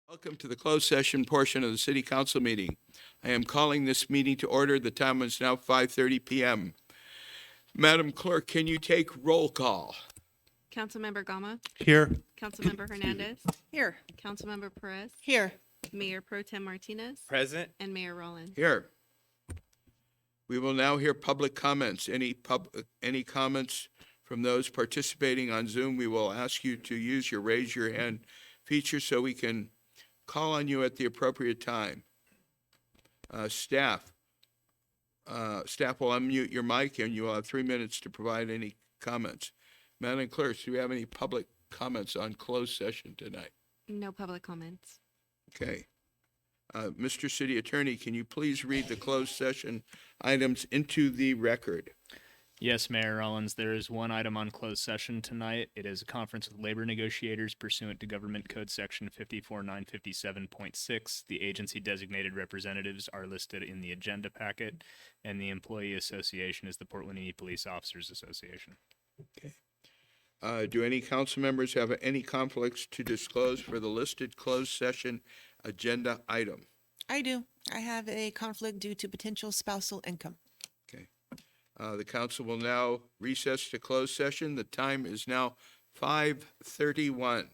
Welcome to the closed session portion of the city council meeting. I am calling this meeting to order. The time is now 5:30 p.m. Madam Clerk, can you take roll call? Councilmember Gama, Here. Councilmember Hernandez, Here. Councilmember Perez, Here. Mayor Pro Tem Martinez, Present. and Mayor Rowland. Here. We will now hear public comments. Any comments from those participating on Zoom? We will ask you to use your raise your hand feature so we can call on you at the appropriate time. Staff will unmute your mic and you will have 3 minutes to provide any comments. Madam Clerk, do we have any public comments on closed session tonight? No public comments. Okay. Mr. City Attorney, can you please read the closed session items into the record? Yes, Mayor Rollins, there is one item on closed session tonight. It is a conference with labor negotiators pursuant to Government Code Section 54957.6. The agency designated representatives are listed in the agenda packet, and the employee association is the Portland Union Police Officers Association. Okay. Do any council members have any conflicts to disclose for the listed closed session agenda item? I do. I have a conflict due to potential spousal income. Okay. The council will now recess to closed session. The time is now 5:31.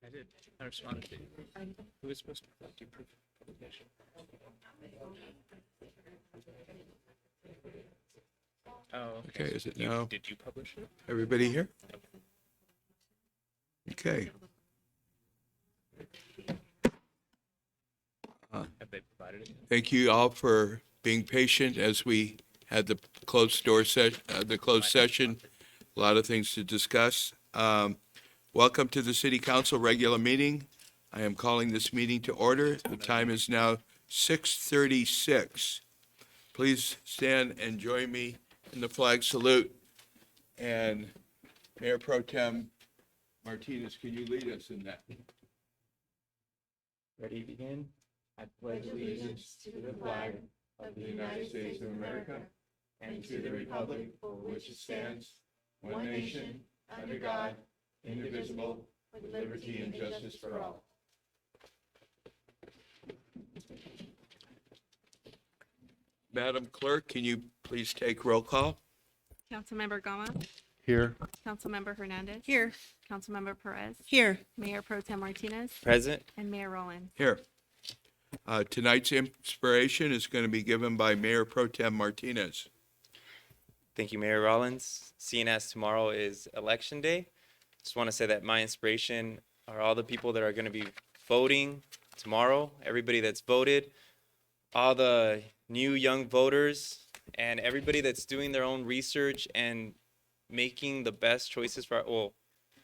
I did. I responded to you. Who was supposed to do proof of publication? Oh, Okay, is it now? Did you publish it? Everybody here? Okay. Have they provided it? Thank you all for being patient as we had the closed session. A lot of things to discuss. Welcome to the City Council regular meeting. I am calling this meeting to order. The time is now 6:36. Please stand and join me in the flag salute. And Mayor Pro Tem Martinez, can you lead us in that? Ready to begin? I pledge allegiance to the flag of the United States of America and to the republic for which it stands, one nation, under God, indivisible, with liberty and justice for all. Madam Clerk, can you please take roll call? Councilmember Gama, Here. Councilmember Hernandez. Here. Councilmember Perez, Here. Mayor Pro Tem Martinez, Present. and Mayor Rowland. Here. Tonight's inspiration is going to be given by Mayor Pro Tem Martinez. Thank you, Mayor Rollins. Seeing as tomorrow is Election Day, just want to say that my inspiration are all the people that are going to be voting tomorrow, everybody that's voted, all the new young voters, and everybody that's doing their own research and making the best choices that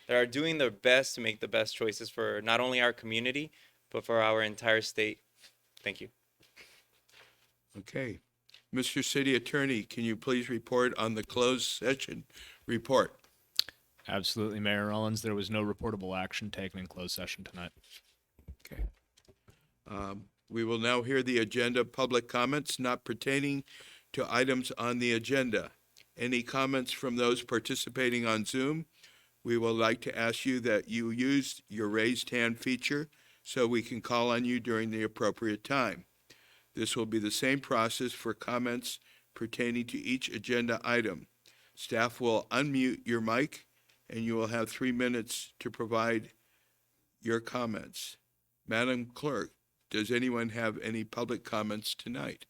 are doing their best to make the best choices for not only our community, but for our entire state. Thank you. Okay. Mr. City Attorney, can you please report on the closed session report? Absolutely, Mayor Rollins. There was no reportable action taken in closed session tonight. Okay. We will now hear the agenda public comments not pertaining to items on the agenda. Any comments from those participating on Zoom? We would like to ask you that you use your raised hand feature so we can call on you during the appropriate time. This will be the same process for comments pertaining to each agenda item. Staff will unmute your mic, and you will have 3 minutes to provide your comments. Madam Clerk, does anyone have any public comments tonight?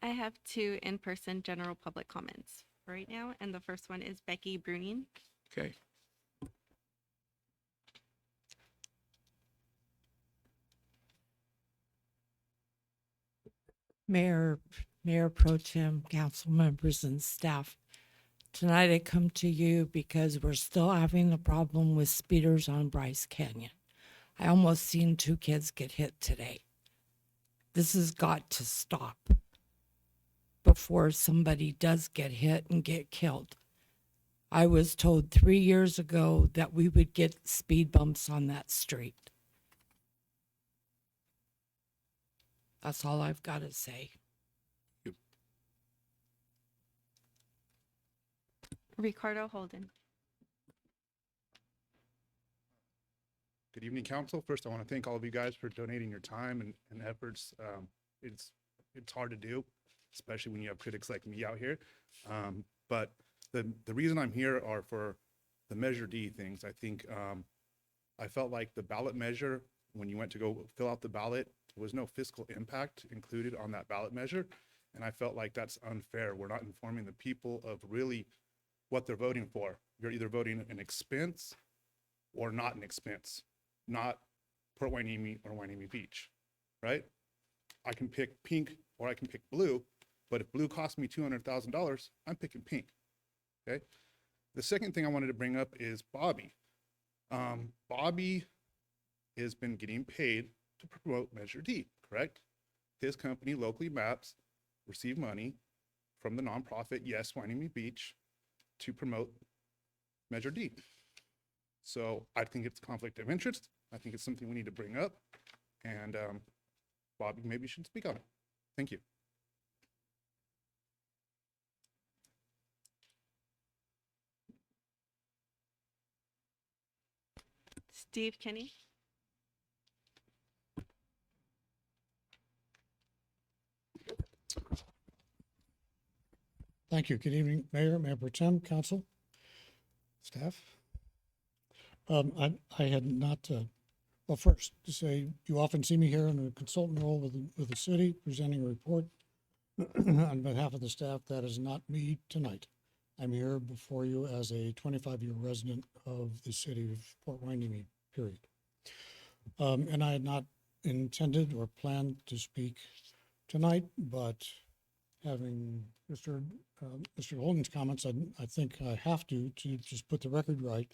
I have 2 in-person general public comments right now, and the first one is Becky Bruning. Okay. Mayor Pro Tem, council members and staff. Tonight I come to you because we're still having the problem with speeders on Bryce Canyon. I almost seen 2 kids get hit today. This has got to stop before somebody does get hit and get killed. I was told 3 years ago that we would get speed bumps on that street. That's all I've got to say. Ricardo Holden. Good evening, council. First, I want to thank all of you guys for donating your time and efforts. It's hard to do, especially when you have critics like me out here. But the reason I'm here are for the Measure D things. I think I felt like the ballot measure, when you went to go fill out the ballot, there was no fiscal impact included on that ballot measure. And I felt like that's unfair. We're not informing the people of really what they're voting for. You're either voting an expense or not an expense, not Port Hueneme or Hueneme Beach, right? I can pick pink or I can pick blue, but if blue costs me $200,000, I'm picking pink, okay? The second thing I wanted to bring up is Bobby. Bobby has been getting paid to promote Measure D, correct? His company, Locally Maps, received money from the nonprofit Yes Hueneme Beach to promote Measure D. So I think it's a conflict of interest. I think it's something we need to bring up, and Bobby maybe should speak on it. Thank you. Steve Kenny. Thank you. Good evening, Mayor, Mayor Pro Tem, Council, staff. I had not, well, first, to say, you often see me here in a consultant role with the city, presenting a report on behalf of the staff. That is not me tonight. I'm here before you as a 25-year resident of the city of Port Hueneme, period. And I had not intended or planned to speak tonight, but having Mr. Holden's comments, I think I have to just put the record right.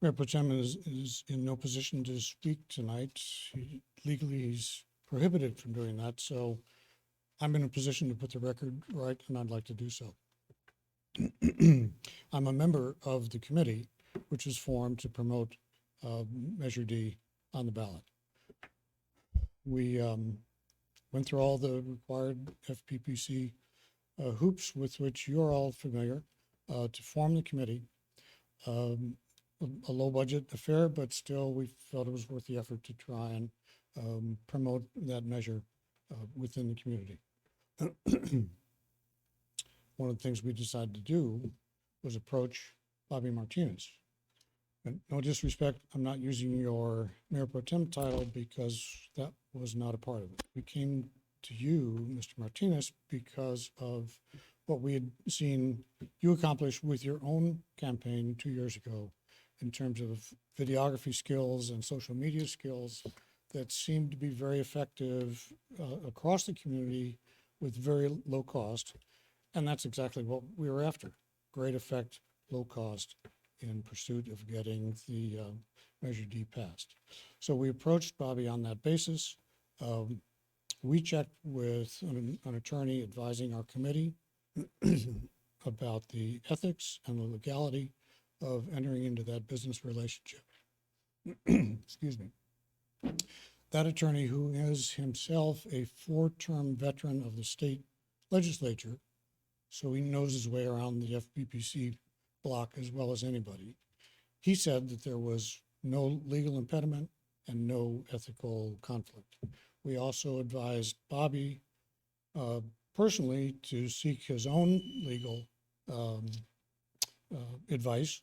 Mayor Pro Tem is in no position to speak tonight. Legally, he's prohibited from doing that, so I'm in a position to put the record right, and I'd like to do so. I'm a member of the committee, which was formed to promote Measure D on the ballot. We went through all the required FPPC hoops with which you're all familiar to form the committee. A low budget affair, but still we felt it was worth the effort to try and promote that measure within the community. One of the things we decided to do was approach Bobby Martinez. And no disrespect, I'm not using your Mayor Pro Tem title because that was not a part of it. We came to you, Mr. Martinez, because of what we had seen you accomplish with your own campaign 2 years ago in terms of videography skills and social media skills that seemed to be very effective across the community with very low cost. And that's exactly what we were after. Great effect, low cost in pursuit of getting the Measure D passed. So we approached Bobby on that basis. We checked with an attorney advising our committee about the ethics and the legality of entering into that business relationship. Excuse me. That attorney, who is himself a 4-term veteran of the state legislature, so he knows his way around the FPPC block as well as anybody, he said that there was no legal impediment and no ethical conflict. We also advised Bobby personally to seek his own legal advice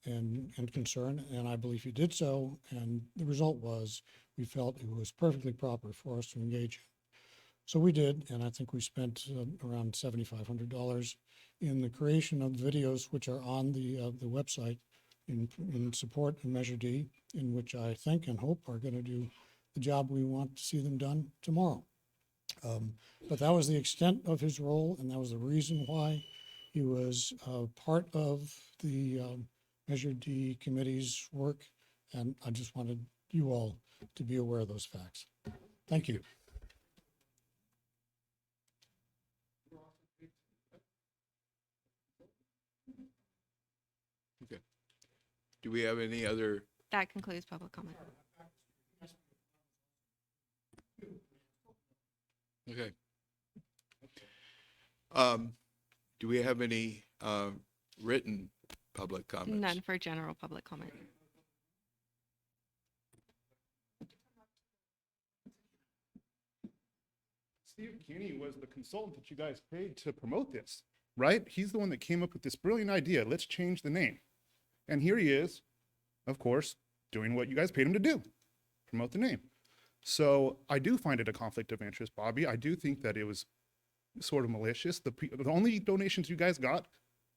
and concern, and I believe he did so, and the result was we felt it was perfectly proper for us to engage him. So we did, and I think we spent around $7,500 in the creation of videos which are on the website in support of Measure D, in which I think and hope are going to do the job we want to see them done tomorrow. But that was the extent of his role, and that was the reason why he was part of the Measure D committee's work, and I just wanted you all to be aware of those facts. Thank you. Okay. Do we have any other? That concludes public comment. Okay. Do we have any written public comments? None for general public comment. Steve Keeney was the consultant that you guys paid to promote this, right? He's the one that came up with this brilliant idea. Let's change the name. And here he is, of course, doing what you guys paid him to do, promote the name. So I do find it a conflict of interest, Bobby. I do think that it was sort of malicious. The only donations you guys got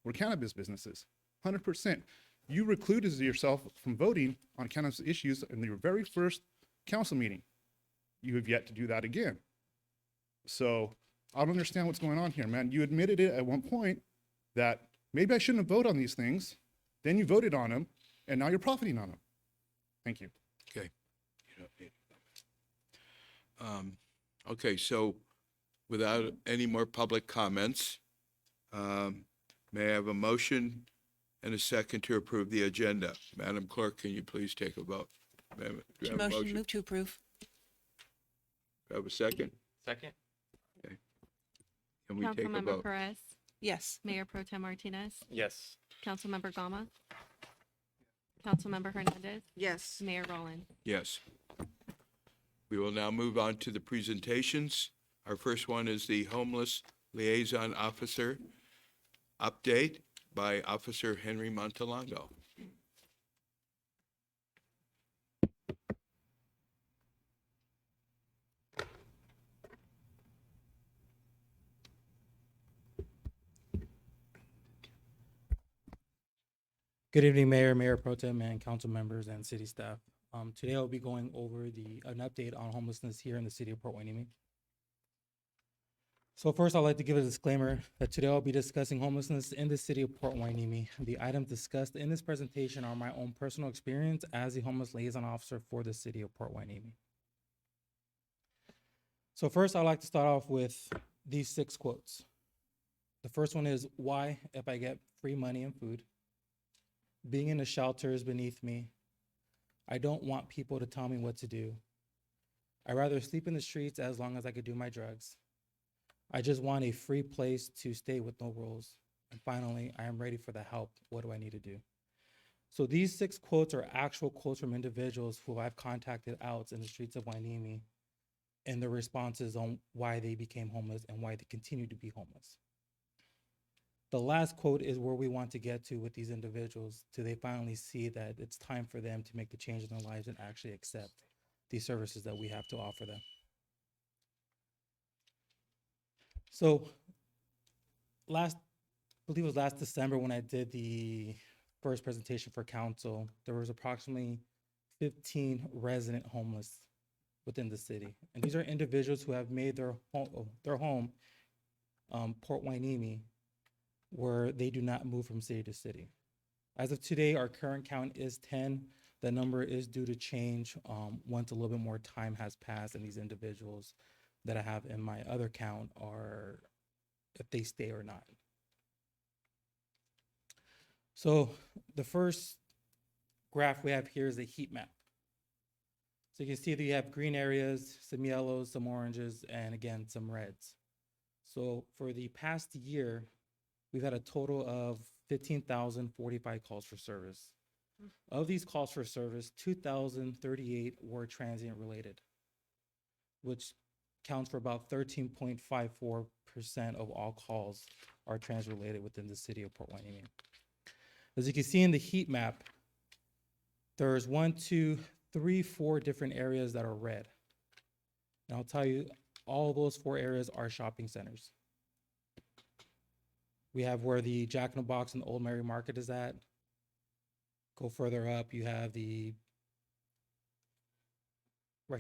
were cannabis businesses, 100%. You recluded yourself from voting on cannabis issues in your very first council meeting. You have yet to do that again. So I don't understand what's going on here, man. You admitted it at one point that maybe I shouldn't have voted on these things. Then you voted on them, and now you're profiting on them. Thank you. Okay. You don't need okay, so without any more public comments, may I have a motion and a second to approve the agenda? Madam Clerk, can you please take a vote? Do you have a Motion, move to approve. Do I have a second? Second? Can we take a Councilmember vote? Perez, Yes. Mayor Pro Tem Martinez, Yes. Councilmember Gama, Councilmember Hernandez, Yes. Mayor Rowland. Yes. We will now move on to the presentations. Our first one is the Homeless Liaison Officer update by Officer Henry Montalongo. Good evening, Mayor, Mayor Pro Tem, and council members and city staff. Today I'll be going over an update on homelessness here in the city of Port Hueneme. So first, I'd like to give a disclaimer that today I'll be discussing homelessness in the city of Port Hueneme. The items discussed in this presentation are my own personal experience as the homeless liaison officer for the city of Port Hueneme. So first, I'd like to start off with these 6 quotes. The first one is, why if I get free money and food? Being in a shelter is beneath me. I don't want people to tell me what to do. I'd rather sleep in the streets as long as I could do my drugs. I just want a free place to stay with no rules. And finally, I am ready for the help. What do I need to do? So these 6 quotes are actual quotes from individuals who I've contacted out in the streets of Hueneme and their responses on why they became homeless and why they continue to be homeless. The last quote is where we want to get to with these individuals till they finally see that it's time for them to make the change in their lives and actually accept these services that we have to offer them. So I believe it was last December when I did the first presentation for council, there was approximately 15 resident homeless within the city. And these are individuals who have made their home Port Hueneme, where they do not move from city to city. As of today, our current count is 10. The number is due to change once a little bit more time has passed and these individuals that I have in my other count are, if they stay or not. So the first graph we have here is a heat map. So you can see that you have green areas, some yellows, some oranges, and again, some reds. So for the past year, we've had a total of 15,045 calls for service. Of these calls for service, 2,038 were transient related, which counts for about 13.54% of all calls are transient related within the city of Port Hueneme. As you can see in the heat map, there's 1, 2, 3, 4 different areas that are red. And I'll tell you, all of those 4 areas are shopping centers. We have where the Jack in the Box and the Old Mary Market is at. Go further up, you have right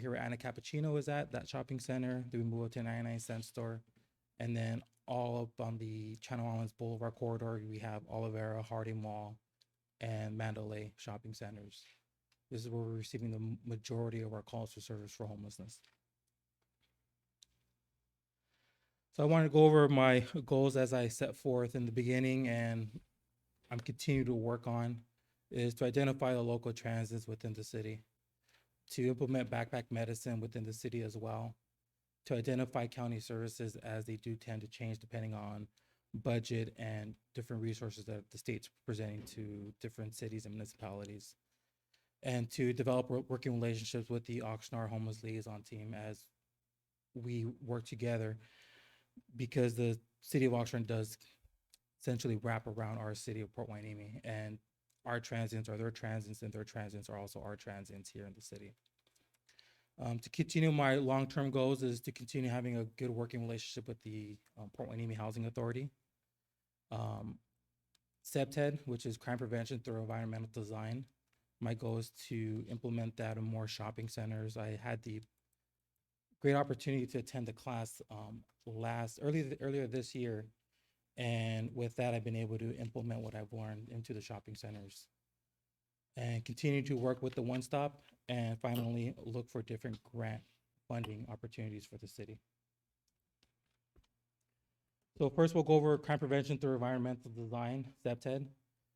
here where Anna Cappuccino is at, that shopping center. Then we move up to 99-cent store. And then all up on the Channel Islands Boulevard corridor, we have Olivera, Harding Mall, and Mandalay shopping centers. This is where we're receiving the majority of our calls for service for homelessness. So I want to go over my goals as I set forth in the beginning and I'm continuing to work on is to identify the local transits within the city, to implement backpack medicine within the city as well, to identify county services as they do tend to change depending on budget and different resources that the state's presenting to different cities and municipalities, and to develop working relationships with the Oxnard Homeless Liaison Team as we work together, because the city of Oxnard does essentially wrap around our city of Port Hueneme, and our transients are their transients and their transients are also our transients here in the city. To continue my long-term goals is to continue having a good working relationship with the Port Hueneme Housing Authority. CPTED, which is crime prevention through environmental design. My goal is to implement that in more shopping centers. I had the great opportunity to attend the class earlier this year. And with that, I've been able to implement what I've learned into the shopping centers and continue to work with the One Stop and finally look for different grant funding opportunities for the city. So first we'll go over crime prevention through environmental design, CPTED.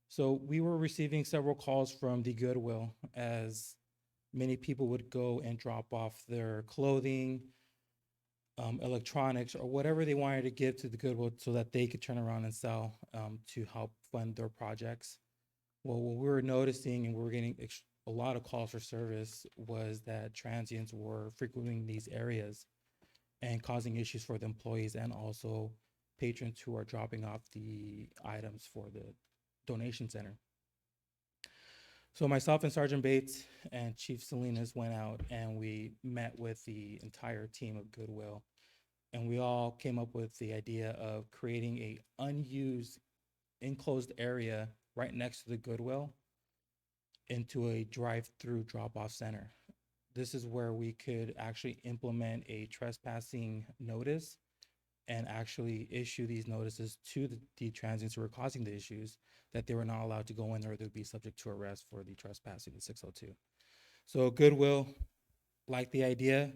So we were receiving several calls from the Goodwill as many people would go and drop off their clothing, electronics, or whatever they wanted to give to the Goodwill so that they could turn around and sell to help fund their projects. Well, what we were noticing and we were getting a lot of calls for service was that transients were frequenting these areas and causing issues for the employees and also patrons who are dropping off the items for the donation center. So myself and Sergeant Bates and Chief Salinas went out and we met with the entire team of Goodwill. And we all came up with the idea of creating a unused enclosed area right next to the Goodwill into a drive-through drop-off center. This is where we could actually implement a trespassing notice and actually issue these notices to the transients who were causing the issues, that they were not allowed to go in or they'd be subject to arrest for the trespassing in 602. So Goodwill liked the idea.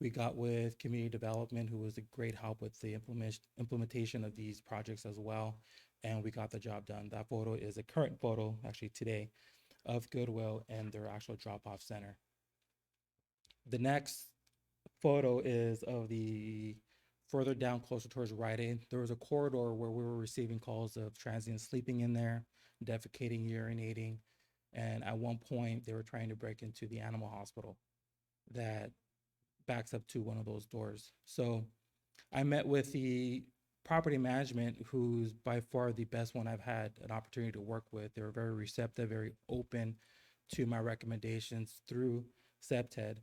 We got with community development, who was a great help with the implementation of these projects as well. And we got the job done. That photo is a current photo, actually today, of Goodwill and their actual drop-off center. The next photo is of the further down, closer towards Rite Aid. There was a corridor where we were receiving calls of transients sleeping in there, defecating, urinating. And at one point, they were trying to break into the animal hospital that backs up to one of those doors. So I met with the property management, who's by far the best one I've had an opportunity to work with. They were very receptive, very open to my recommendations through SEPTED,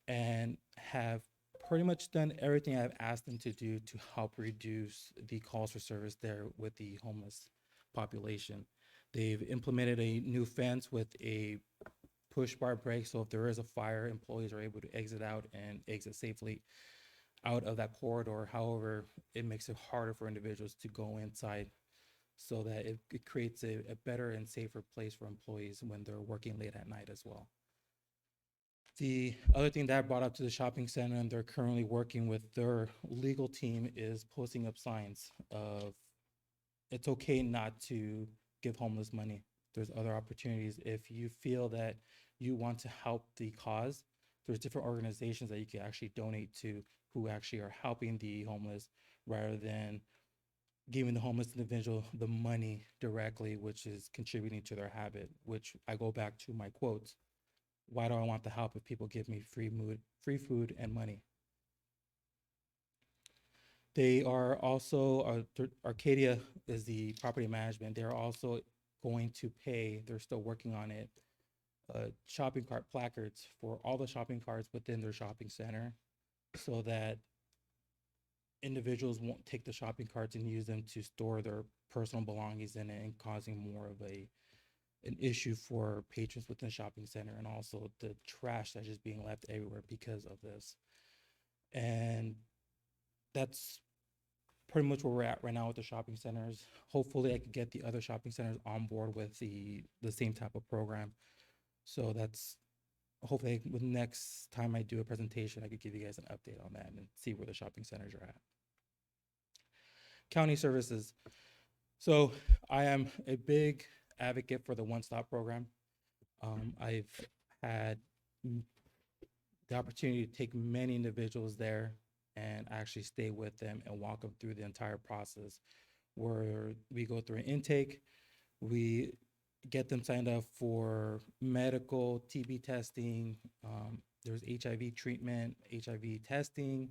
and have pretty much done everything I've asked them to do to help reduce the calls for service there with the homeless population. They've implemented a new fence with a push bar brake, so if there is a fire, employees are able to exit out and exit safely out of that corridor. However, it makes it harder for individuals to go inside, so that it creates a better and safer place for employees when they're working late at night as well. The other thing that I brought up to the shopping center, and they're currently working with their legal team, is posting up signs of it's okay not to give homeless money. There's other opportunities. If you feel that you want to help the cause, there's different organizations that you can actually donate to who actually are helping the homeless, rather than giving the homeless individual the money directly, which is contributing to their habit, which I go back to my quotes. Why do I want the help if people give me free food and money? They are also, Arcadia is the property management. They're also going to pay, they're still working on it, shopping cart placards for all the shopping carts within their shopping center, so that individuals won't take the shopping carts and use them to store their personal belongings in it, and causing more of an issue for patrons within the shopping center, and also the trash that's just being left everywhere because of this. And that's pretty much where we're at right now with the shopping centers. Hopefully I could get the other shopping centers on board with the same type of program. So that's hopefully with next time I do a presentation, I could give you guys an update on that and see where the shopping centers are at. County services. So I am a big advocate for the one-stop program. I've had the opportunity to take many individuals there and actually stay with them and walk them through the entire process, where we go through an intake, we get them signed up for medical, TB testing, there's HIV treatment, HIV testing,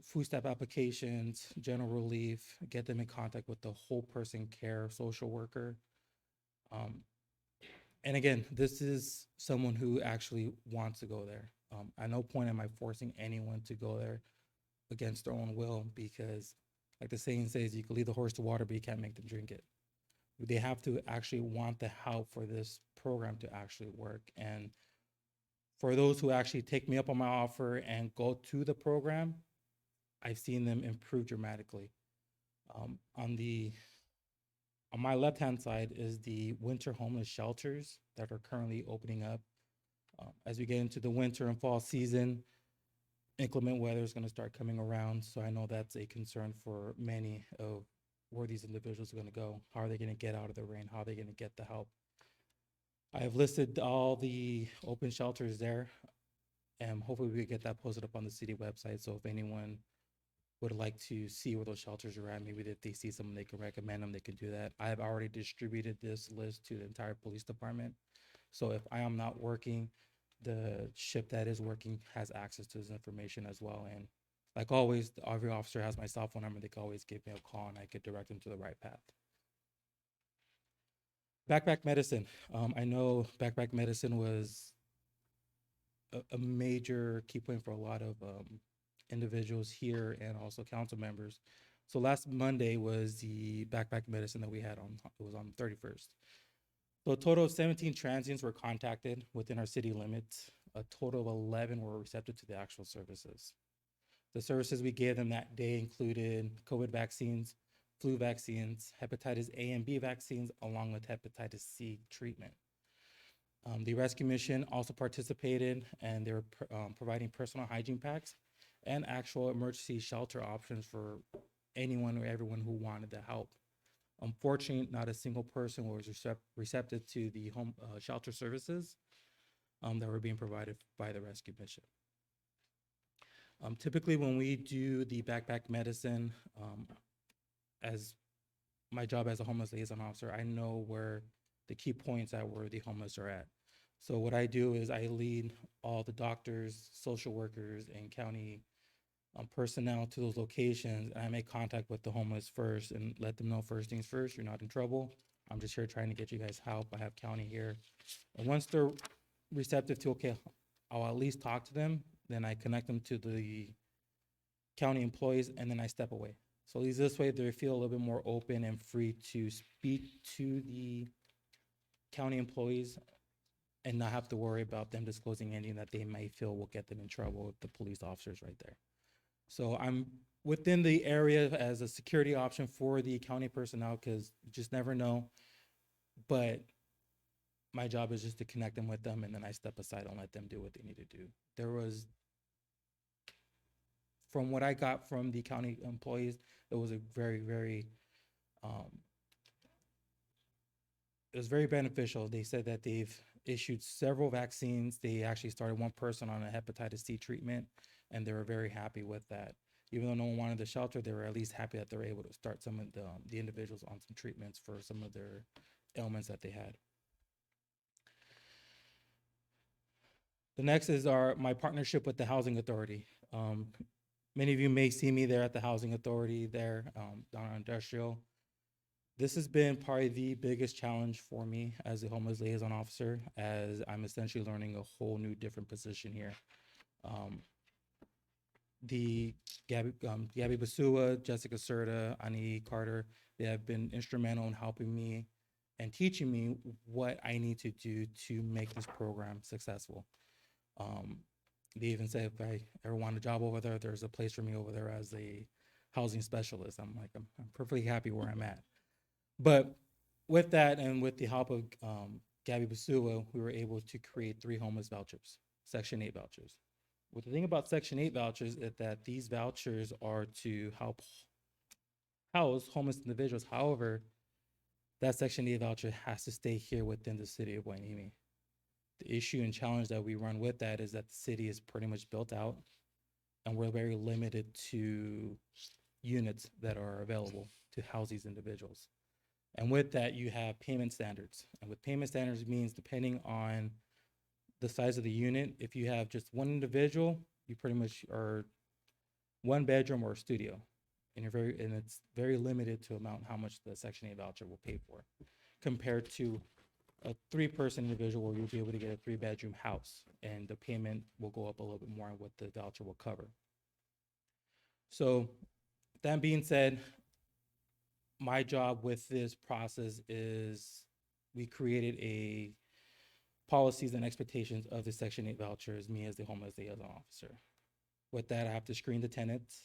food stamp applications, general relief, get them in contact with the whole person care social worker. And again, this is someone who actually wants to go there. At no point am I forcing anyone to go there against their own will, because like the saying says, you can lead the horse to water, but you can't make them drink it. They have to actually want the help for this program to actually work. And for those who actually take me up on my offer and go to the program, I've seen them improve dramatically. On my left-hand side is the winter homeless shelters that are currently opening up. As we get into the winter and fall season, inclement weather is going to start coming around. So I know that's a concern for many of where these individuals are going to go. How are they going to get out of the rain? How are they going to get the help? I have listed all the open shelters there, and hopefully we get that posted up on the city website. So if anyone would like to see where those shelters are at, maybe if they see someone they can recommend them, they can do that. I have already distributed this list to the entire police department. So if I am not working, the ship that is working has access to this information as well. And like always, every officer has my cell phone number. They can always give me a call and I could direct them to the right path. Backpack medicine. I know backpack medicine was a major key point for a lot of individuals here and also council members. So last Monday was the backpack medicine that we had on, it was on the 31st. So a total of 17 transients were contacted within our city limits. A total of 11 were receptive to the actual services. The services we gave them that day included COVID vaccines, flu vaccines, hepatitis A and B vaccines, along with hepatitis C treatment. The rescue mission also participated, and they were providing personal hygiene packs and actual emergency shelter options for anyone or everyone who wanted the help. Unfortunately, not a single person was receptive to the home shelter services that were being provided by the rescue mission. Typically, when we do the backpack medicine, as my job as a homeless liaison officer, I know where the key points at where the homeless are at. So what I do is I lead all the doctors, social workers, and county personnel to those locations. And I make contact with the homeless first and let them know first things first, you're not in trouble. I'm just here trying to get you guys help. I have county here. And once they're receptive to, okay, I'll at least talk to them, then I connect them to the county employees, and then I step away. So at least this way they feel a little bit more open and free to speak to the county employees and not have to worry about them disclosing anything that they may feel will get them in trouble with the police officers right there. So I'm within the area as a security option for the county personnel, because you just never know. But my job is just to connect them with them, and then I step aside and let them do what they need to do. There was, from what I got from the county employees, it was a very, it was very beneficial. They said that they've issued several vaccines. They actually started one person on a hepatitis C treatment, and they were very happy with that. Even though no one wanted the shelter, they were at least happy that they were able to start some of the individuals on some treatments for some of their ailments that they had. The next is my partnership with the Housing Authority. Many of you may see me there at the Housing Authority there down on Industrial. This has been probably the biggest challenge for me as a homeless liaison officer, as I'm essentially learning a whole new different position here. The Gabby Basua, Jessica Serta, Ani Carter, they have been instrumental in helping me and teaching me what I need to do to make this program successful. They even say if I ever want a job over there, there's a place for me over there as a housing specialist. I'm like, I'm perfectly happy where I'm at. But with that, and with the help of Gabby Basua, we were able to create 3 homeless vouchers, Section 8 vouchers. Well, the thing about Section 8 vouchers is that these vouchers are to help house homeless individuals. However, that Section 8 voucher has to stay here within the city of Hueneme. The issue and challenge that we run with that is that the city is pretty much built out, and we're very limited to units that are available to house these individuals. And with that, you have payment standards. And with payment standards means depending on the size of the unit, if you have just one individual, you pretty much are 1 bedroom or a studio. And it's very limited to amount how much the Section 8 voucher will pay for, compared to a 3-person individual where you'll be able to get a 3-bedroom house, and the payment will go up a little bit more on what the voucher will cover. So that being said, my job with this process is we created a policies and expectations of the Section 8 vouchers, me as the homeless liaison officer. With that, I have to screen the tenants.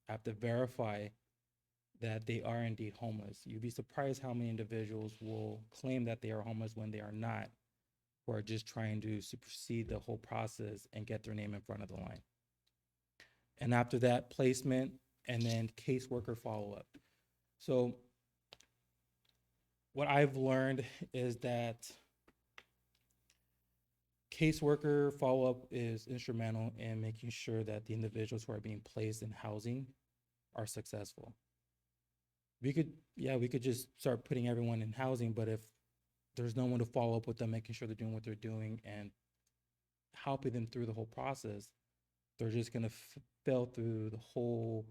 I have to verify that they are indeed homeless. You'd be surprised how many individuals will claim that they are homeless when they are not, who are just trying to supersede the whole process and get their name in front of the line. And after that, placement, and then caseworker follow-up. So what I've learned is that caseworker follow-up is instrumental in making sure that the individuals who are being placed in housing are successful. We could just start putting everyone in housing, but if there's no one to follow up with them, making sure they're doing what they're doing and helping them through the whole process, they're just gonna fail through the whole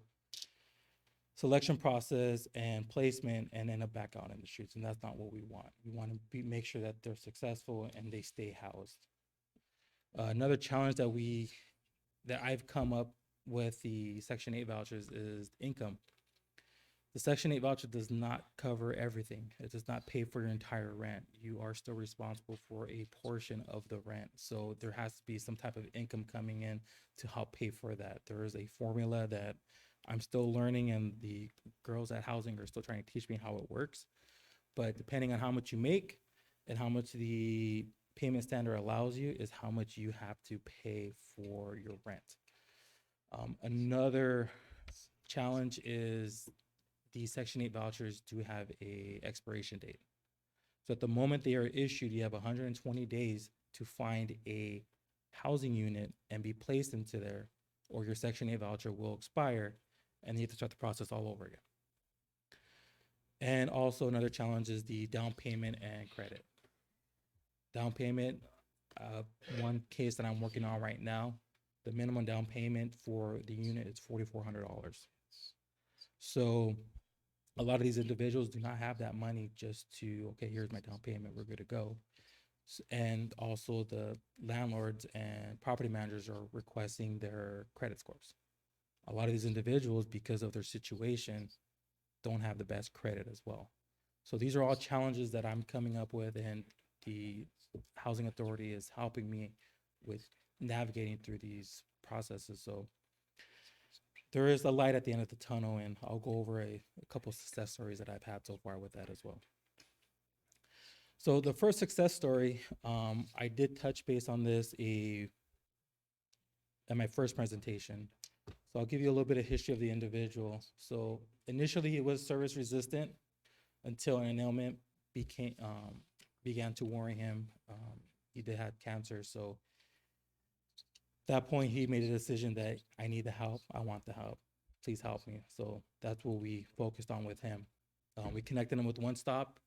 selection process and placement and end up back out in the streets. And that's not what we want. We want to make sure that they're successful and they stay housed. Another challenge that I've come up with the Section 8 vouchers is income. The Section 8 voucher does not cover everything. It does not pay for your entire rent. You are still responsible for a portion of the rent. So there has to be some type of income coming in to help pay for that. There is a formula that I'm still learning, and the girls at housing are still trying to teach me how it works. But depending on how much you make and how much the payment standard allows you is how much you have to pay for your rent. Another challenge is the Section 8 vouchers do have a expiration date. So at the moment they are issued, you have 120 days to find a housing unit and be placed into there, or your Section 8 voucher will expire and you have to start the process all over again. And also another challenge is the down payment and credit. Down payment, one case that I'm working on right now, the minimum down payment for the unit is $4,400. So a lot of these individuals do not have that money just to, okay, here's my down payment, we're good to go. And also the landlords and property managers are requesting their credit scores. A lot of these individuals, because of their situation, don't have the best credit as well. So these are all challenges that I'm coming up with, and the Housing Authority is helping me with navigating through these processes. So there is a light at the end of the tunnel, and I'll go over a couple of success stories that I've had so far with that as well. So the first success story, I did touch base on this at my first presentation. So I'll give you a little bit of history of the individual. So initially he was service resistant until an ailment began to worry him. He did have cancer. So at that point he made a decision that I need the help. I want the help. Please help me. So that's what we focused on with him. We connected him with One Stop,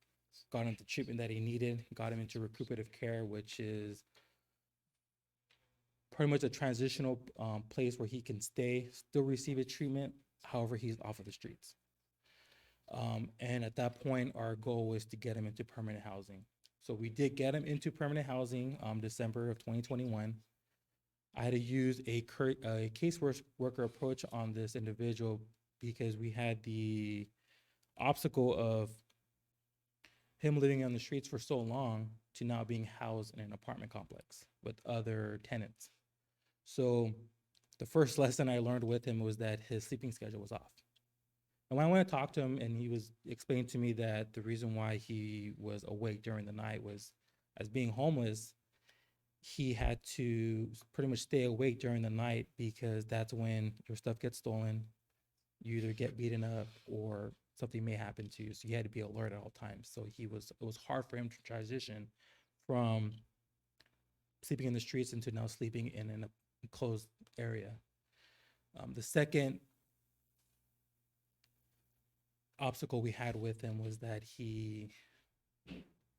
got him the treatment that he needed, got him into recuperative care, which is pretty much a transitional place where he can stay, still receive his treatment. However, he's off of the streets. And at that point, our goal was to get him into permanent housing. So we did get him into permanent housing December of 2021. I had to use a caseworker approach on this individual because we had the obstacle of him living on the streets for so long to now being housed in an apartment complex with other tenants. So the first lesson I learned with him was that his sleeping schedule was off. And when I went to talk to him, and he was explaining to me that the reason why he was awake during the night was, as being homeless, he had to pretty much stay awake during the night because that's when your stuff gets stolen, you either get beaten up or something may happen to you. So you had to be alert at all times. So it was hard for him to transition from sleeping in the streets into now sleeping in an enclosed area. The second obstacle we had with him was that he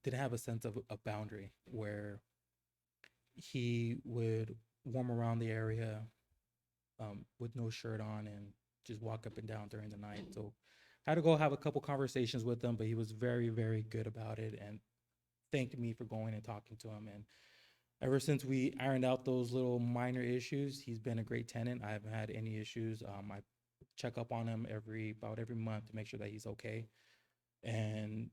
didn't have a sense of a boundary, where he would roam around the area with no shirt on and just walk up and down during the night. So I had to go have a couple conversations with him, but he was very, very good about it and thanked me for going and talking to him. And ever since we ironed out those little minor issues, he's been a great tenant. I haven't had any issues. I check up on him about every month to make sure that he's okay. And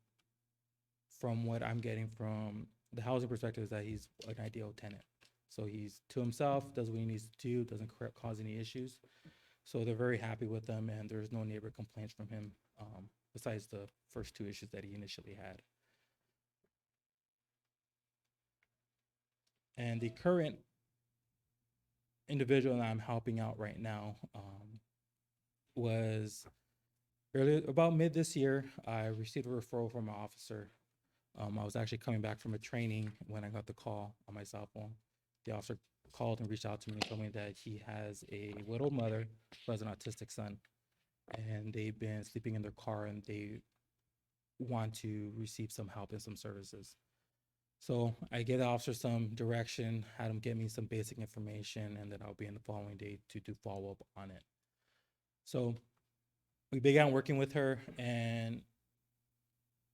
from what I'm getting from the housing perspective is that he's an ideal tenant. So he's to himself, does what he needs to do, doesn't cause any issues. So they're very happy with him, and there's no neighbor complaints from him besides the first two issues that he initially had. And the current individual that I'm helping out right now was about mid this year. I received a referral from an officer. I was actually coming back from a training when I got the call on my cell phone. The officer called and reached out to me and told me that he has a widowed mother who has an autistic son, and they've been sleeping in their car and they want to receive some help and some services. So I gave the officer some direction, had him get me some basic information, and then I'll be in the following day to do follow-up on it. So we began working with her, and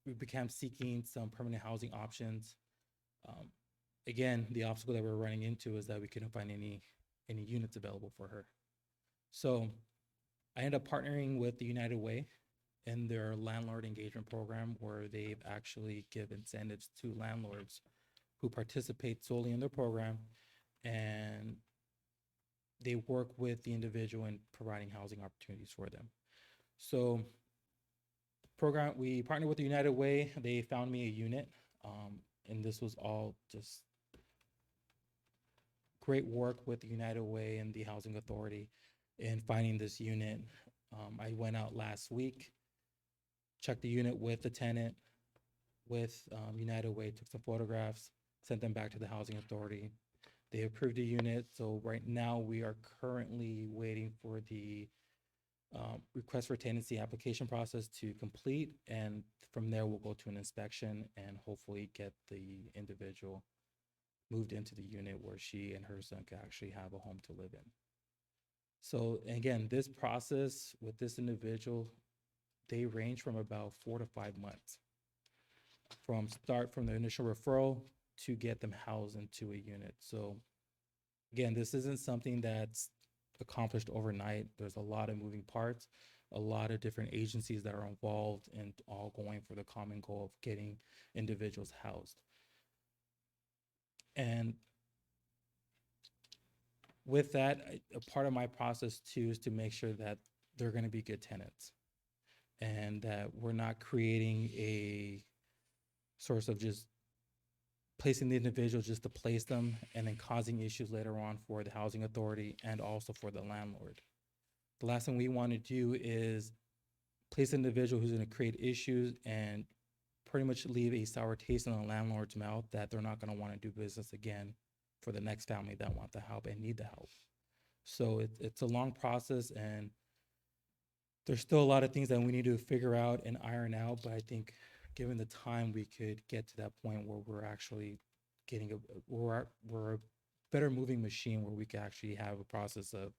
we began seeking some permanent housing options. Again, the obstacle that we're running into is that we couldn't find any units available for her. So I ended up partnering with the United Way in their landlord engagement program, where they've actually give incentives to landlords who participate solely in their program, and they work with the individual in providing housing opportunities for them. So program, we partnered with the United Way. They found me a unit, and this was all just great work with the United Way and the Housing Authority in finding this unit. I went out last week, checked the unit with the tenant, with United Way, took some photographs, sent them back to the Housing Authority. They approved the unit, so right now we are currently waiting for the request for tenancy application process to complete, and from there we'll go to an inspection and hopefully get the individual moved into the unit where she and her son can actually have a home to live in. So again, this process with this individual, they range from about 4 to 5 months from the initial referral to get them housed into a unit. So again, this isn't something that's accomplished overnight. There's a lot of moving parts, a lot of different agencies that are involved, and all going for the common goal of getting individuals housed. And with that, a part of my process too is to make sure that they're going to be good tenants, and that we're not creating a source of just placing the individual just to place them and then causing issues later on for the housing authority and also for the landlord. The last thing we want to do is place an individual who's going to create issues and pretty much leave a sour taste in the landlord's mouth that they're not going to want to do business again for the next family that want the help and need the help. So it's a long process, and there's still a lot of things that we need to figure out and iron out, but I think given the time, we could get to that point where we're actually getting we're a better moving machine, where we can actually have a process of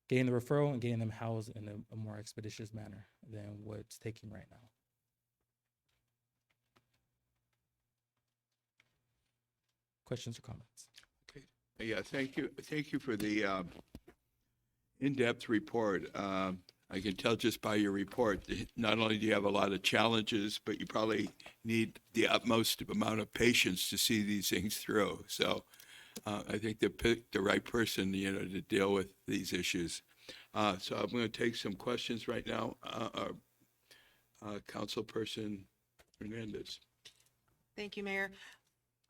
getting the referral and getting them housed in a more expeditious manner than what's taking right now. Questions or comments? Yeah, thank you. Thank you for the in-depth report. I can tell just by your report that not only do you have a lot of challenges, but you probably need the utmost amount of patience to see these things through. So I think they picked the right person, to deal with these issues. So I'm going to take some questions right now. Councilperson Hernandez. Thank you, Mayor.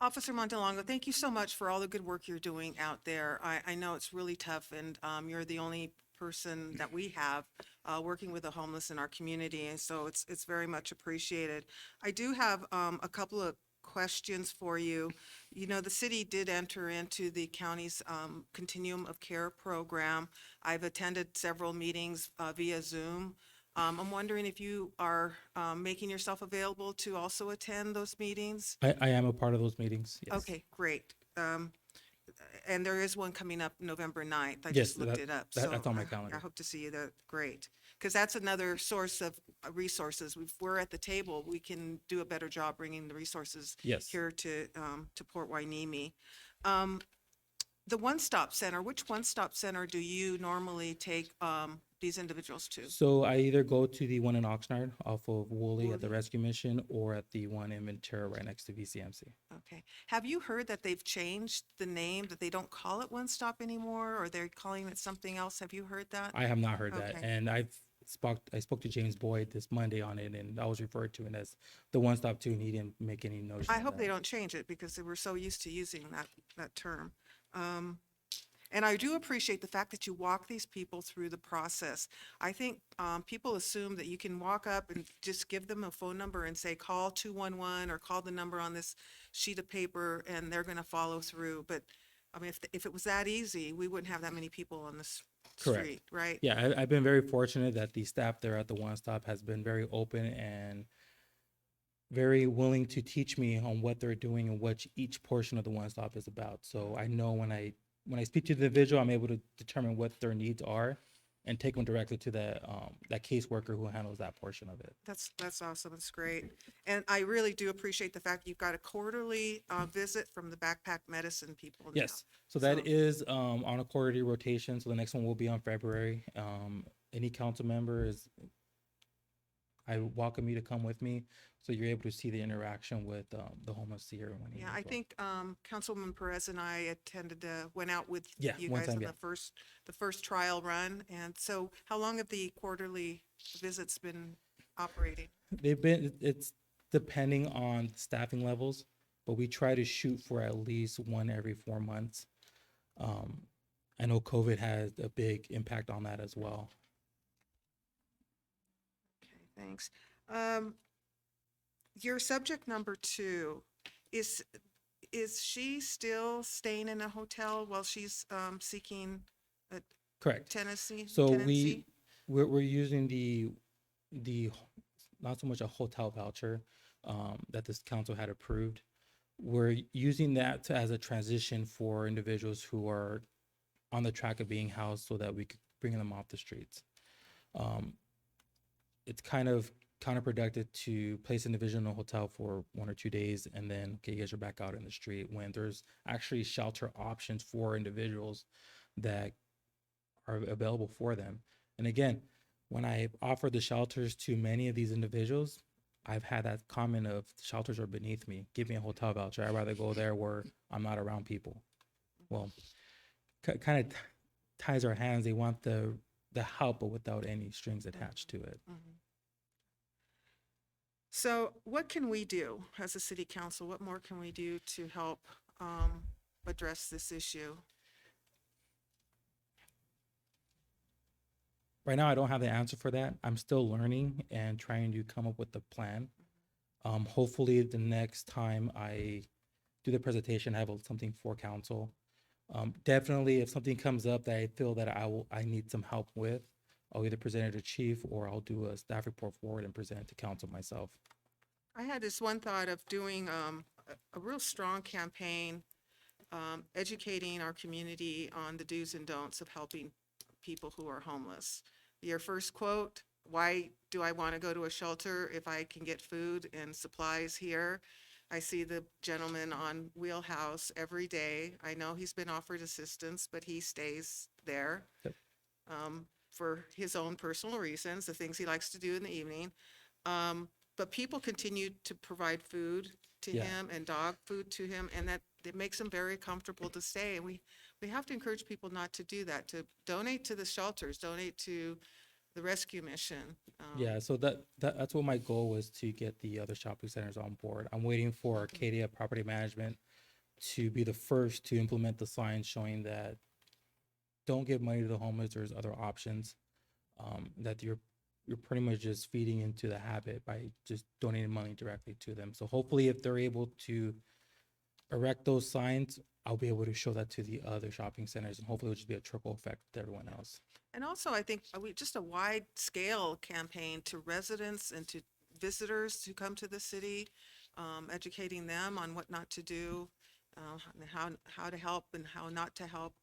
Officer Montalongo, thank you so much for all the good work you're doing out there. I know it's really tough, and you're the only person that we have working with the homeless in our community, and so it's very much appreciated. I do have a couple of questions for you. The city did enter into the county's Continuum of Care program. I've attended several meetings via Zoom. I'm wondering if you are making yourself available to also attend those meetings? I am a part of those meetings, yes. Okay, great. And there is one coming up November 9th. I Yes, just looked it up. that's on my I calendar. hope to see you there. Great. Because that's another source of resources. If we're at the table, we can do a better job bringing the resources Yes. here to Port Hueneme. The one-stop center, which one-stop center do you normally take these individuals to? So I either go to the one in Oxnard off of Woolley at the Woolley. Rescue Mission, or at the one in Ventura right next to VCMC. Okay. Have you heard that they've changed the name, that they don't call it One Stop anymore, or they're calling it something else? Have you heard that? I have not heard that, Okay. and I spoke to James Boyd this Monday on it, and I was referred to it as the one stop too, and he didn't make any notion. I of hope they that. don't change it because they were so used to using that term. And I do appreciate the fact that you walk these people through the process. I think people assume that you can walk up and just give them a phone number and say, call 211 or call the number on this sheet of paper, and they're going to follow through. But I mean, if it was that easy, we wouldn't have that many people on the Correct. street, right? Yeah, I've been very fortunate that the staff there at the One Stop has been very open and very willing to teach me on what they're doing and what each portion of the One Stop is about. So I know when I speak to the individual, I'm able to determine what their needs are and take them directly to that caseworker who handles that portion of it. That's awesome. That's great. And I really do appreciate the fact you've got a quarterly visit from the backpack medicine people. now. Yes, so that is on a quarterly rotation. So the next one will be on February. Any council member is I welcome you to come with me so you're able to see the interaction with the homeless here. When Yeah, I think Councilwoman Perez and I went out with Yeah, you one guys time, on yeah. the first trial run. And so how long have the quarterly visits been operating? it's depending on staffing levels, but we try to shoot for at least one every 4 months. I know COVID has a big impact on that as well. Okay, thanks. Your subject number 2, is she still staying in a hotel while she's seeking a Correct. tenancy? So tenancy? we're using the not so much a hotel voucher that this council had approved. We're using that as a transition for individuals who are on the track of being housed so that we could bring them off the streets. It's kind of counterproductive to place an individual in a hotel for 1 or 2 days and then, okay, you guys are back out in the street, when there's actually shelter options for individuals that are available for them. And again, when I offer the shelters to many of these individuals, I've had that comment of shelters are beneath me. Give me a hotel voucher. I'd rather go there where I'm not around people. Well, kind of ties our hands. They want the help, but without any strings attached to it. So what can we do as a city council? What more can we do to help address this issue? Right now, I don't have the answer for that. I'm still learning and trying to come up with the plan. Hopefully, the next time I do the presentation, I have something for council. Definitely, if something comes up that I feel that I need some help with, I'll either present it to chief or I'll do a staff report forward and present it to council myself. I had this one thought of doing a real strong campaign, educating our community on the do's and don'ts of helping people who are homeless. Your first quote, why do I want to go to a shelter if I can get food and supplies here? I see the gentleman on Wheelhouse every day. I know he's been offered assistance, but he stays there Yep. for his own personal reasons, the things he likes to do in the evening. But people continue to provide food to Yeah. him and dog food to him, and that it makes him very comfortable to stay. And we have to encourage people not to do that, to donate to the shelters, donate to the rescue mission. Yeah, so that's what my goal was, to get the other shopping centers on board. I'm waiting for Arcadia Property Management to be the first to implement the sign showing that don't give money to the homeless. There's other options. That you're pretty much just feeding into the habit by just donating money directly to them. So hopefully, if they're able to erect those signs, I'll be able to show that to the other shopping centers, and hopefully it'll just be a trickle effect to everyone else. And also, I think just a wide scale campaign to residents and to visitors who come to the city, educating them on what not to do, and how to help and how not to help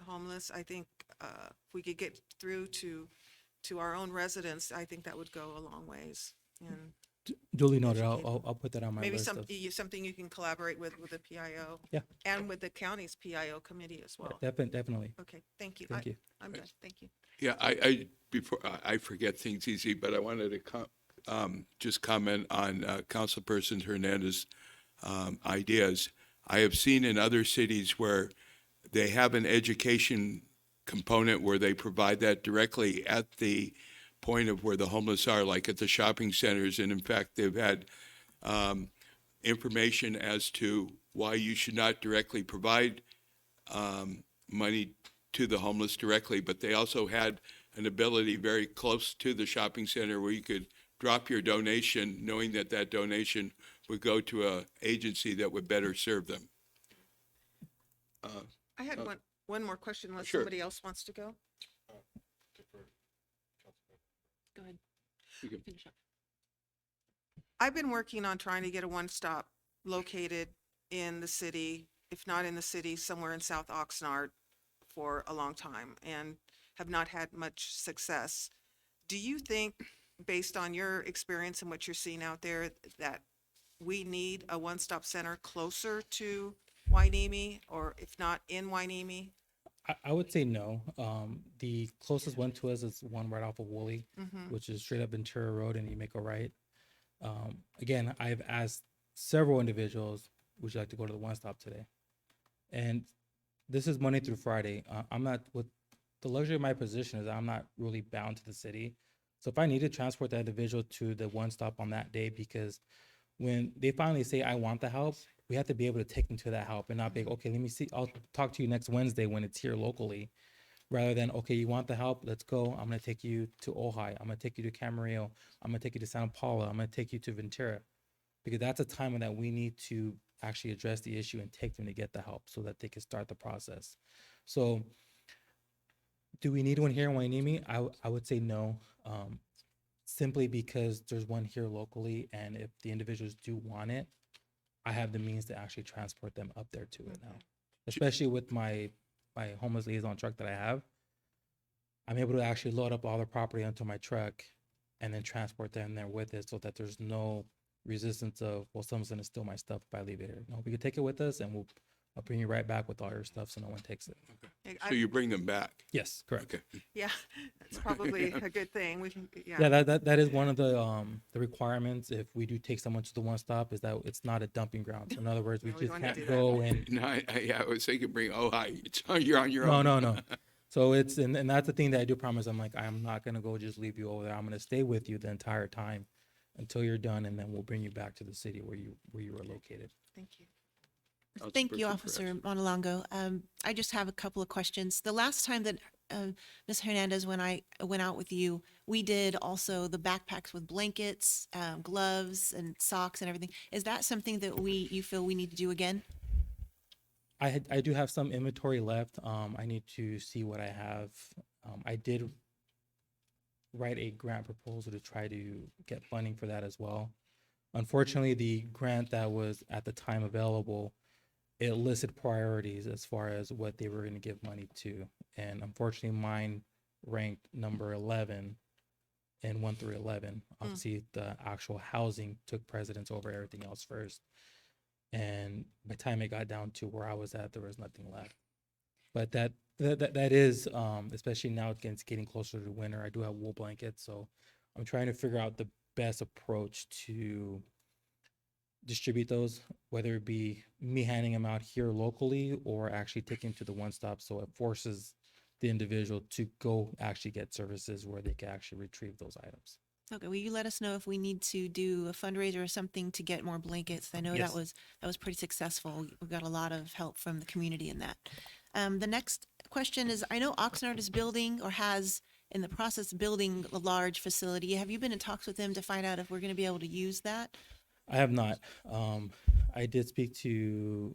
homeless. I think if we could get through to our own residents, I think that would go a long ways. And Duly noted. Educate. I'll put that on my maybe list. something you can collaborate with the PIO. Yeah. And with the county's PIO committee as well. Definitely. Okay, thank you. Thank you. I'm good, thank you. Yeah, before, I forget things easy, but I wanted to just comment on Councilperson Hernandez's ideas. I have seen in other cities where they have an education component where they provide that directly at the point of where the homeless are, like at the shopping centers. And in fact, they've had information as to why you should not directly provide money to the homeless directly, but they also had an ability very close to the shopping center where you could drop your donation, knowing that that donation would go to a agency that would better serve them. I had one more question unless Sure. somebody else wants to go. Go ahead. You can- Finish up. I've been working on trying to get a one-stop located in the city, if not in the city, somewhere in South Oxnard for a long time and have not had much success. Do you think, based on your experience and what you're seeing out there, that we need a one-stop center closer to Hueneme, or if not in Hueneme? I would say no. The closest one to us is one right off of Woolley, which is straight up Ventura Road, and you make a right. Again, I've asked several individuals, would you like to go to the one stop today? And this is Monday through Friday. I'm not, with the luxury of my position is I'm not really bound to the city. So if I need to transport that individual to the one stop on that day, because when they finally say, I want the help, we have to be able to take them to that help and not be, okay, let me see, I'll talk to you next Wednesday when it's here locally, rather than, okay, you want the help, let's go. I'm going to take you to Ojai. I'm going to take you to Camarillo. I'm going to take you to Santa Paula. I'm going to take you to Ventura, because that's a time when that we need to actually address the issue and take them to get the help so that they can start the process. So do we need one here in Wainimi? I would say no, simply because there's one here locally, and if the individuals do want it, I have the means to actually transport them up there to it now, especially with my homeless liaison truck that I have. I'm able to actually load up all the property onto my truck and then transport them there with it, so that there's no resistance of, well, someone's going to steal my stuff if I leave it here. No, we can take it with us, and I'll bring you right back with all your stuff so no one takes it. So you bring them back? Yes, correct. Okay. Yeah, that's probably a good thing. We can, Yeah, that is one of the requirements if we do take someone to the one stop, is that it's not a dumping ground. In other words, we No, we just don't wanna can't do that. go and No, I was thinking bring Ojai. You're on your no, own. no. So it's and that's the thing that I do promise. I'm like, I'm not gonna go just leave you over there. I'm gonna stay with you the entire time until you're done, and then we'll bring you back to the city where you were located. Thank you. Thank you, Councilperson Officer Perez. Montalongo. I just have a couple of questions. The last time that Ms. Hernandez, when I went out with you, we did also the backpacks with blankets, gloves, and socks and everything. Is that something that you feel we need to do again? I do have some inventory left. I need to see what I have. I did write a grant proposal to try to get funding for that as well. Unfortunately, the grant that was at the time available, it listed priorities as far as what they were going to give money to. And unfortunately, mine ranked number 11 in 1 through 11. Obviously, the actual housing took precedence over everything else first. And by the time it got down to where I was at, there was nothing left. But that is, especially now it's getting closer to winter. I do have wool blankets, so I'm trying to figure out the best approach to distribute those, whether it be me handing them out here locally or actually taking to the one stop, so it forces the individual to go actually get services where they can actually retrieve those items. Okay, will you let us know if we need to do a fundraiser or something to get more blankets? I know Yes. that was pretty successful. We got a lot of help from the community in that. The next question is, I know Oxnard is building or has in the process of building a large facility. Have you been in talks with them to find out if we're going to be able to use that? I have not. I did speak to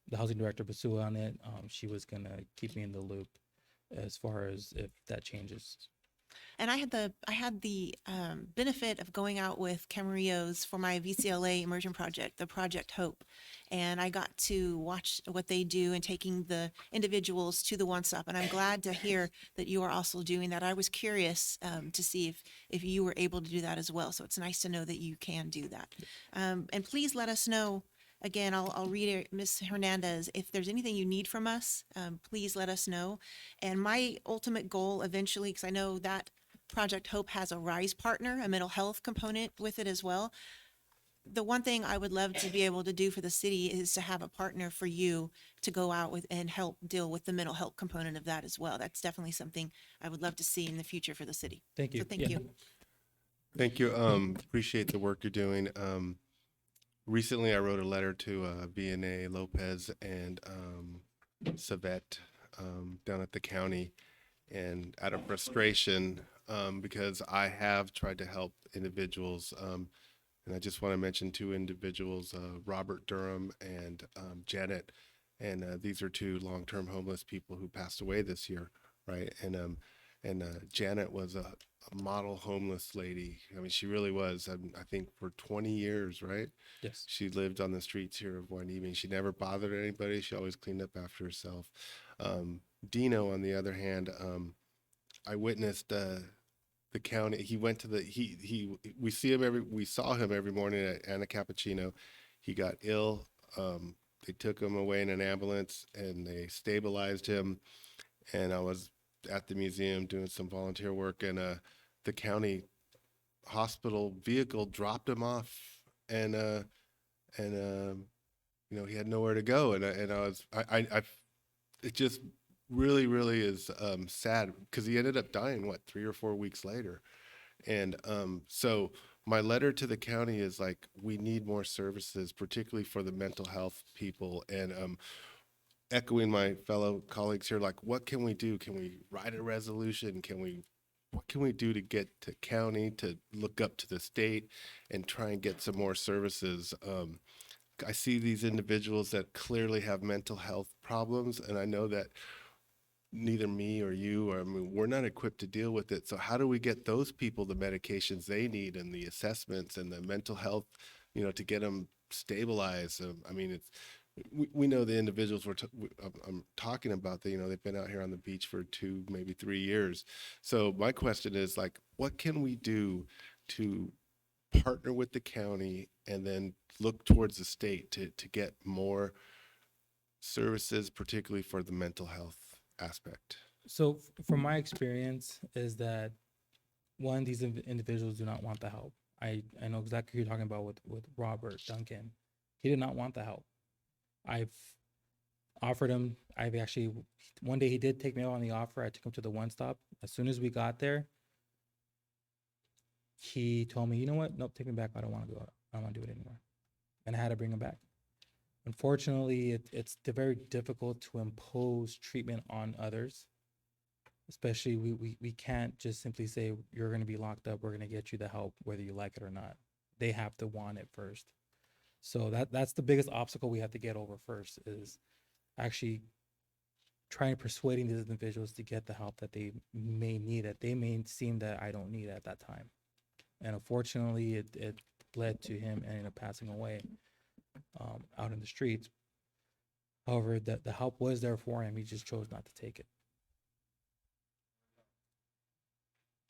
the housing director, Basua, on it. She was gonna keep me in the loop as far as if that changes. And I had the benefit of going out with Camarillo's for my VCLA immersion project, the Project Hope, and I got to watch what they do and taking the individuals to the one stop. And I'm glad to hear that you are also doing that. I was curious to see if you were able to do that as well. So it's nice to know that you can do that. And please let us know. Again, I'll read it, Ms. Hernandez. If there's anything you need from us, please let us know. And my ultimate goal eventually, because I know that Project Hope has a RISE partner, a mental health component with it as well. The one thing I would love to be able to do for the city is to have a partner for you to go out with and help deal with the mental health component of that as well. That's definitely something I would love to see in the future for the city. Thank you. So thank Yeah. you. Thank you. Appreciate the work you're doing. Recently, I wrote a letter to VNA Lopez and Savette down at the county, and out of frustration, because I have tried to help individuals, and I just want to mention two individuals, Robert Durham and Janet, and these are two long-term homeless people who passed away this year, right? And Janet was a model homeless lady. I mean, she really was. I think for 20 years, right? Yes. She lived on the streets here of Wainimi. She never bothered anybody. She always cleaned up after herself. Dino, on the other hand, I witnessed the county. He went to we saw him every morning at Anna Cappuccino. He got ill they took him away in an ambulance and they stabilized him. And I was at the museum doing some volunteer work, and the county hospital vehicle dropped him off, and you know, he had nowhere to go, and it just really, really is sad because he ended up dying, what, 3 or 4 weeks later. And so my letter to the county is like, we need more services, particularly for the mental health people. And echoing my fellow colleagues here, like, what can we do? Can we write a resolution? What can we do to get to county to look up to the state and try and get some more services? I see these individuals that clearly have mental health problems, and I know that neither me or you, or I mean, we're not equipped to deal with it. So how do we get those people the medications they need and the assessments and the mental health, you know, to get them stabilized? I mean, we know the individuals I'm talking about, that, you know, they've been out here on the beach for 2, maybe 3 years. So my question is, like, what can we do to partner with the county and then look towards the state to get more services, particularly for the mental health aspect? So from my experience is that, one, these individuals do not want the help. I know exactly who you're talking about with Robert Duncan. He did not want the help. I've offered him, one day he did take me out on the offer. I took him to the One Stop. As soon as we got there, he told me, you know what? Nope, take me back. I don't want to go. I don't want to do it anymore. And I had to bring him back. Unfortunately, it's very difficult to impose treatment on others. Especially, we can't just simply say, you're going to be locked up. We're going to get you the help, whether you like it or not. They have to want it first. So that's the biggest obstacle we have to get over first, is actually trying persuading these individuals to get the help that they may need, that they may seem that I don't need at that time. And unfortunately, it led to him ending up passing away out in the streets. However, the help was there for him. He just chose not to take it.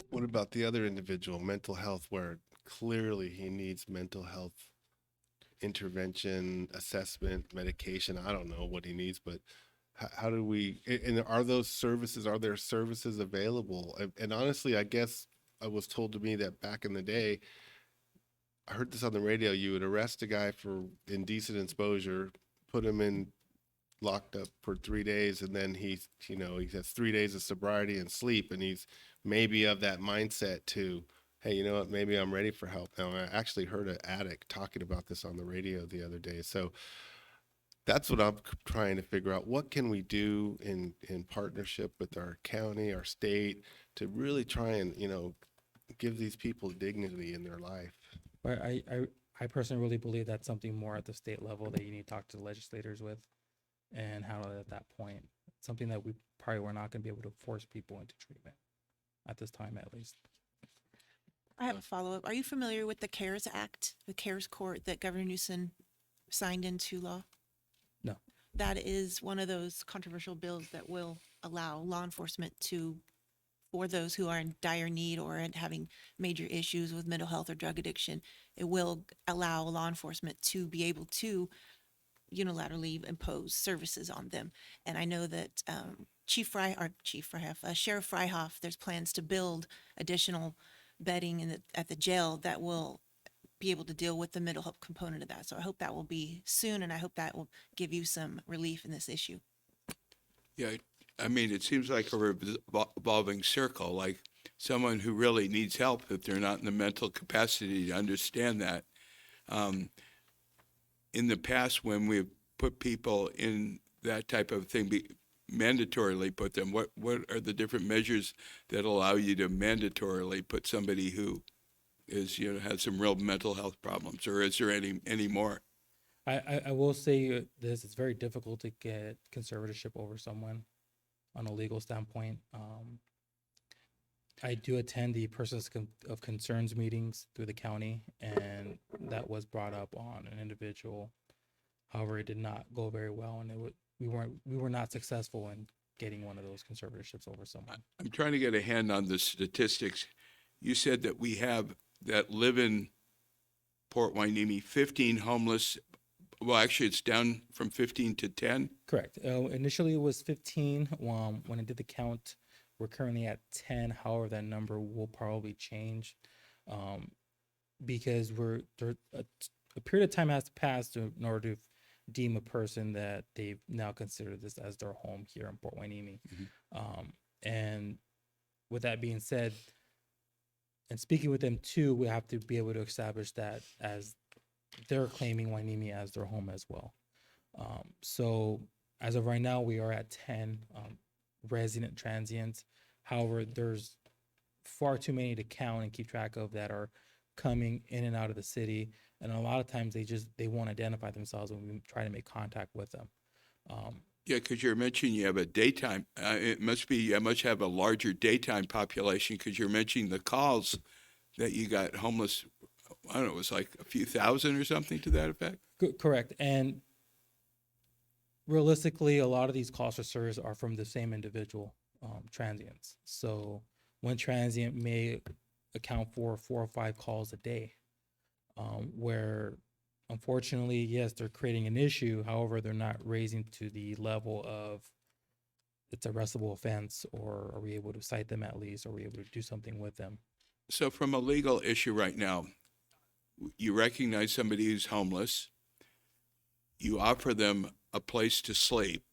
What about the other individual, mental health, where clearly he needs mental health intervention, assessment, medication? I don't know what he needs, but how do we, and are there services available? And honestly, I guess I was told to me that back in the day, I heard this on the radio, you would arrest a guy for indecent exposure, put him in locked up for 3 days, and then he has 3 days of sobriety and sleep, and he's maybe of that mindset to, hey, you know what, maybe I'm ready for help now. I actually heard an addict talking about this on the radio the other day. So that's what I'm trying to figure out. What can we do in partnership with our county, our state, to really try and, you know, give these people dignity in their life? But I personally really believe that's something more at the state level that you need to talk to the legislators with and handle it at that point. Something that we probably were not going to be able to force people into treatment at this time, at least. I have a follow-up. Are you familiar with the CARES Act, the CARES Court that Governor Newsom signed into law? No. That is one of those controversial bills that will allow law enforcement for those who are in dire need or having major issues with mental health or drug addiction, it will allow law enforcement to be able to unilaterally impose services on them. And I know that Sheriff Freihoff, there's plans to build additional bedding at the jail that will be able to deal with the mental health component of that. So I hope that will be soon, and I hope that will give you some relief in this issue. Yeah, I mean, it seems like a revolving circle, like someone who really needs help, if they're not in the mental capacity to understand that. In the past, when we've put people in that type of thing, mandatorily put them, what are the different measures that allow you to mandatorily put somebody who is, you know, has some real mental health problems, or is there any more? I will say this, it's very difficult to get conservatorship over someone on a legal standpoint. I do attend the persons of concerns meetings through the county, and that was brought up on an individual. However, it did not go very well, and we were not successful in getting one of those conservatorships over someone. I'm trying to get a hand on the statistics. You said that live in Port Hueneme, 15 homeless Well, actually, it's down from 15 to 10. Correct. Initially, it was 15. When I did the count, we're currently at 10. However, that number will probably change because a period of time has passed in order to deem a person that they've now considered this as their home here in Port Hueneme. And with that being said, and speaking with them too, we have to be able to establish that as they're claiming Hueneme as their home as well. So as of right now, we are at 10 resident transients. However, there's far too many to count and keep track of that are coming in and out of the city. And a lot of times they won't identify themselves when we try to make contact with them. Yeah, because you're mentioning you have a daytime, you must have a larger daytime population because you're mentioning the calls that you got homeless, I don't know, it was like a few thousand or something to that effect? Correct. And realistically, a lot of these calls for service are from the same individual transients. So one transient may account for 4 or 5 calls a day, where unfortunately, yes, they're creating an issue. However, they're not raising to the level of it's a arrestable offense, or are we able to cite them at least? Or are we able to do something with them? So from a legal issue right now, you recognize somebody who's homeless, you offer them a place to sleep,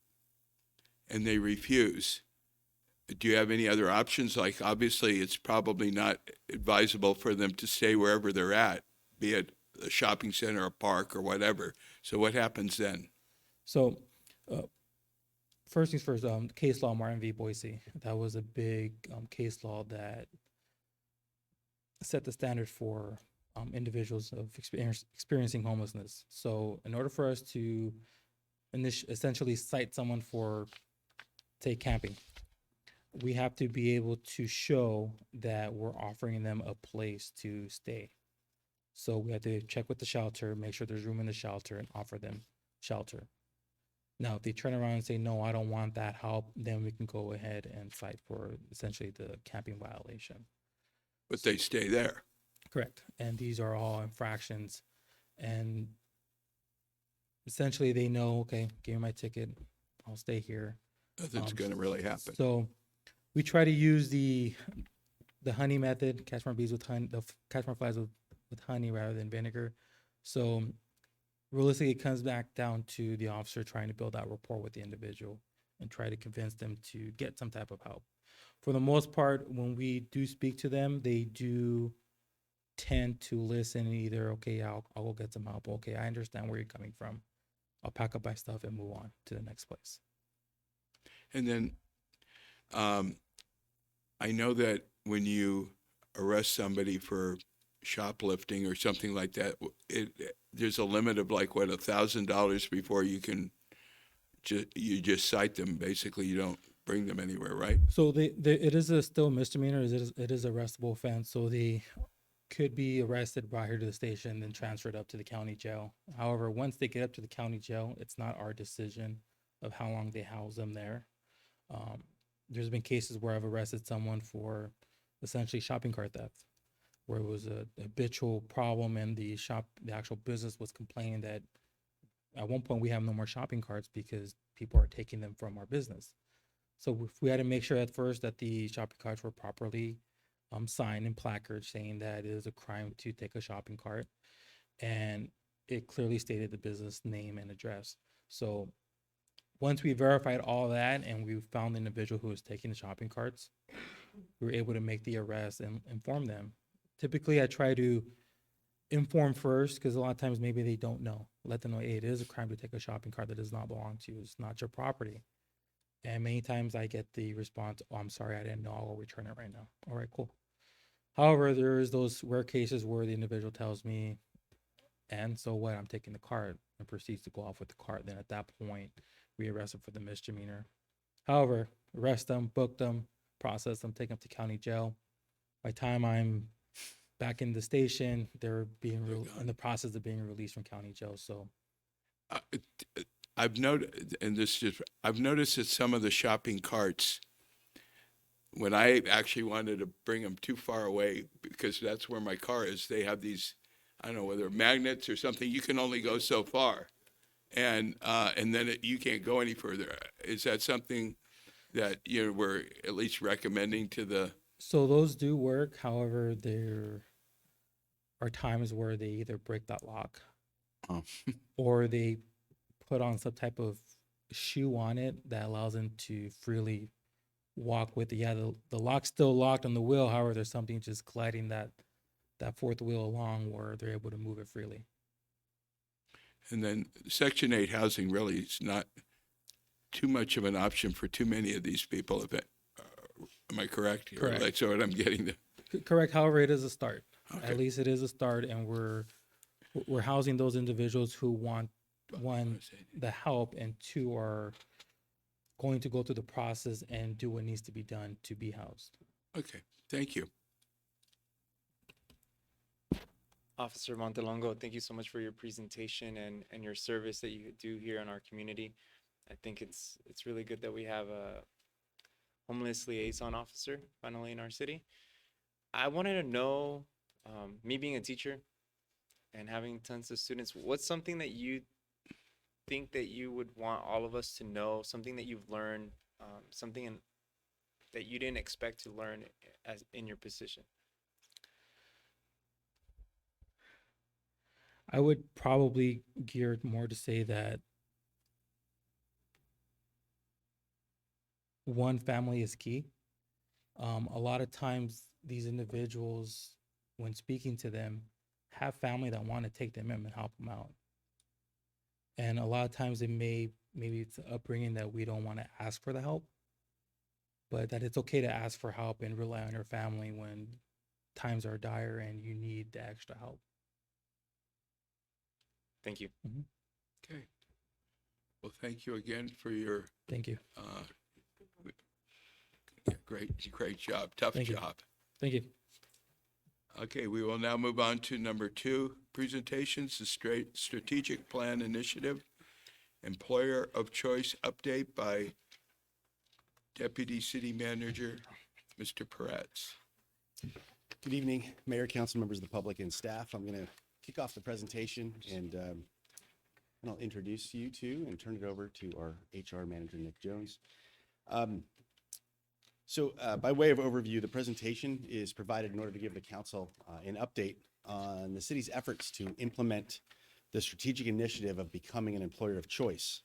and they refuse. Do you have any other options? Like, obviously, it's probably not advisable for them to stay wherever they're at, be it a shopping center, a park, or whatever. So what happens then? So, first things first, case law, Martin v. Boise. That was a big case law that set the standard for individuals of experiencing homelessness. So in order for us to essentially cite someone for, say, camping, we have to be able to show that we're offering them a place to stay. So we have to check with the shelter, make sure there's room in the shelter, and offer them shelter. Now, if they turn around and say, no, I don't want that help, then we can go ahead and cite for essentially the camping violation. But they stay there. Correct. And these are all infractions. And essentially they know, okay, give me my ticket, I'll stay here. Nothing's going to really happen. So we try to use the honey method, catch more bees with honey, catch more flies with honey rather than vinegar. So realistically, it comes back down to the officer trying to build that rapport with the individual and try to convince them to get some type of help. For the most part, when we do speak to them, they do tend to listen and either, okay, I'll go get some help. Okay, I understand where you're coming from. I'll pack up my stuff and move on to the next place. And then I know that when you arrest somebody for shoplifting or something like that, there's a limit of like, what, $1,000 before you can you just cite them. Basically, you don't bring them anywhere, right? So it is a still misdemeanor. It is arrestable offense. So they could be arrested, brought here to the station, then transferred up to the county jail. However, once they get up to the county jail, it's not our decision of how long they house them there. There's been cases where I've arrested someone for essentially shopping cart theft, where it was a habitual problem, and the actual business was complaining that at one point we have no more shopping carts because people are taking them from our business. So we had to make sure at first that the shopping carts were properly signed and placards saying that it is a crime to take a shopping cart, and it clearly stated the business name and address. So once we verified all that and we found the individual who was taking the shopping carts, we were able to make the arrest and inform them. Typically, I try to inform first because a lot of times maybe they don't know. Let them know, hey, it is a crime to take a shopping cart that does not belong to you. It's not your property. And many times I get the response, oh, I'm sorry, I didn't know. I'll return it right now. All right, cool. However, there is those rare cases where the individual tells me, and so what, I'm taking the cart, and proceeds to go off with the cart. Then at that point, we arrest them for the misdemeanor. However, arrest them, book them, process them, take them to county jail. By the time I'm back in the station, they're being in the process of being released from county jail. So I've noticed that some of the shopping carts, when I actually wanted to bring them too far away because that's where my car is, they have these, I don't know whether magnets or something, you can only go so far. and then you can't go any further. Is that something that we're at least recommending to the? So those do work. However, there are times where they either break that lock Oh. or they put on some type of shoe on it that allows them to freely walk with it. Yeah, the lock's still locked on the wheel. However, there's something just gliding that fourth wheel along where they're able to move it freely. And then Section 8 housing really is not too much of an option for too many of these people. Am I correct? Or Correct. That's what I'm getting to. Correct. However, it is a start. Okay. At least it is a start, and we're housing those individuals who want, one, the help, and two, are going to go through the process and do what needs to be done to be housed. Okay, thank you. Officer Montelongo, thank you so much for your presentation and your service that you do here in our community. I think it's really good that we have a homeless liaison officer finally in our city. I wanted to know, me being a teacher and having tons of students, what's something that you think that you would want all of us to know, something that you've learned, that you didn't expect to learn as in your position? I would probably gear it more to say that one, family is key. A lot of times these individuals, when speaking to them, have family that want to take them in and help them out. And a lot of times maybe it's an upbringing that we don't want to ask for the help, but that it's okay to ask for help and rely on your family when times are dire and you need the extra help. Thank you. Okay. Well, thank you again for your Thank you. great job. Tough Thank you. job. Thank you. Okay, we will now move on to number 2 presentations, the strategic plan initiative, employer of choice update by Deputy City Manager, Mr. Peretz. Good evening, Mayor, council members of the public, and staff. I'm going to kick off the presentation and I'll introduce you to and turn it over to our HR manager, Nick Jones. So by way of overview, the presentation is provided in order to give the council an update on the city's efforts to implement the strategic initiative of becoming an employer of choice.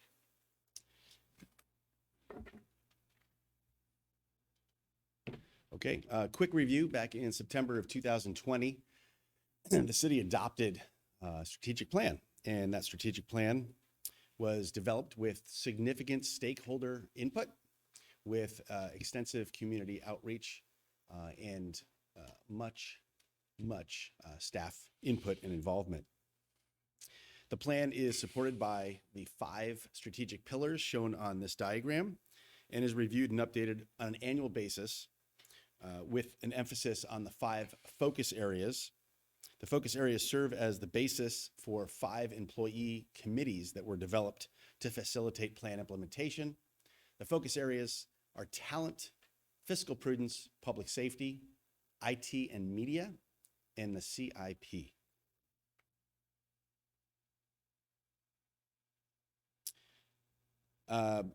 Okay, quick review. Back in September of 2020, the city adopted a strategic plan, and that strategic plan was developed with significant stakeholder input, with extensive community outreach and much staff input and involvement. The plan is supported by the 5 strategic pillars shown on this diagram and is reviewed and updated on an annual basis with an emphasis on the 5 focus areas. The focus areas serve as the basis for 5 employee committees that were developed to facilitate plan implementation. The focus areas are talent, fiscal prudence, public safety, IT and media, and the CIP.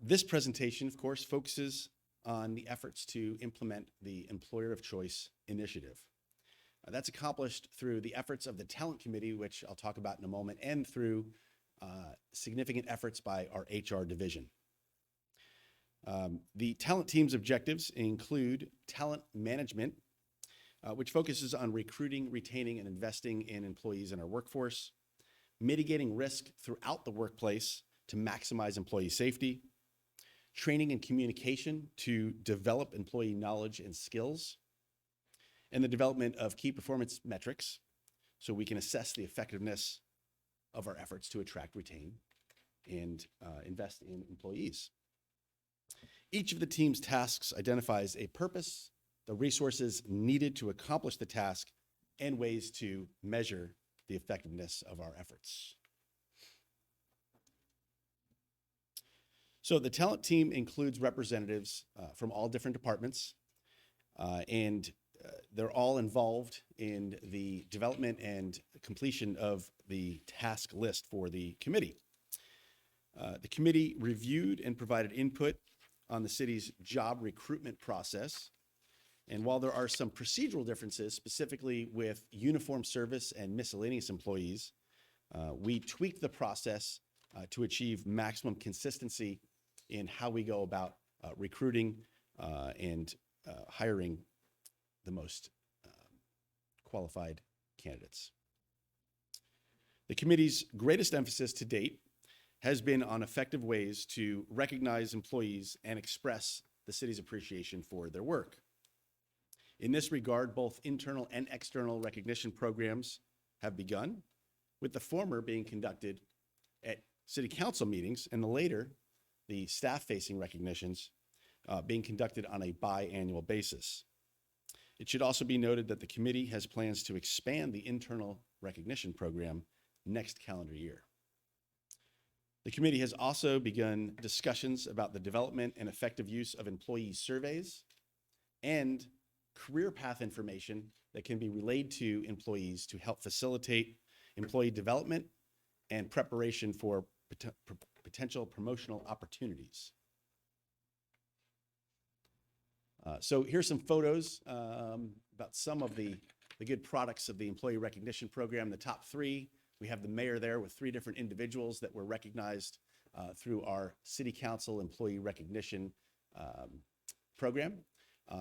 This presentation, of course, focuses on the efforts to implement the Employer of Choice initiative. That's accomplished through the efforts of the Talent Committee, which I'll talk about in a moment, and through significant efforts by our HR division. The talent team's objectives include talent management, which focuses on recruiting, retaining, and investing in employees in our workforce, mitigating risk throughout the workplace to maximize employee safety, training and communication to develop employee knowledge and skills, and the development of key performance metrics so we can assess the effectiveness of our efforts to attract, retain, and invest in employees. Each of the team's tasks identifies a purpose, the resources needed to accomplish the task, and ways to measure the effectiveness of our efforts. So the talent team includes representatives from all different departments, and they're all involved in the development and completion of the task list for the committee. The committee reviewed and provided input on the city's job recruitment process. And while there are some procedural differences, specifically with uniform service and miscellaneous employees, we tweaked the process to achieve maximum consistency in how we go about recruiting and hiring the most qualified candidates. The committee's greatest emphasis to date has been on effective ways to recognize employees and express the city's appreciation for their work. In this regard, both internal and external recognition programs have begun, with the former being conducted at city council meetings and the later, the staff-facing recognitions, being conducted on a biannual basis. It should also be noted that the committee has plans to expand the internal recognition program next calendar year. The committee has also begun discussions about the development and effective use of employee surveys and career path information that can be relayed to employees to help facilitate employee development and preparation for potential promotional opportunities. So here's some photos about some of the good products of the employee recognition program. The top three, we have the mayor there with 3 different individuals that were recognized through our city council employee recognition program.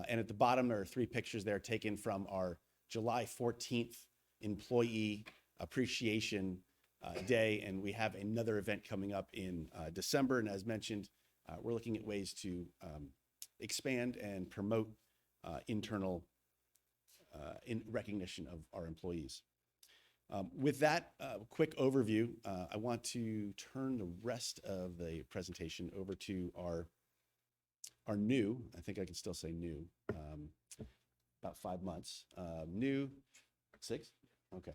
And at the bottom, there are 3 pictures there taken from our July 14th Employee Appreciation Day. And we have another event coming up in December. And as mentioned, we're looking at ways to expand and promote internal in recognition of our employees. With that quick overview, I want to turn the rest of the presentation over to our new, I think I can still say new, about 5 months, new, 6? Okay.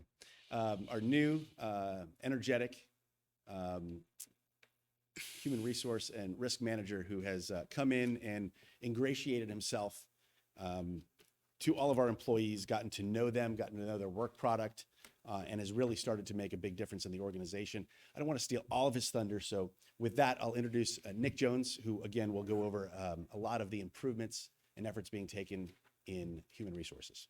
Our new energetic human resource and risk manager who has come in and ingratiated himself to all of our employees, gotten to know them, gotten to know their work product, and has really started to make a big difference in the organization. I don't want to steal all of his thunder, so with that, I'll introduce Nick Jones, who again will go over a lot of the improvements and efforts being taken in human resources.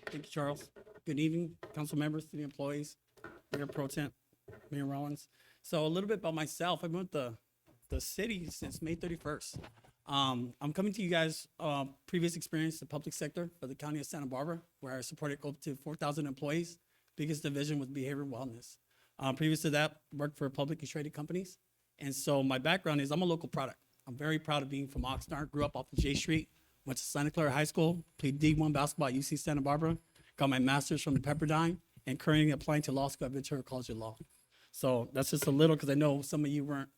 Thank you, Charles. Good evening, council members, city employees, Mayor Pro Temp, Mayor Rollins. So a little bit about myself. I've been with the city since May 31st. I'm coming to you guys, previous experience in the public sector for the county of Santa Barbara, where I supported up to 4,000 employees. Biggest division was behavioral wellness. Previous to that, worked for publicly traded companies. And so my background is I'm a local product. I'm very proud of being from Oxnard, grew up off of J Street, went to Santa Clara High School, played D1 basketball at UC Santa Barbara, got my master's from Pepperdine, and currently applying to law school at Ventura College of Law. So that's just a little, because I know some of you weren't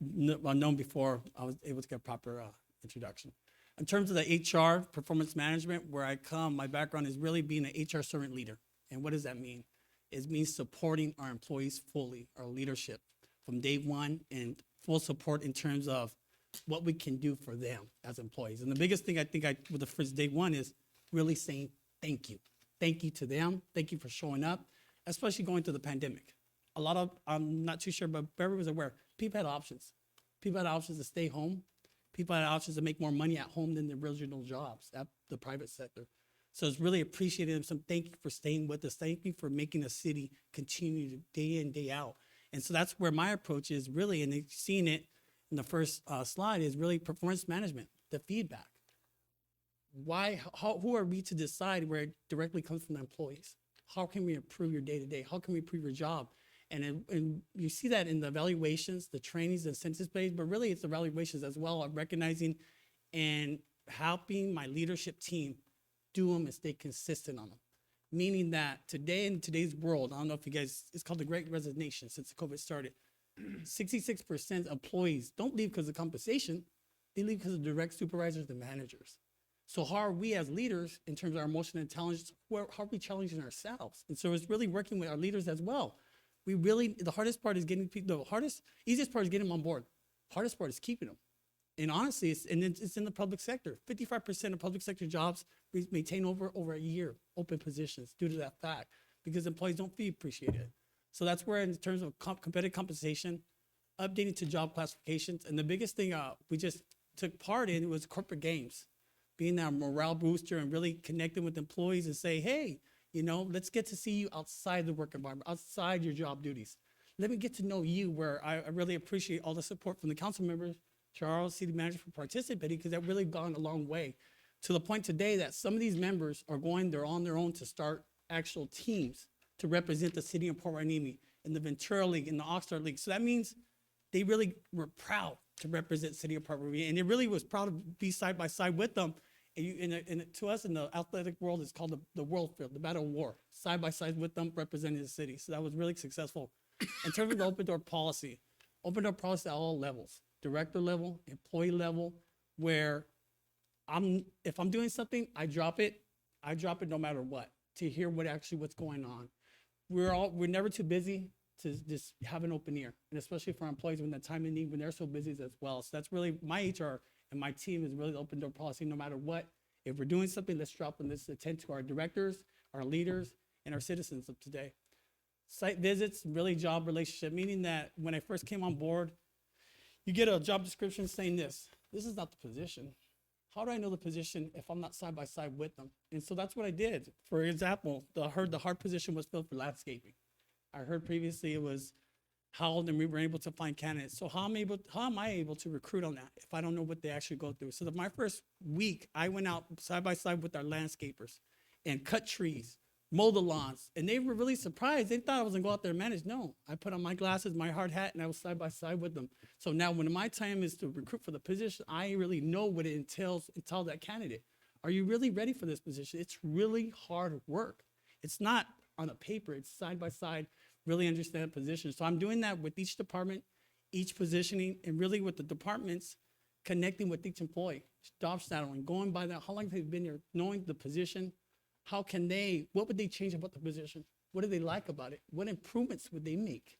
known before I was able to get a proper introduction. In terms of the HR, performance management, where I come, my background is really being an HR servant leader. And what does that mean? It means supporting our employees fully, our leadership from day one, and full support in terms of what we can do for them as employees. And the biggest thing I think with the first day one is really saying thank you. Thank you to them. Thank you for showing up, especially going through the pandemic. A lot of, I'm not too sure, but everyone was aware, people had options. People had options to stay home. People had options to make more money at home than their original jobs at the private sector. So it's really appreciated. So thank you for staying with us. Thank you for making the city continue to day in, day out. And so that's where my approach is really, and you've seen it in the first slide, is really performance management, the feedback. Who are we to decide where it directly comes from the employees? How can we improve your day-to-day? How can we improve your job? And you see that in the evaluations, the trainings, the incentives page, but really it's the evaluations as well of recognizing and helping my leadership team do them and stay consistent on them. Meaning that today, in today's world, I don't know if you guys, it's called the Great Resignation since COVID started. 66% employees don't leave because of compensation, they leave because of direct supervisors and managers. So how are we as leaders in terms of our emotional intelligence, how are we challenging ourselves? And so it's really working with our leaders as well. We really, the hardest part is getting people, easiest part is getting them on board. Hardest part is keeping them. And honestly, it's in the public sector. 55% of public sector jobs maintain over a year open positions due to that fact, because employees don't feel appreciated. So that's where, in terms of competitive compensation, updating to job classifications, and the biggest thing we just took part in was corporate games, being that morale booster and really connecting with employees and say, hey, you know, let's get to see you outside the work environment, outside your job duties. Let me get to know you, where I really appreciate all the support from the council members, Charles, city manager, for participating, because that really gone a long way, to the point today that some of these members are they're on their own to start actual teams to represent the city of Port Hueneme in the Ventura League, in the Oxnard League. So that means they really were proud to represent city of Port Hueneme, and it really was proud to be side by side with them. And to us in the athletic world, it's called the world field, the battle of war, side by side with them representing the city. So that was really successful. In terms of the open door policy at all levels, director level, employee level, where if I'm doing something, I drop it no matter what, to hear what's going on. We're never too busy to just have an open ear, and especially for our employees when the time in need, when they're so busy as well. So that's really my HR and my team is really the open door policy no matter what. If we're doing something, let's drop and let's attend to our directors, our leaders, and our citizens of today. Site visits, really job relationship, meaning that when I first came on board, you get a job description saying this is not the position. How do I know the position if I'm not side by side with them? And so that's what I did. For example, I heard the hard position was filled for landscaping. I heard previously it was held and we were able to find candidates. So how am I able to recruit on that if I don't know what they actually go through? So my first week, I went out side by side with our landscapers and cut trees, mow the lawns, and they were really surprised. They thought I was gonna go out there and manage. No, I put on my glasses, my hard hat, and I was side by side with them. So now when my time is to recruit for the position, I really know what it entails and tell that candidate, are you really ready for this position? It's really hard work. It's not on a paper, it's side by side, really understand the position. So I'm doing that with each department, each positioning, and really with the departments, connecting with each employee, job shadowing, going by that, how long have they been here, knowing the position, what would they change about the position? What do they like about it? What improvements would they make?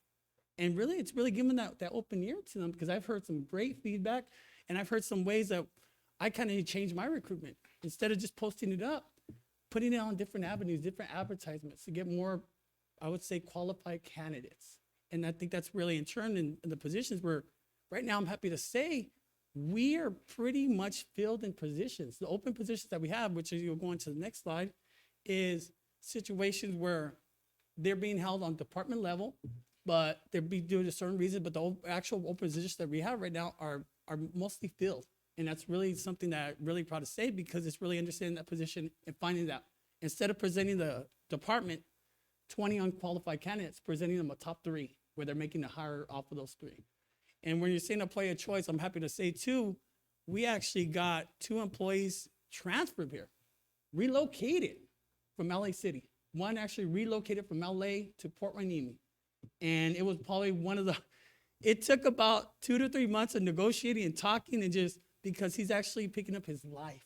And really, it's really giving that open ear to them, because I've heard some great feedback, and I've heard some ways that I kind of change my recruitment. Instead of just posting it up, putting it on different avenues, different advertisements to get more, I would say, qualified candidates. And I think that's really in turn in the positions where right now I'm happy to say we are pretty much filled in positions. The open positions that we have, which is, you'll go into the next slide, is situations where they're being held on department level, but they're being due to certain reasons, but the actual open positions that we have right now are mostly filled. And that's really something that I'm really proud to say, because it's really understanding that position and finding that instead of presenting the department 20 unqualified candidates, presenting them a top 3 where they're making a hire off of those 3. And when you're saying employee of choice, I'm happy to say too, we actually got 2 employees transferred here, relocated from LA City. One actually relocated from LA to Port Hueneme. And it was probably it took about 2 to 3 months of negotiating and talking, and just because he's actually picking up his life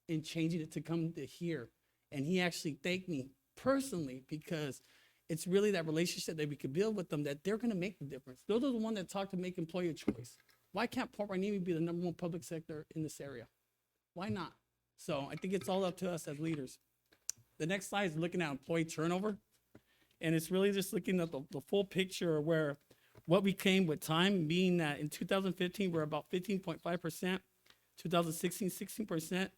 and changing it to come to here. And he actually thanked me personally, because it's really that relationship that we could build with them, that they're gonna make the difference. Those are the ones that talk to make employer choice. Why can't Port Hueneme be the #1 public sector in this area? Why not? So I think it's all up to us as leaders. The next slide is looking at employee turnover. And it's really just looking at the full picture where what we came with time, being that in 2015, we're about 15.5%, 2016, 16%,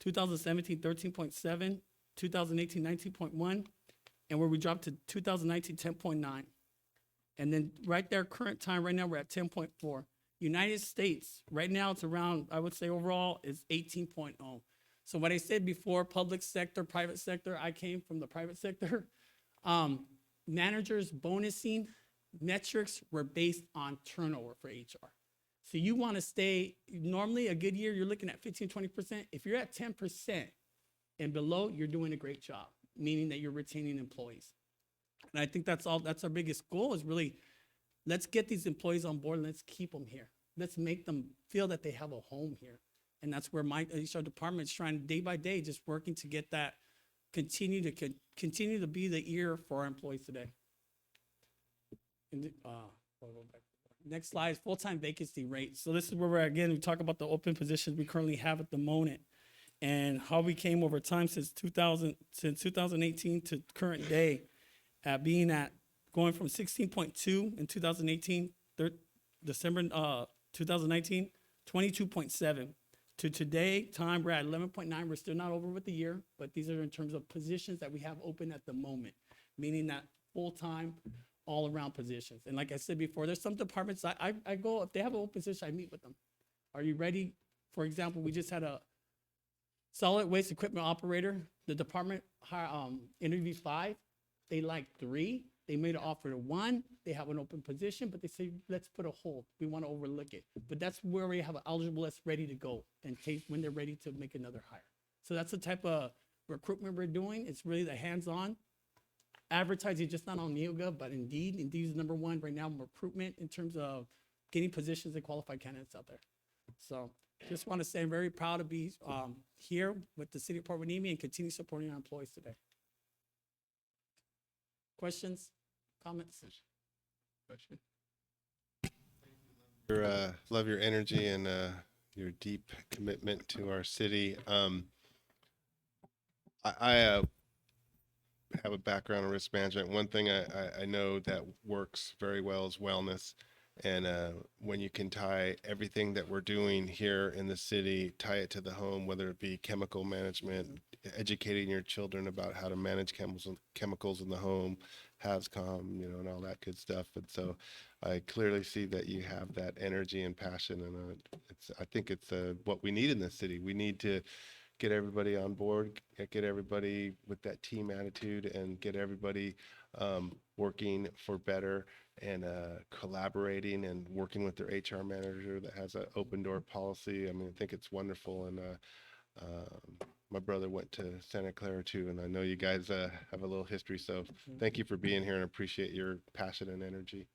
2017, 13.7%, 2018, 19.1%, and where we dropped to 2019, 10.9%. And then right there, current time, right now, we're at 10.4%. United States, right now, it's around, I would say overall, is 18.0%. So what I said before, public sector, private sector, I came from the private sector. Managers bonusing metrics were based on turnover for HR. So you want to stay, normally a good year, you're looking at 15, 20%. If you're at 10% and below, you're doing a great job, meaning that you're retaining employees. And I think that's our biggest goal, is really, let's get these employees on board and let's keep them here. Let's make them feel that they have a home here. And that's where my HR department is trying day by day, just working to get that, continue to be the ear for our employees today. And, next slide is full-time vacancy rate. So this is where we're, again, we talk about the open positions we currently have at the moment and how we came over time since 2018 to current day at being at going from 16.2 in 2018, December 2019, 22.7. To today, time, we're at 11.9. We're still not over with the year, but these are in terms of positions that we have open at the moment, meaning that full-time, all-around positions. And like I said before, there's some departments I go, if they have an open position, I meet with them. Are you ready? For example, we just had a solid waste equipment operator. The department interviewed 5. They liked 3. They made an offer to 1. They have an open position, but they say, let's put a hold. We want to overlook it. But that's where we have an eligible list ready to go in case when they're ready to make another hire. So that's the type of recruitment we're doing. It's really the hands-on. Advertising just not on NeoGov, but Indeed. Indeed is number 1 right now in recruitment in terms of getting positions and qualified candidates out there. So just want to say I'm very proud to be here with the City of Port Hueneme and continue supporting our employees today. Questions, comments? Question? Love your energy and your deep commitment to our city. I have a background in risk management. One thing I know that works very well is wellness. And when you can tie everything that we're doing here in the city, tie it to the home, whether it be chemical management, educating your children about how to manage chemicals in the home, HAZCOM, and all that good stuff. And so I clearly see that you have that energy and passion. And I think it's what we need in this city. We need to get everybody on board, get everybody with that team attitude, and get everybody working for better and collaborating and working with their HR manager that has an open door policy. I mean, I think it's wonderful. And my brother went to Santa Clara too, and I know you guys have a little history. So thank you for being here and appreciate your passion and energy.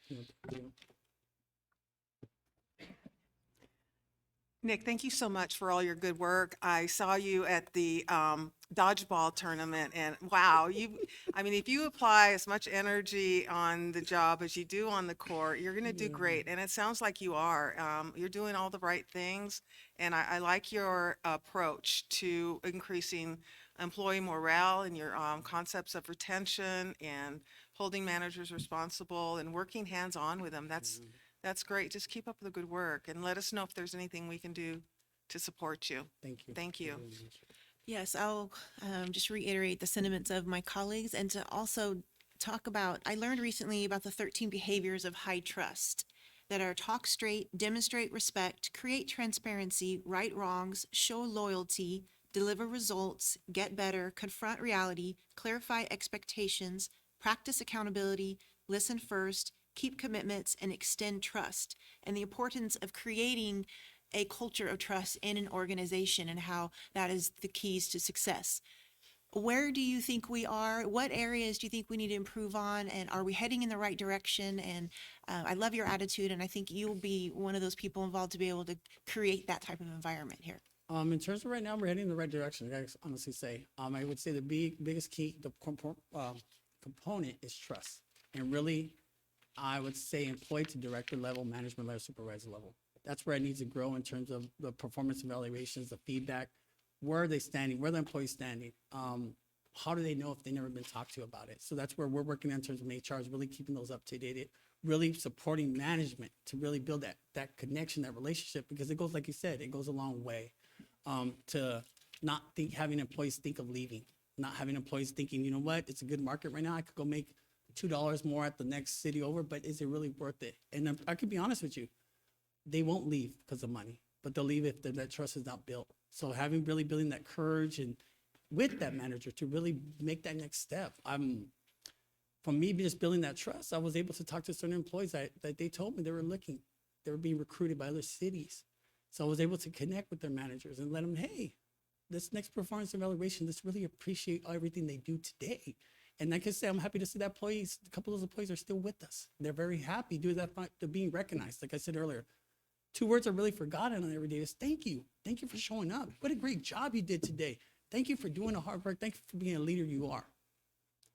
Nick, thank you so much for all your good work. I saw you at the dodgeball tournament, and wow, if you apply as much energy on the job as you do on the court, you're going to do great. And it sounds like you are. You're doing all the right things, and I like your approach to increasing employee morale and your concepts of retention and holding managers responsible and working hands-on with them. That's great. Just keep up the good work and let us know if there's anything we can do to support you. Thank you. Thank you. Yes, I'll just reiterate the sentiments of my colleagues and to also talk about, I learned recently about the 13 behaviors of high trust that are talk straight, demonstrate respect, create transparency, right wrongs, show loyalty, deliver results, get better, confront reality, clarify expectations, practice accountability, listen first, keep commitments, and extend trust, and the importance of creating a culture of trust in an organization and how that is the keys to success. Where do you think we are? What areas do you think we need to improve on? And are we heading in the right direction? And I love your attitude, and I think you'll be one of those people involved to be able to create that type of environment here. In terms of right now, we're heading in the right direction, I gotta honestly say. I would say the biggest key, the component is trust. And really, I would say employee to director level, management level, supervisor level. That's where it needs to grow in terms of the performance evaluations, the feedback. Where are they standing? Where are the employees standing? How do they know if they've never been talked to about it? So that's where we're working in terms of HR, is really keeping those up to date, really supporting management to really build that connection, that relationship, because it goes, like you said, it goes a long way to not having employees think of leaving, not having employees thinking, you know what, it's a good market right now. I could go make $2 more at the next city over, but is it really worth it? And I could be honest with you, they won't leave because of money, but they'll leave if that trust is not built. So building that courage and with that manager to really make that next step. For me, just building that trust, I was able to talk to certain employees that they told me they were being recruited by other cities. So I was able to connect with their managers and let them, hey, this next performance evaluation, let's really appreciate everything they do today. And like I said, I'm happy to see that employees, a couple of those employees are still with us. They're very happy doing that, to being recognized. Like I said earlier, 2 words are really forgotten on every day is thank you. Thank you for showing up. What a great job you did today. Thank you for doing the hard work. Thank you for being a leader you are.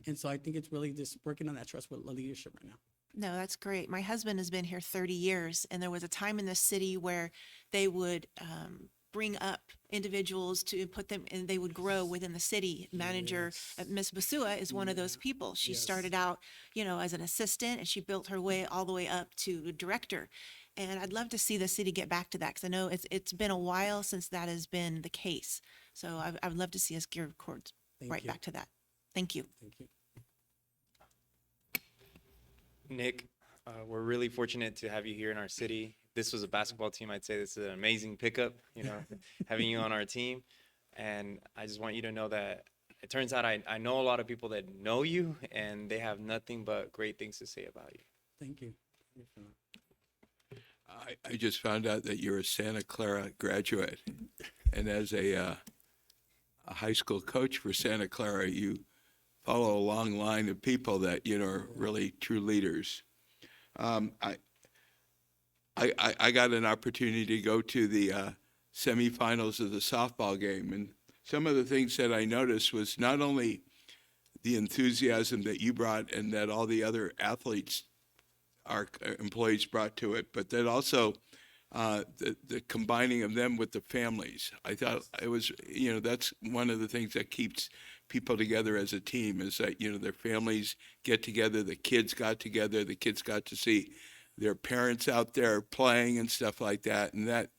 And so I think it's really just working on that trust with leadership right now. No, that's great. My husband has been here 30 years, and there was a time in this city where they would bring up individuals to put them and they would grow within the city. Manager Ms. Basua is one of those people. She started out, you know, as an assistant and she built her way all the way up to director. And I'd love to see the city get back to that because I know it's been a while since that has been the case. So I would love to see us gear towards right back to that. Thank you. Thank you. Nick, we're really fortunate to have you here in our city. This was a basketball team. I'd say this is an amazing pickup, you know, having you on our team. And I just want you to know that it turns out I know a lot of people that know you and they have nothing but great things to say about you. Thank you. I just found out that you're a Santa Clara graduate. And as a high school coach for Santa Clara, you follow a long line of people that, you know, are really true leaders. I got an opportunity to go to the semifinals of the softball game, and some of the things that I noticed was not only the enthusiasm that you brought and that all the other athletes, our employees brought to it, but that also the combining of them with the families. I thought it was, you know, that's one of the things that keeps people together as a team is that, you know, their families get together, the kids got together, the kids got to see their parents out there playing and stuff like that. And that,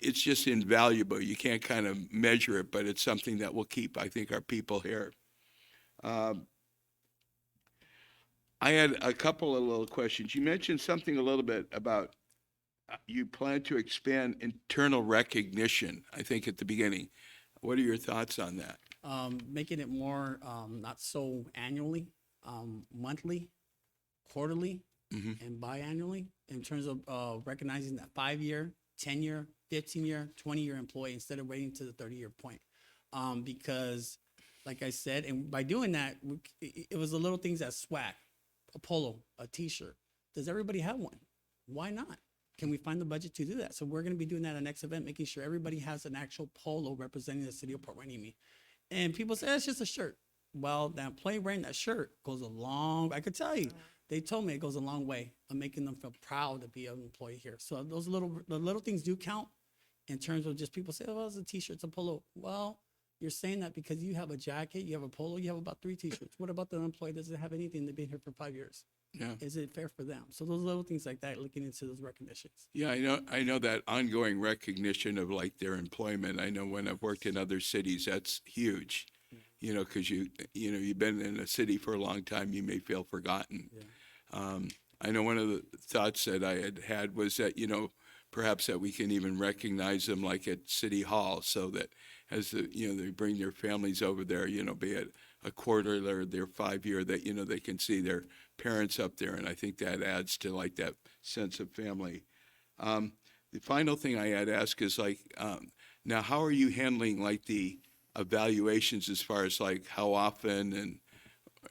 it's just invaluable. You can't kind of measure it, but it's something that will keep, I think, our people here. I had a couple of little questions. You mentioned something a little bit about you plan to expand internal recognition, I think, at the beginning. What are your thoughts on that? Making it more not so annually, monthly, quarterly, and biannually in terms of recognizing that 5-year, 10-year, 15-year, 20-year employee instead of waiting to the 30-year point. Because, like I said, and by doing that, it was the little things that swag, a polo, a T-shirt. Does everybody have one? Why not? Can we find the budget to do that? So we're going to be doing that at our next event, making sure everybody has an actual polo representing the city of Port Hueneme. And people say, it's just a shirt. Well, the employee wearing that shirt goes a long, I could tell you, they told me it goes a long way of making them feel proud to be an employee here. So those the little things do count in terms of just people say, oh, well, it's a T-shirt, it's a polo. Well, you're saying that because you have a jacket, you have a polo, you have about 3 T-shirts. What about the employee that doesn't have anything? They've been here for 5 years. Yeah. Is it fair for them? So those little things like that, looking into those recognitions. Yeah, I know that ongoing recognition of like their employment. I know when I've worked in other cities, that's huge. You know, because you've been in a city for a long time, you may feel forgotten. Yeah. I know one of the thoughts that I had was that, you know, perhaps that we can even recognize them like at City Hall, so that as they bring their families over there, you know, be it a quarter or their 5-year, that, you know, they can see their parents up there, and I think that adds to like that sense of family. The final thing I had asked is like, now how are you handling like the evaluations as far as like how often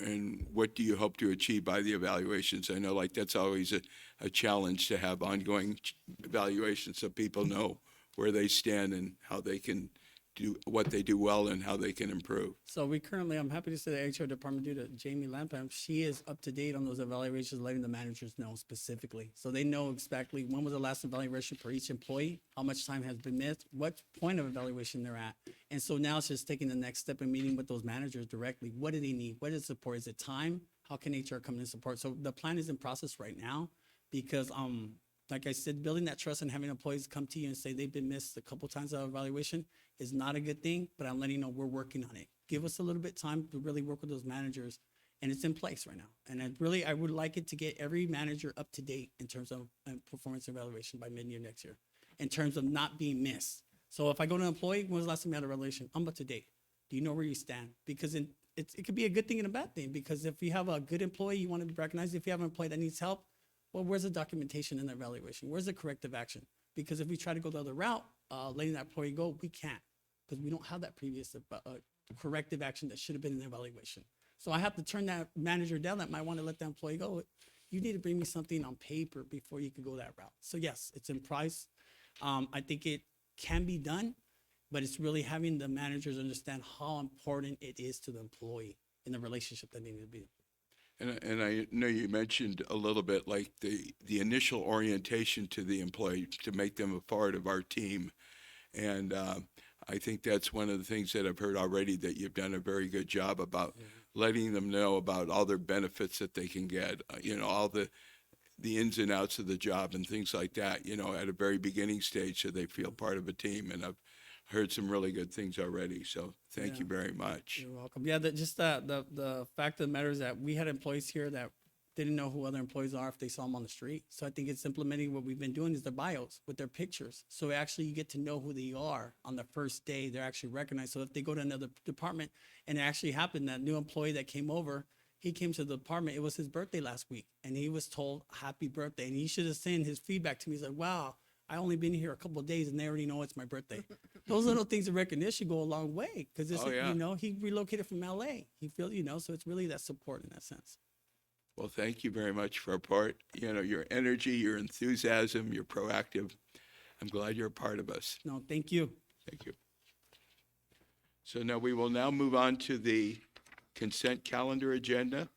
and what do you hope to achieve by the evaluations? I know like that's always a challenge to have ongoing evaluations so people know where they stand and how they can do what they do well and how they can improve. So we currently, I'm happy to say the HR department due to Jamie Lampam, she is up to date on those evaluations, letting the managers know specifically. So they know exactly when was the last evaluation for each employee, how much time has been missed, what point of evaluation they're at. And so now it's just taking the next step and meeting with those managers directly. What do they need? What is support? Is it time? How can HR come in and support? So the plan is in process right now because, like I said, building that trust and having employees come to you and say they've been missed a couple times of evaluation is not a good thing, but I'm letting you know we're working on it. Give us a little bit of time to really work with those managers, and it's in place right now. And I would like it to get every manager up to date in terms of performance evaluation by mid-year next year, in terms of not being missed. So if I go to an employee, when was the last time you had a evaluation? I'm up to date. Do you know where you stand? Because it could be a good thing and a bad thing, because if you have a good employee, you want to be recognized. If you have an employee that needs help, well, where's the documentation in the evaluation? Where's the corrective action? Because if we try to go the other route, letting that employee go, we can't, because we don't have that previous corrective action that should have been in the evaluation. So I have to turn that manager down that might want to let the employee go. You need to bring me something on paper before you can go that route. So yes, it's in price. I think it can be done, but it's really having the managers understand how important it is to the employee in the relationship that they need to be. And I know you mentioned a little bit, like the initial orientation to the employee to make them a part of our team. And I think that's one of the things that I've heard already, that you've done a very good job about letting them know about all their benefits that they can get, all the ins and outs of the job and things like that, at a very beginning stage, so they feel part of a team. And I've heard some really good things already. So thank you very much. You're welcome. Yeah, the fact of the matter is that we had employees here that didn't know who other employees are if they saw them on the street. So I think it's implementing what we've been doing is their bios with their pictures. So actually you get to know who they are on the first day. They're actually recognized. So if they go to another department, and it actually happened, that new employee that came over, he came to the department, it was his birthday last week, and he was told happy birthday. And he should have sent his feedback to me. He's like, wow, I only been here a couple of days and they already know it's my birthday. Those little things of recognition go a long way, because Oh, yeah. he relocated from LA. He feels, so it's really that support in that sense. Well, thank you very much for your energy, your enthusiasm, you're proactive. I'm glad you're a part of us. No, thank you. Thank you. So now we will now move on to the consent calendar agenda.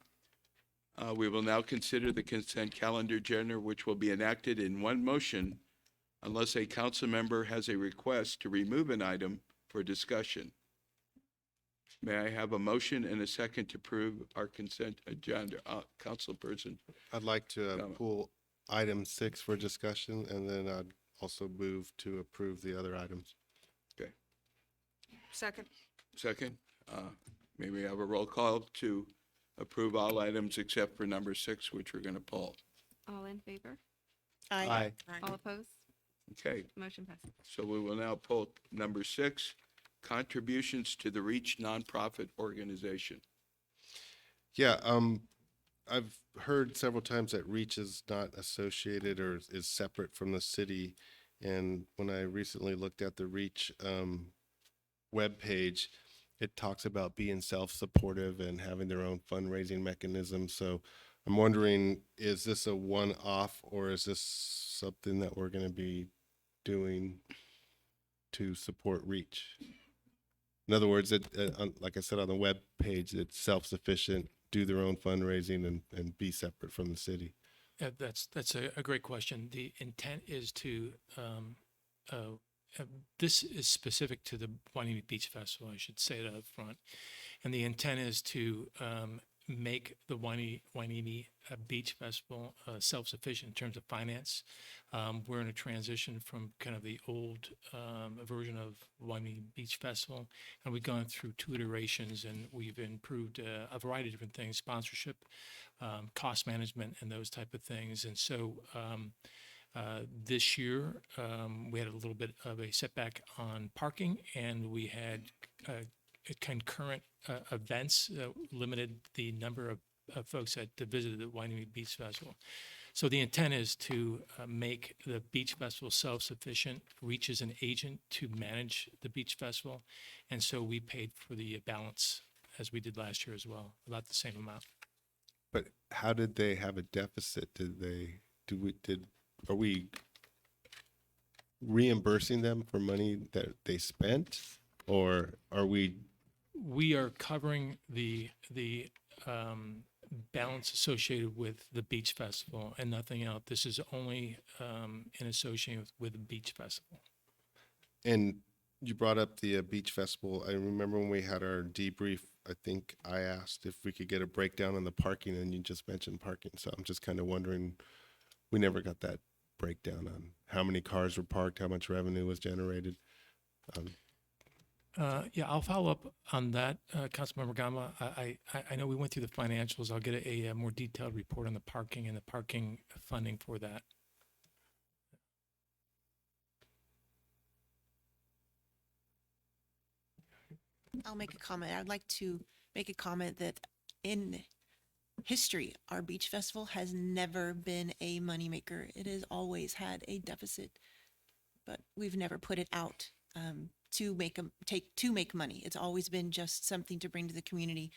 We will now consider the consent calendar agenda, which will be enacted in one motion unless a council member has a request to remove an item for discussion. May I have a motion and a second to approve our consent agenda? Councilperson. I'd like to Comment. pull item 6 for discussion, and then I'd also move to approve the other items. Okay. Second. Second, may we have a roll call to approve all items except for number 6, which we're going to pull? All in favor? Aye. All opposed? Okay, Motion passes. so we will now pull number 6, contributions to the REACH nonprofit organization. Yeah, I've heard several times that REACH is not associated or is separate from the city. And when I recently looked at the REACH webpage, it talks about being self-supportive and having their own fundraising mechanism. So I'm wondering, is this a one-off, or is this something that we're going to be doing to support REACH? In other words, like I said on the web page, it's self-sufficient, do their own fundraising, and be separate from the city. That's a great question. The intent is to, this is specific to the Huanimi Beach Festival, I should say that up front. And the intent is to make the Huanimi Beach Festival self-sufficient in terms of finance. We're in a transition from kind of the old version of Huanimi Beach Festival, and we've gone through 2 iterations, and we've improved a variety of different things: sponsorship, cost management, and those type of things. And so this year we had a little bit of a setback on parking, and we had concurrent events that limited the number of folks that visited the Huanimi Beach Festival. So the intent is to make the beach festival self-sufficient, REACH as an agent to manage the beach festival. And so we paid for the balance, as we did last year as well, about the same amount. But how did they have a deficit? Are we reimbursing them for money that they spent, or are we? We are covering the balance associated with the beach festival and nothing else. This is only in association with the beach festival. And you brought up the beach festival. I remember when we had our debrief, I think I asked if we could get a breakdown on the parking, and you just mentioned parking. So I'm just kind of wondering, we never got that breakdown on how many cars were parked, how much revenue was generated. Yeah, I'll follow up on that, Councilmember Gama. I know we went through the financials. I'll get a more detailed report on the parking and the parking funding for that. I'll make a comment. I'd like to make a comment that in history, our beach festival has never been a moneymaker. It has always had a deficit, but we've never put it out to make money. It's always been just something to bring to the community.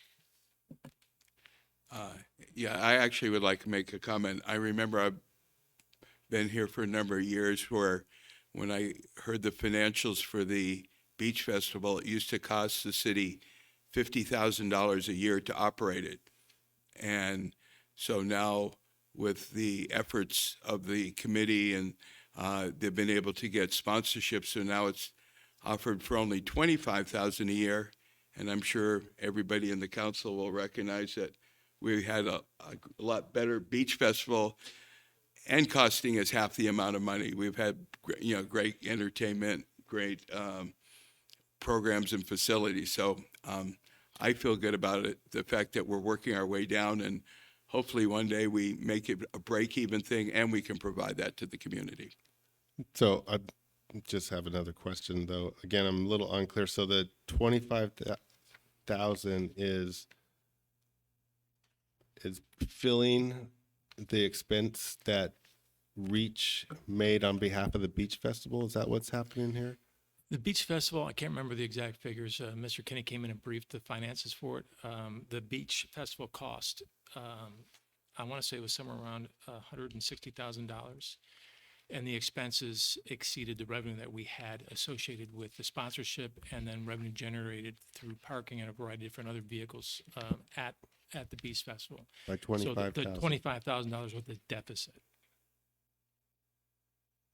Yeah, I actually would like to make a comment. I remember I've been here for a number of years where when I heard the financials for the beach festival, it used to cost the city $50,000 a year to operate it. And so now with the efforts of the committee and they've been able to get sponsorship, so now it's offered for only $25,000 a year. And I'm sure everybody in the council will recognize that we had a lot better beach festival and costing us half the amount of money. We've had, great entertainment, great programs and facilities. So I feel good about it. The fact that we're working our way down, and hopefully one day we make it a break-even thing and we can provide that to the community. So I just have another question though. Again, I'm a little unclear. So the 25,000 is filling the expense that Reach made on behalf of the beach festival. Is that what's happening here? The beach festival, I can't remember the exact figures. Mr. Kinney came in and briefed the finances for it. The beach festival cost, I want to say it was somewhere around $160,000. And the expenses exceeded the revenue that we had associated with the sponsorship and then revenue generated through parking and a variety of different other vehicles at the beach festival. By So the 25,000. $25,000 worth of deficit.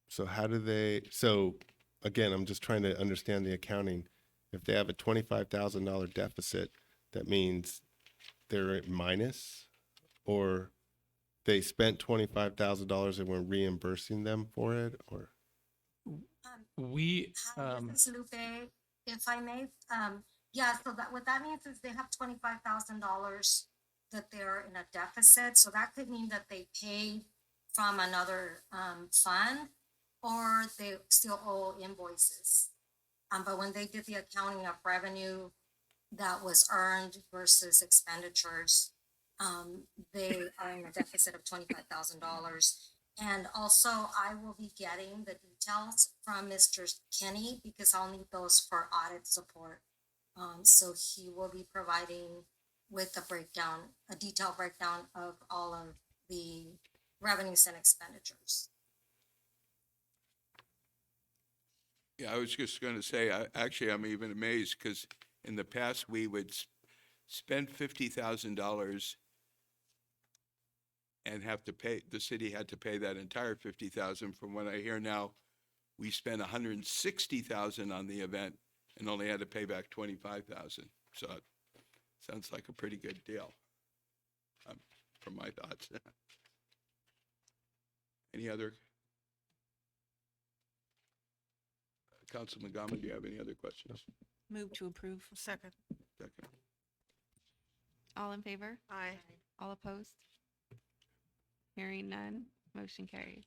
So how do they, so again, I'm just trying to understand the accounting. If they have a $25,000 deficit, that means they're at minus, or they spent $25,000 and we're reimbursing them for it, or? We, Hi, this is Lupe, if I may. Yeah, so that, what that means is they have $25,000 that they're in a deficit. So that could mean that they pay from another fund, or they still owe invoices. But when they did the accounting of revenue that was earned versus expenditures, they are in a deficit of $25,000. And also, I will be getting the details from Mr. Kenny because I'll need those for audit support. So he will be providing with a breakdown, a detailed breakdown of all of the revenues and expenditures. Yeah, I was just going to say, I'm even amazed because in the past, we would spend $50,000 and have to pay, the city had to pay that entire $50,000. From what I hear now, we spent $160,000 on the event and only had to pay back $25,000. So it sounds like a pretty good deal, from my thoughts. Any other? Councilman Gama, do you have any other questions? Move to approve. Second. Second. All in favor? Aye. All opposed? Hearing none, motion carries.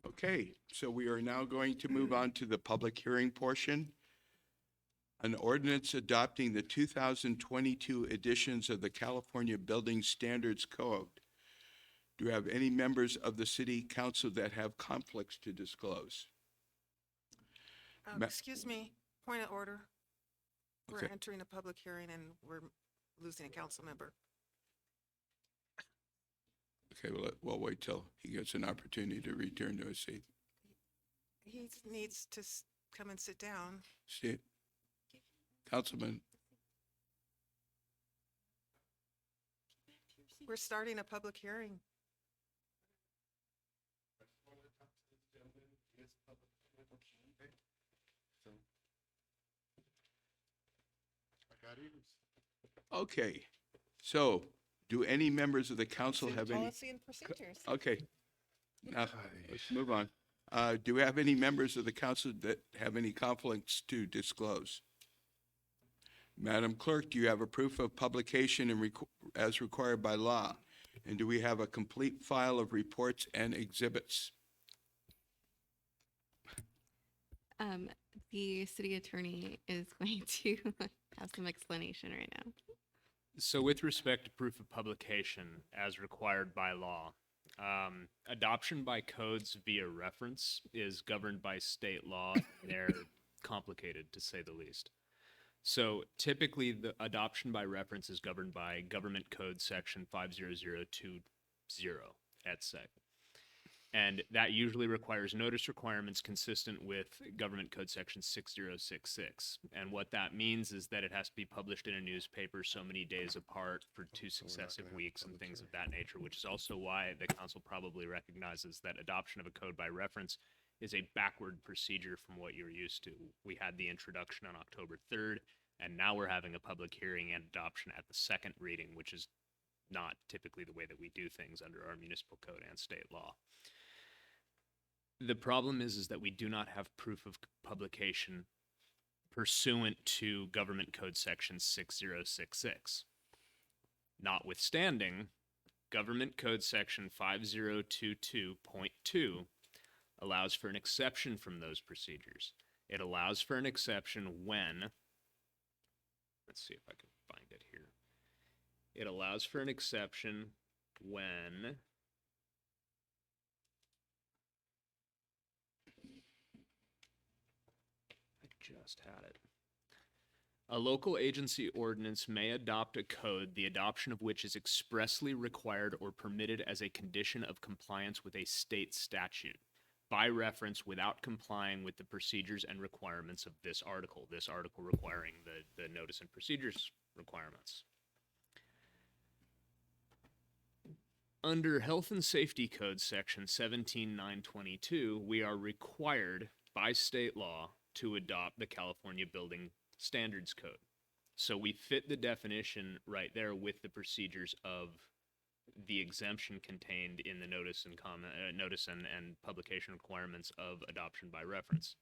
Okay, so we are now going to move on to the public hearing portion. An ordinance adopting the 2022 editions of the California Building Standards Code. Do you have any members of the city council that have conflicts to disclose? Excuse me, point of order. We're Okay. entering a public hearing and we're losing a council member. Okay, we'll wait till he gets an opportunity to return to his seat. He needs to come and sit down. See, Councilman, We're starting a public hearing. okay, so do any members of the council have any? Policy and procedures. Okay, now let's move on. Do we have any members of the council that have any conflicts to disclose? Madam Clerk, do you have a proof of publication and as required by law? And do we have a complete file of reports and exhibits? The city attorney is going to have some explanation right now. So with respect to proof of publication as required by law, adoption by codes via reference is governed by state law. They're complicated, to say the least. So typically the adoption by reference is governed by Government Code Section 50020 et sec. And that usually requires notice requirements consistent with Government Code Section 6066. And what that means is that it has to be published in a newspaper so many days apart for 2 successive weeks and things of that nature, which is also why the council probably recognizes that adoption of a code by reference is a backward procedure from what you're used to. We had the introduction on October 3rd, and now we're having a public hearing and adoption at the second reading, which is not typically the way that we do things under our municipal code and state law. The problem is that we do not have proof of publication pursuant to Government Code Section 6066. Notwithstanding, Government Code Section 5022.2 allows for an exception from those procedures. It allows for an exception when, let's see if I can find it here. It allows for an exception when I just had it. A local agency ordinance may adopt a code, the adoption of which is expressly required or permitted as a condition of compliance with a state statute, by reference without complying with the procedures and requirements of this article requiring the notice and procedures requirements. Under Health and Safety Code Section 17922, we are required by state law to adopt the California Building Standards Code. So we fit the definition right there with the procedures of the exemption contained in the notice and comment, notice and publication requirements of adoption by reference.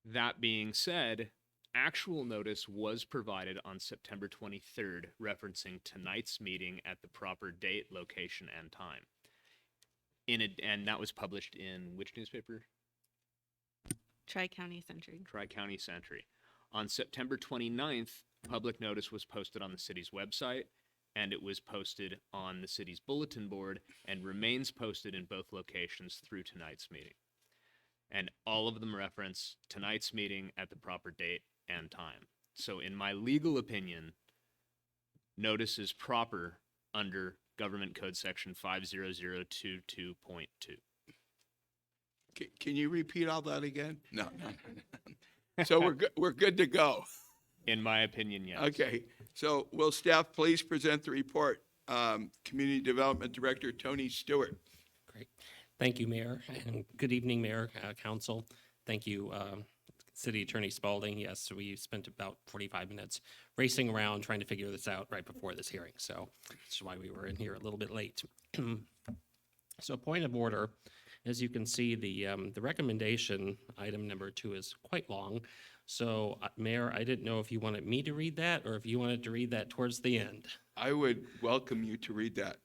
That being said, actual notice was provided on September 23rd, referencing tonight's meeting at the proper date, location, and time. And that was published in which newspaper? Tri-County Century. Tri-County Century. On September 29th, public notice was posted on the city's website, and it was posted on the city's bulletin board and remains posted in both locations through tonight's meeting. And all of them reference tonight's meeting at the proper date and time. So in my legal opinion, notice is proper under Government Code Section 50022.2. Can you repeat all that again? No. So we're good to go. In my opinion, yes. Okay, so will staff please present the report? Community Development Director Tony Stewart. Great. Thank you, Mayor, and good evening, Mayor, Council. Thank you, City Attorney Spalding. Yes, we spent about 45 minutes racing around trying to figure this out right before this hearing, so that's why we were in here a little bit late. So point of order, as you can see, the recommendation, item number 2, is quite long. So, Mayor, I didn't know if you wanted me to read that or if you wanted to read that towards the end. I would welcome you to read that.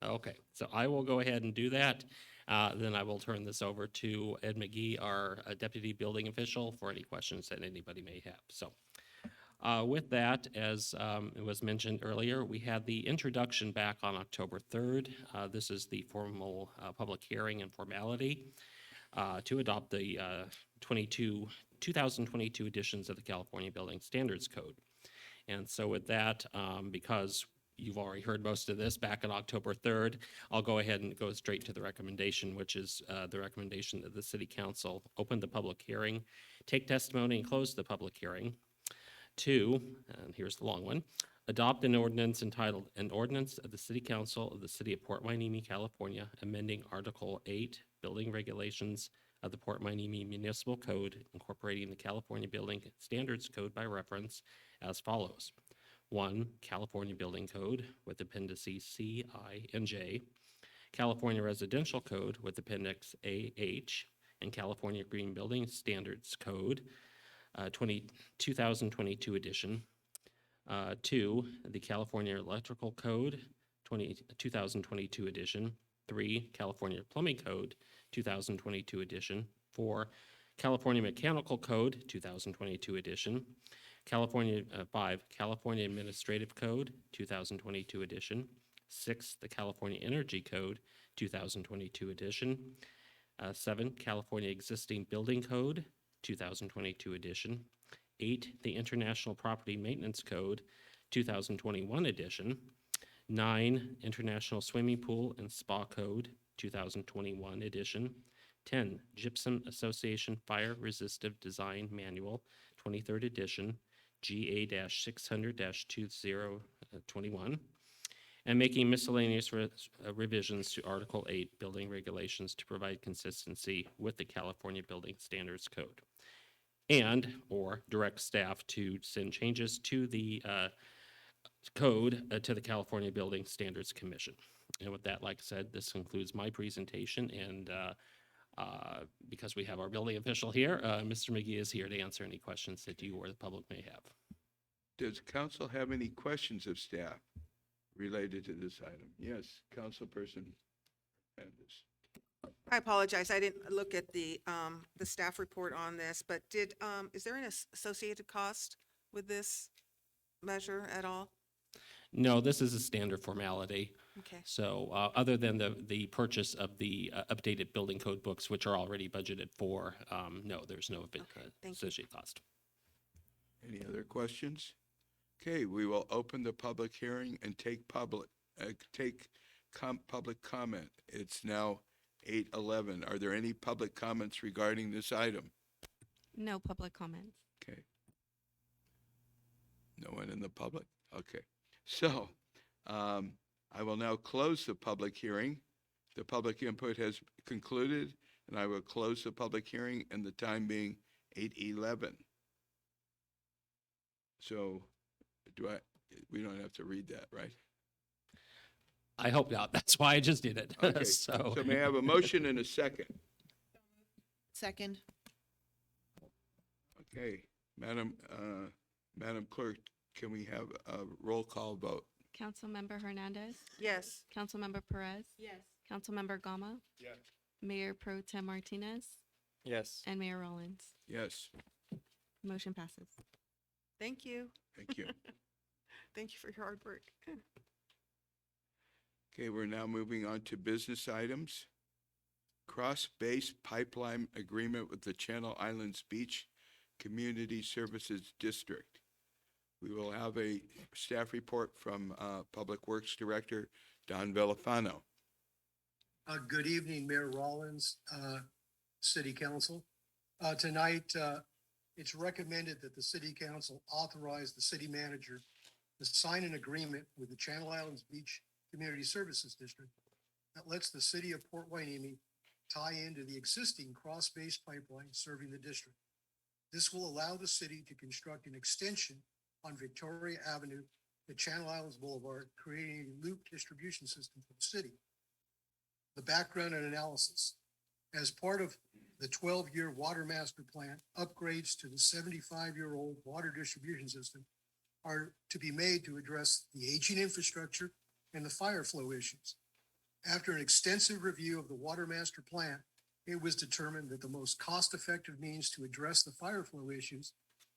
Okay, so I will go ahead and do that. Then I will turn this over to Ed McGee, our Deputy Building Official, for any questions that anybody may have. So with that, as it was mentioned earlier, we had the introduction back on October 3rd. This is the formal public hearing and formality to adopt the 2022 editions of the California Building Standards Code. And so with that, because you've already heard most of this back on October 3rd, I'll go ahead and go straight to the recommendation, which is the recommendation that the City Council open the public hearing, take testimony, and close the public hearing. 2, and here's the long one, adopt an ordinance entitled An Ordinance of the City Council of the City of Port Hueneme, California, amending Article 8, Building Regulations of the Port Hueneme Municipal Code, incorporating the California Building Standards Code by reference as follows. 1, California Building Code with appendices C, I, and J, California Residential Code with appendix A, H, and California Green Building Standards Code, 2022 edition. 2, the California Electrical Code, 2022 edition. 3, California Plumbing Code, 2022 edition. 4, California Mechanical Code, 2022 edition. 5, California Administrative Code, 2022 edition. 6, the California Energy Code, 2022 edition. 7, California Existing Building Code, 2022 edition. 8, the International Property Maintenance Code, 2021 edition. 9, International Swimming Pool and Spa Code, 2021 edition. 10, Gypsum Association Fire Resistive Design Manual, 23rd edition, GA-600-2021. and making miscellaneous revisions to Article 8 building regulations to provide consistency with the California Building Standards Code. And, or direct staff to send changes to the code to the California Building Standards Commission. And with that, like I said, this concludes my presentation. And because we have our building official here, Mr. McGee is here to answer any questions that you or the public may have. Does council have any questions of staff related to this item? Yes, Councilperson Hernandez. I apologize. I didn't look at the staff report on this, but is there an associated cost with this measure at all? No, this is a standard formality. Okay. So other than the purchase of the updated building code books, which are already budgeted for, no, there's no thank you. associated cost. Any other questions? Okay, we will open the public hearing and take public comment. It's now 8:11. Are there any public comments regarding this item? No public comments. Okay. No one in the public? Okay. So, I will now close the public hearing. The public input has concluded, and I will close the public hearing, and the time being 8:11. So, we don't have to read that, right? I hope not. That's why I just did it. Okay. So So may I have a motion and a second? Second. Okay, Madam Clerk, can we have a roll call vote? Councilmember Hernandez, Yes. Councilmember Perez, Yes. Councilmember Gama, Yes. Mayor Pro Tem Martinez, Yes. and Mayor Rollins. Yes, Motion passes. Thank you. thank you. Thank you for your hard work. Okay, we're now moving on to business items. Cross-based pipeline agreement with the Channel Islands Beach Community Services District. We will have a staff report from Public Works Director Don Villafano. Good evening, Mayor Rollins, City Council. Tonight, it's recommended that the City Council authorize the city manager to sign an agreement with the Channel Islands Beach Community Services District that lets the city of Port Hueneme tie into the existing cross-based pipeline serving the district. This will allow the city to construct an extension on Victoria Avenue to Channel Islands Boulevard, creating a loop distribution system for the city. The background and analysis. As part of the 12-year Water Master Plan, upgrades to the 75-year-old water distribution system are to be made to address the aging infrastructure and the fire flow issues. After an extensive review of the Water Master Plan, it was determined that the most cost-effective means to address the fire flow issues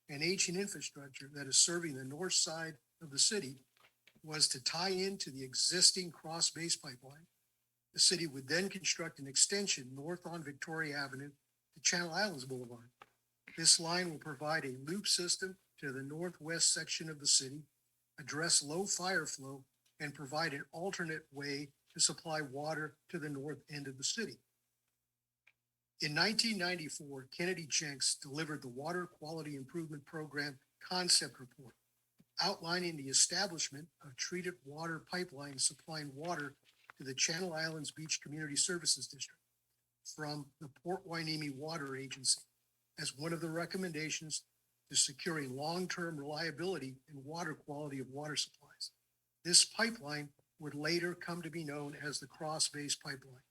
and aging infrastructure that is serving the north side of the city was to tie into the existing cross-based pipeline. The city would then construct an extension north on Victoria Avenue to Channel Islands Boulevard. This line will provide a loop system to the northwest section of the city, address low fire flow, and provide an alternate way to supply water to the north end of the city. In 1994, Kennedy Jenks delivered the Water Quality Improvement Program concept report, outlining the establishment of treated water pipelines supplying water to the Channel Islands Beach Community Services District from the Port Hueneme Water Agency as one of the recommendations to securing long-term reliability and water quality of water supplies. This pipeline would later come to be known as the Cross-Based Pipeline.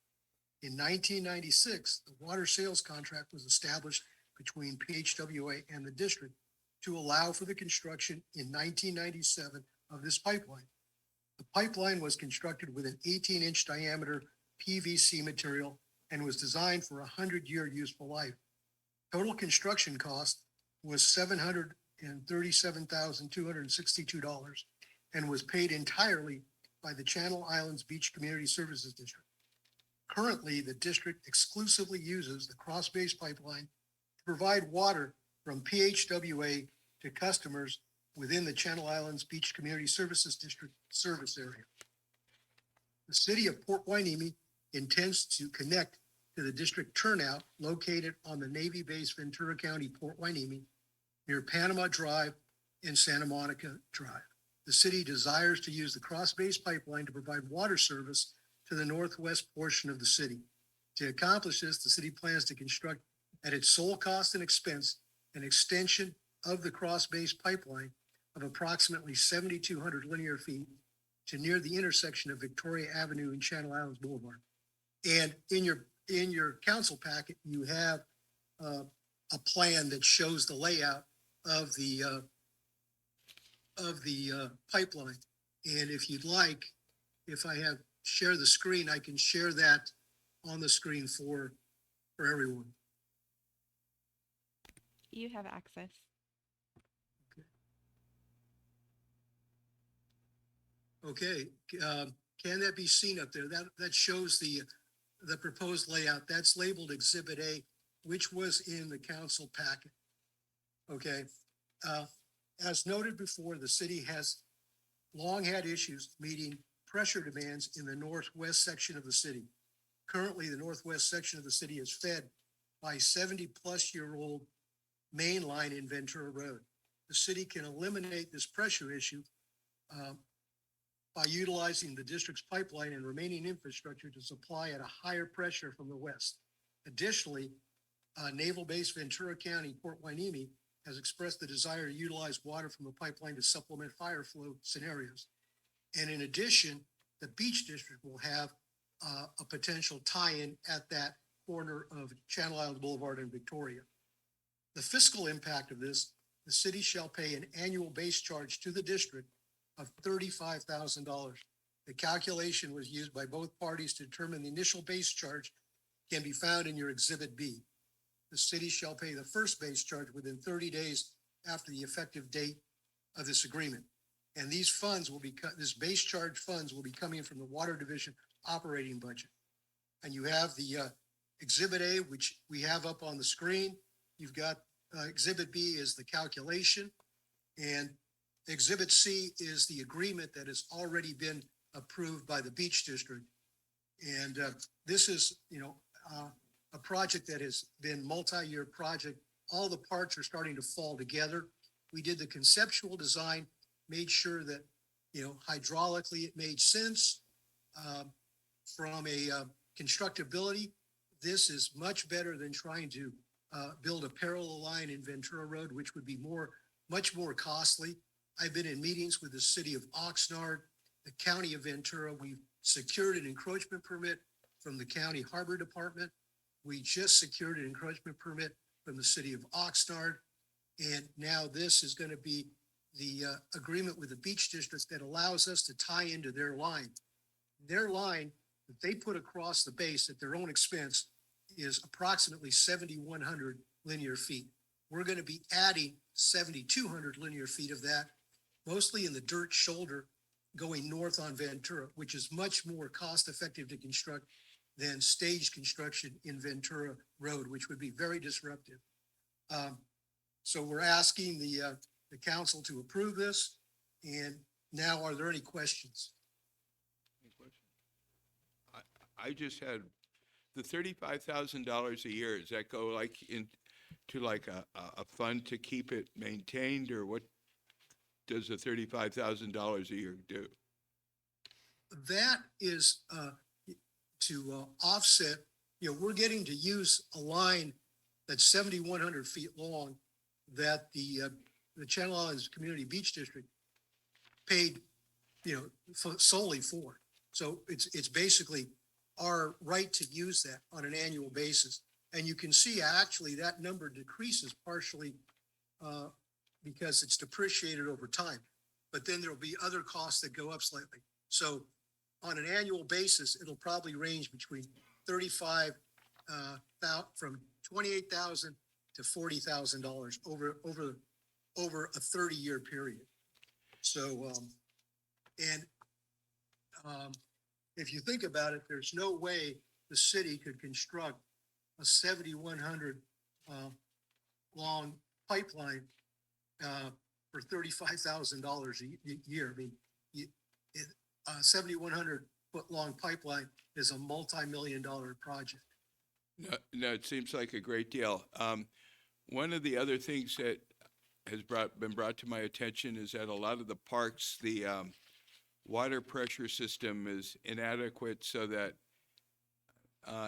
In 1996, the water sales contract was established between PHWA and the district to allow for the construction in 1997 of this pipeline. The pipeline was constructed with an 18-inch diameter PVC material and was designed for a 100-year useful life. Total construction cost was $737,262 and was paid entirely by the Channel Islands Beach Community Services District. Currently, the district exclusively uses the cross-based pipeline to provide water from PHWA to customers within the Channel Islands Beach Community Services District service area. The city of Port Hueneme intends to connect to the district turnout located on the Navy Base Ventura County, Port Hueneme, near Panama Drive and Santa Monica Drive. the city desires to use the Cross Base Pipeline to provide water service to the northwest portion of the city. To accomplish this, the city plans to construct at its sole cost and expense an extension of the Cross Base Pipeline of approximately 7,200 linear feet to near the intersection of Victoria Avenue and Channel Islands Boulevard. And in your council packet, you have a plan that shows the layout of the pipeline. And if you'd like, if I have share the screen, I can share that on the screen for everyone. You have access. Okay, can that be seen up there? That shows the proposed layout. That's labeled Exhibit A, which was in the council packet. Okay, as noted before, the city has long had issues meeting pressure demands in the northwest section of the city. Currently, the northwest section of the city is fed by 70-plus-year-old main line in Ventura Road. The city can eliminate this pressure issue by utilizing the district's pipeline and remaining infrastructure to supply at a higher pressure from the west. Additionally, Naval Base Ventura County, Port Hueneme, has expressed the desire to utilize water from the pipeline to supplement fire flow scenarios. And in addition, the Beach District will have a potential tie-in at that corner of Channel Islands Boulevard and Victoria. The fiscal impact of this, the city shall pay an annual base charge to the district of $35,000. The calculation was used by both parties to determine the initial base charge can be found in your Exhibit B. The city shall pay the first base charge within 30 days after the effective date of this agreement. And these funds will be this base charge funds will be coming from the Water Division operating budget. And you have the Exhibit A, which we have up on the screen. You've got Exhibit B is the calculation, and Exhibit C is the agreement that has already been approved by the Beach District. And this is, a project that has been multi-year project. All the parts are starting to fall together. We did the conceptual design, made sure that, hydraulically it made sense. From a constructability, this is much better than trying to build a parallel line in Ventura Road, which would be much more costly. I've been in meetings with the city of Oxnard, the county of Ventura. We've secured an encroachment permit from the county harbor department. We just secured an encroachment permit from the city of Oxnard. And now this is going to be the agreement with the Beach District that allows us to tie into their line. Their line that they put across the base at their own expense is approximately 7,100 linear feet. We're going to be adding 7,200 linear feet of that, mostly in the dirt shoulder going north on Ventura, which is much more cost effective to construct than stage construction in Ventura Road, which would be very disruptive. So we're asking the council to approve this. And now, are there any questions? I just had the $35,000 a year. Does that go into a fund to keep it maintained, or what does the $35,000 a year do? That is to offset, we're getting to use a line that's 7,100 feet long that the Channel Islands Community Beach District paid, solely for. So it's basically our right to use that on an annual basis. And you can see actually that number decreases partially because it's depreciated over time. But then there'll be other costs that go up slightly. So on an annual basis, it'll probably range between from $28,000 to $40,000 over a 30-year period. So, if you think about it, there's no way the city could construct a 7,100 long pipeline for $35,000 a year. I mean, a 7,100 foot long pipeline is a multi-million-dollar project. No, it seems like a great deal. One of the other things that been brought to my attention is that a lot of the parks, the water pressure system is inadequate so that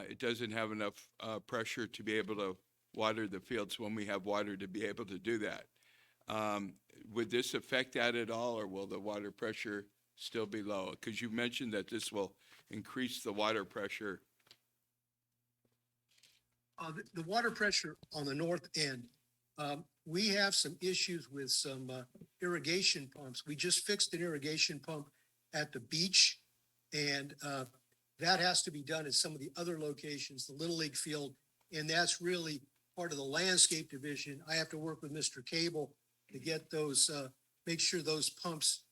it doesn't have enough pressure to be able to water the fields when we have water to be able to do that. Would this affect that at all, or will the water pressure still be low? Because you mentioned that this will increase the water pressure. The water pressure on the north end, we have some issues with some irrigation pumps. We just fixed an irrigation pump at the beach, and that has to be done at some of the other locations, the Little League field, and that's really part of the landscape division. I have to work with Mr. Cable to get those, make sure those pumps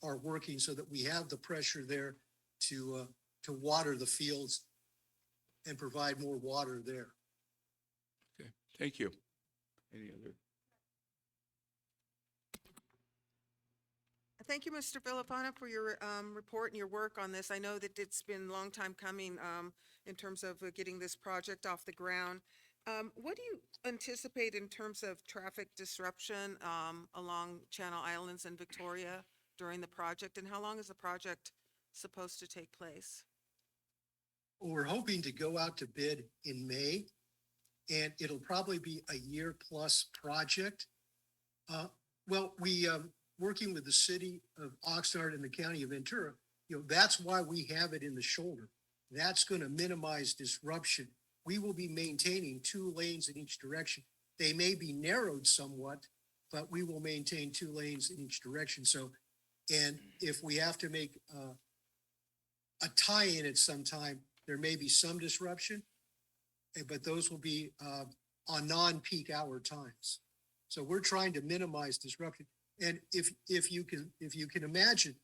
are working so that we have the pressure there to water the fields and provide more water there. Okay, thank you. Any other? Thank you, Mr. Villafana, for your report and your work on this. I know that it's been a long time coming in terms of getting this project off the ground. What do you anticipate in terms of traffic disruption along Channel Islands and Victoria during the project, and how long is the project supposed to take place? Well, we're hoping to go out to bid in May, and it'll probably be a year-plus project. Well, we working with the city of Oxnard and the county of Ventura, that's why we have it in the shoulder. That's going to minimize disruption. We will be maintaining 2 lanes in each direction. They may be narrowed somewhat, but we will maintain 2 lanes in each direction. So, and if we have to make a tie-in at some time, there may be some disruption, but those will be on non-peak hour times. So we're trying to minimize disruption. And if you can imagine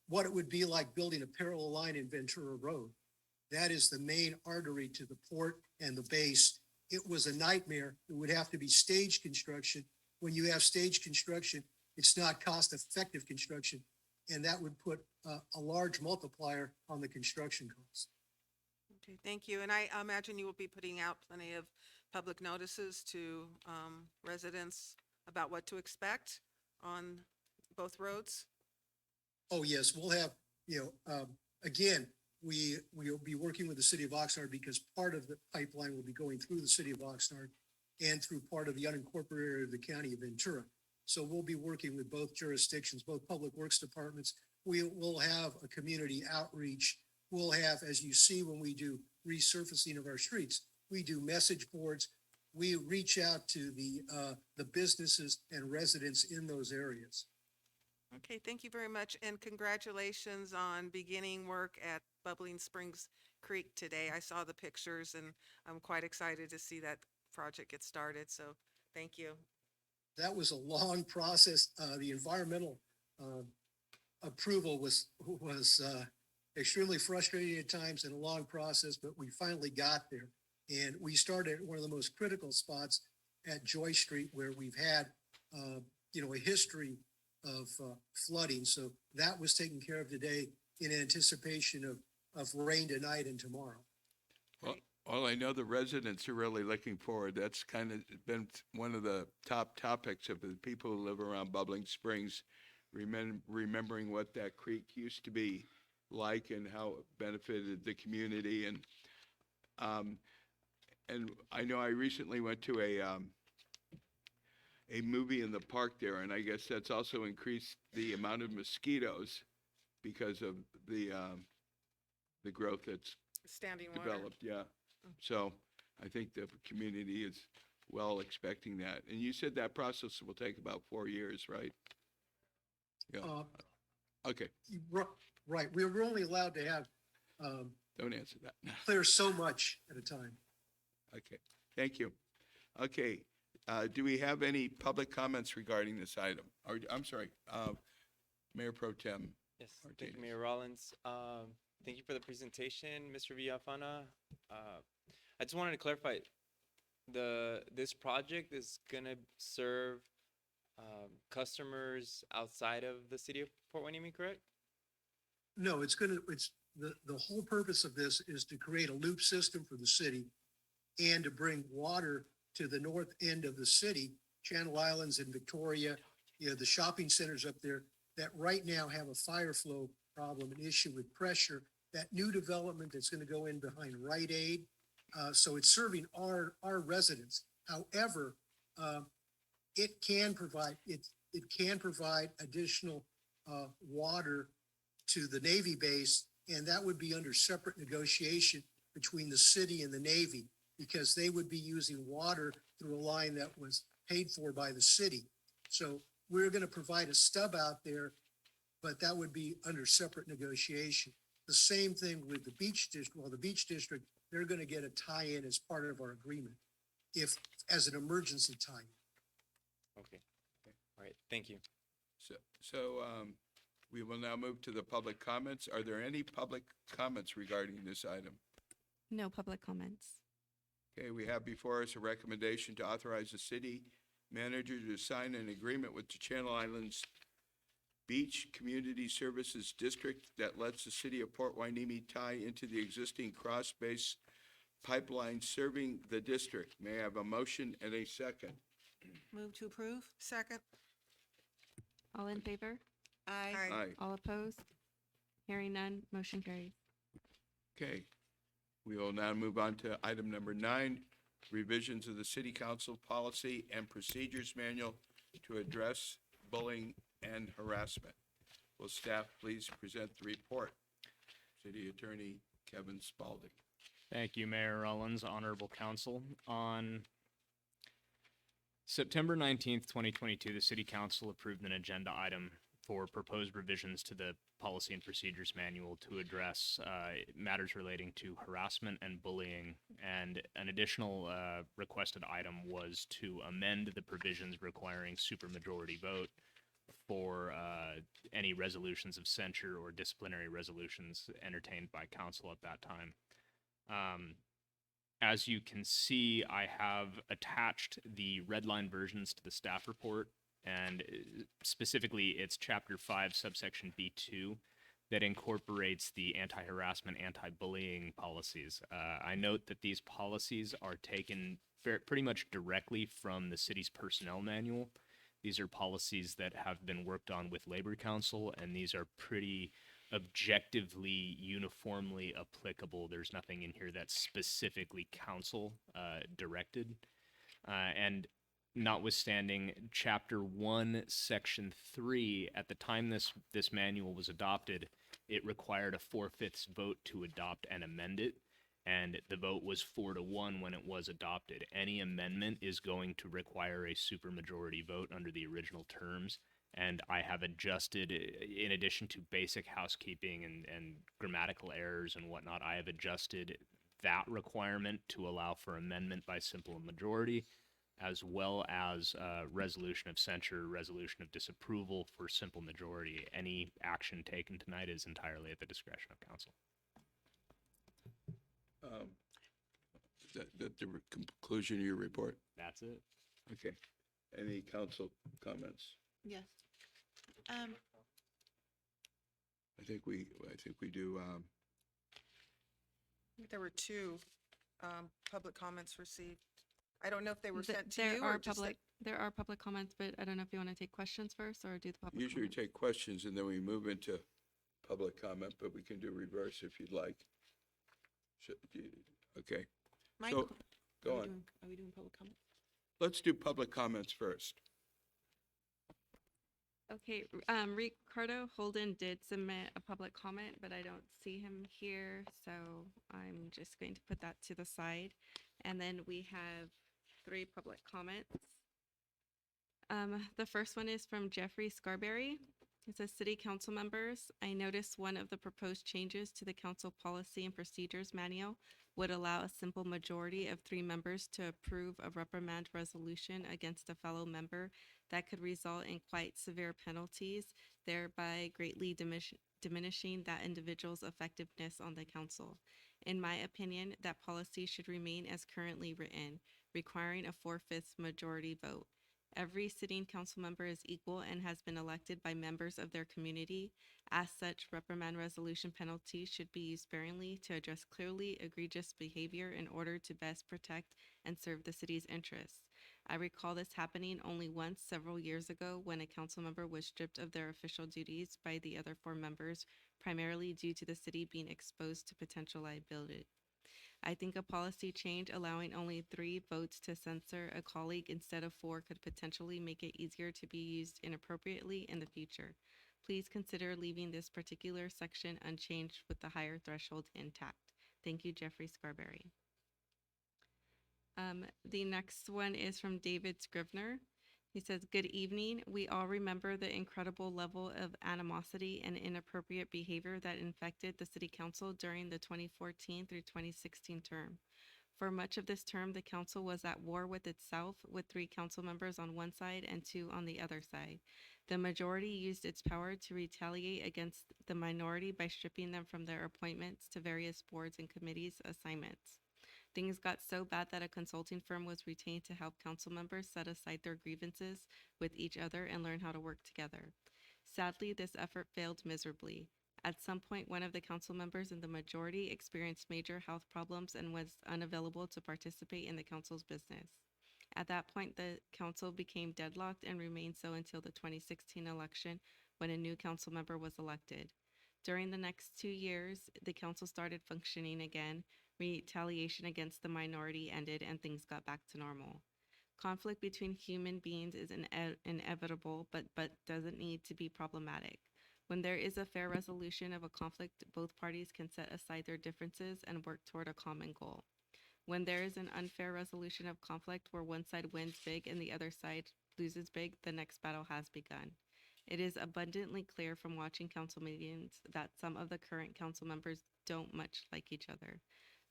what it would be like building a parallel line in Ventura Road, that is the main artery to the port and the base. It was a nightmare. It would have to be stage construction. When you have stage construction, it's not cost-effective construction, and that would put a large multiplier on the construction cost. Okay, thank you. And I imagine you will be putting out plenty of public notices to residents about what to expect on both roads? Oh, yes, we'll have, again, we'll be working with the city of Oxnard because part of the pipeline will be going through the city of Oxnard and through part of the unincorporated area of the county of Ventura. So we'll be working with both jurisdictions, both public works departments. We will have a community outreach. We'll have, as you see, when we do resurfacing of our streets, we do message boards. We reach out to the businesses and residents in those areas. Okay, thank you very much, and congratulations on beginning work at Bubbling Springs Creek today. I saw the pictures, and I'm quite excited to see that project get started, so thank you. That was a long process. The environmental approval was extremely frustrating at times and a long process, but we finally got there. And we started at one of the most critical spots at Joy Street, where we've had, a history of flooding. So that was taken care of today in anticipation of rain tonight and tomorrow. Well, I know the residents are really looking forward. That's kind of been one of the top topics of the people who live around Bubbling Springs, remembering what that creek used to be like and how it benefited the community. And I know I recently went to a movie in the park there, and I guess that's also increased the amount of mosquitoes because of the growth that's Standing water. developed. Yeah. So I think the community is well expecting that. And you said that process will take about 4 years, right? Yeah. Okay. Right. We're only allowed to have Don't answer that. clear so much at a time. Okay. Thank you. Okay. Do we have any public comments regarding this item? Or, I'm sorry, Mayor Pro Tem. Yes, thank you, Mayor Rollins. Thank you for the presentation, Mr. Villafana. I just wanted to clarify, this project is gonna serve customers outside of the city of Port Hueneme, correct? No, it's the whole purpose of this is to create a loop system for the city and to bring water to the north end of the city Channel Islands and Victoria, the shopping centers up there that right now have a fire flow problem, an issue with pressure. That new development that's going to go in behind Rite Aid. So it's serving our residents. However, it can provide additional water to the Navy base, and that would be under separate negotiation between the city and the Navy, because they would be using water through a line that was paid for by the city. So we're going to provide a stub out there, but that would be under separate negotiation. The same thing with the beach district. Well, the beach district, they're going to get a tie-in as part of our agreement, as an emergency tie-in. Okay. All right. Thank you. So we will now move to the public comments. Are there any public comments regarding this item? No public comments. Okay, we have before us a recommendation to authorize the city manager to sign an agreement with the Channel Islands Beach Community Services District that lets the city of Port Hueneme tie into the existing cross-base pipeline serving the district. May I have a motion and a second? Move to approve. Second. All in favor? Aye. Aye. All opposed? Hearing none, motion carries. Okay, we will now move on to item number 9, revisions of the City Council Policy and Procedures Manual to address bullying and harassment. Will staff please present the report? City Attorney Kevin Spaulding. Thank you, Mayor Rollins, Honorable Council. On September 19th, 2022, the City Council approved an agenda item for proposed revisions to the Policy and Procedures Manual to address matters relating to harassment and bullying. And an additional requested item was to amend the provisions requiring supermajority vote for any resolutions of censure or disciplinary resolutions entertained by council at that time. As you can see, I have attached the red line versions to the staff report, and specifically it's chapter 5, subsection B2, that incorporates the anti-harassment, anti-bullying policies. I note that these policies are taken pretty much directly from the city's personnel manual. These are policies that have been worked on with Labor Council, and these are pretty objectively, uniformly applicable. There's nothing in here that's specifically council directed. And notwithstanding Chapter 1, Section 3, at the time this manual was adopted, it required a 4/5 vote to adopt and amend it. And the vote was 4-1 when it was adopted. Any amendment is going to require a supermajority vote under the original terms. And I have adjusted, in addition to basic housekeeping and grammatical errors and whatnot, I have adjusted that requirement to allow for amendment by simple majority, as well as resolution of censure, resolution of disapproval for simple majority. Any action taken tonight is entirely at the discretion of council. That the conclusion of your report? That's it. Okay. Any council comments? Yes. I think we do. I think there were 2 public comments received. I don't know if they were sent to you or just like. There are public comments, but I don't know if you want to take questions first or do the public. Usually we comments. take questions and then we move into public comment, but we can do reverse if you'd like. Okay. Michael, So, go on. Are we doing public comment? Let's do public comments first. Okay, Ricardo Holden did submit a public comment, but I don't see him here, so I'm just going to put that to the side. And then we have 3 public comments. The first one is from Jeffrey Scarberry. It says, City Council members, I noticed one of the proposed changes to the Council Policy and Procedures Manual would allow a simple majority of 3 members to approve a reprimand resolution against a fellow member that could result in quite severe penalties, thereby greatly diminishing that individual's effectiveness on the council. In my opinion, that policy should remain as currently written, requiring a 4/5 majority vote. Every sitting council member is equal and has been elected by members of their community. As such, reprimand resolution penalties should be used sparingly to address clearly egregious behavior in order to best protect and serve the city's interests. I recall this happening only once several years ago when a council member was stripped of their official duties by the other 4 members, primarily due to the city being exposed to potential liability. I think a policy change allowing only 3 votes to censor a colleague instead of 4 could potentially make it easier to be used inappropriately in the future. Please consider leaving this particular section unchanged with the higher threshold intact. Thank you, Jeffrey Scarberry. The next one is from David Scrivener. He says, "Good evening. We all remember the incredible level of animosity and inappropriate behavior that infected the city council during the 2014 through 2016 term. For much of this term, the council was at war with itself, with 3 council members on one side and 2 on the other side. The majority used its power to retaliate against the minority by stripping them from their appointments to various boards and committees assignments. Things got so bad that a consulting firm was retained to help council members set aside their grievances with each other and learn how to work together. Sadly, this effort failed miserably. At some point, one of the council members in the majority experienced major health problems and was unavailable to participate in the council's business. At that point, the council became deadlocked and remained so until the 2016 election when a new council member was elected. During the next 2 years, the council started functioning again, retaliation against the minority ended, and things got back to normal. Conflict between human beings is inevitable, but doesn't need to be problematic. When there is a fair resolution of a conflict, both parties can set aside their differences and work toward a common goal. When there is an unfair resolution of conflict where one side wins big and the other side loses big, the next battle has begun. It is abundantly clear from watching council meetings that some of the current council members don't much like each other.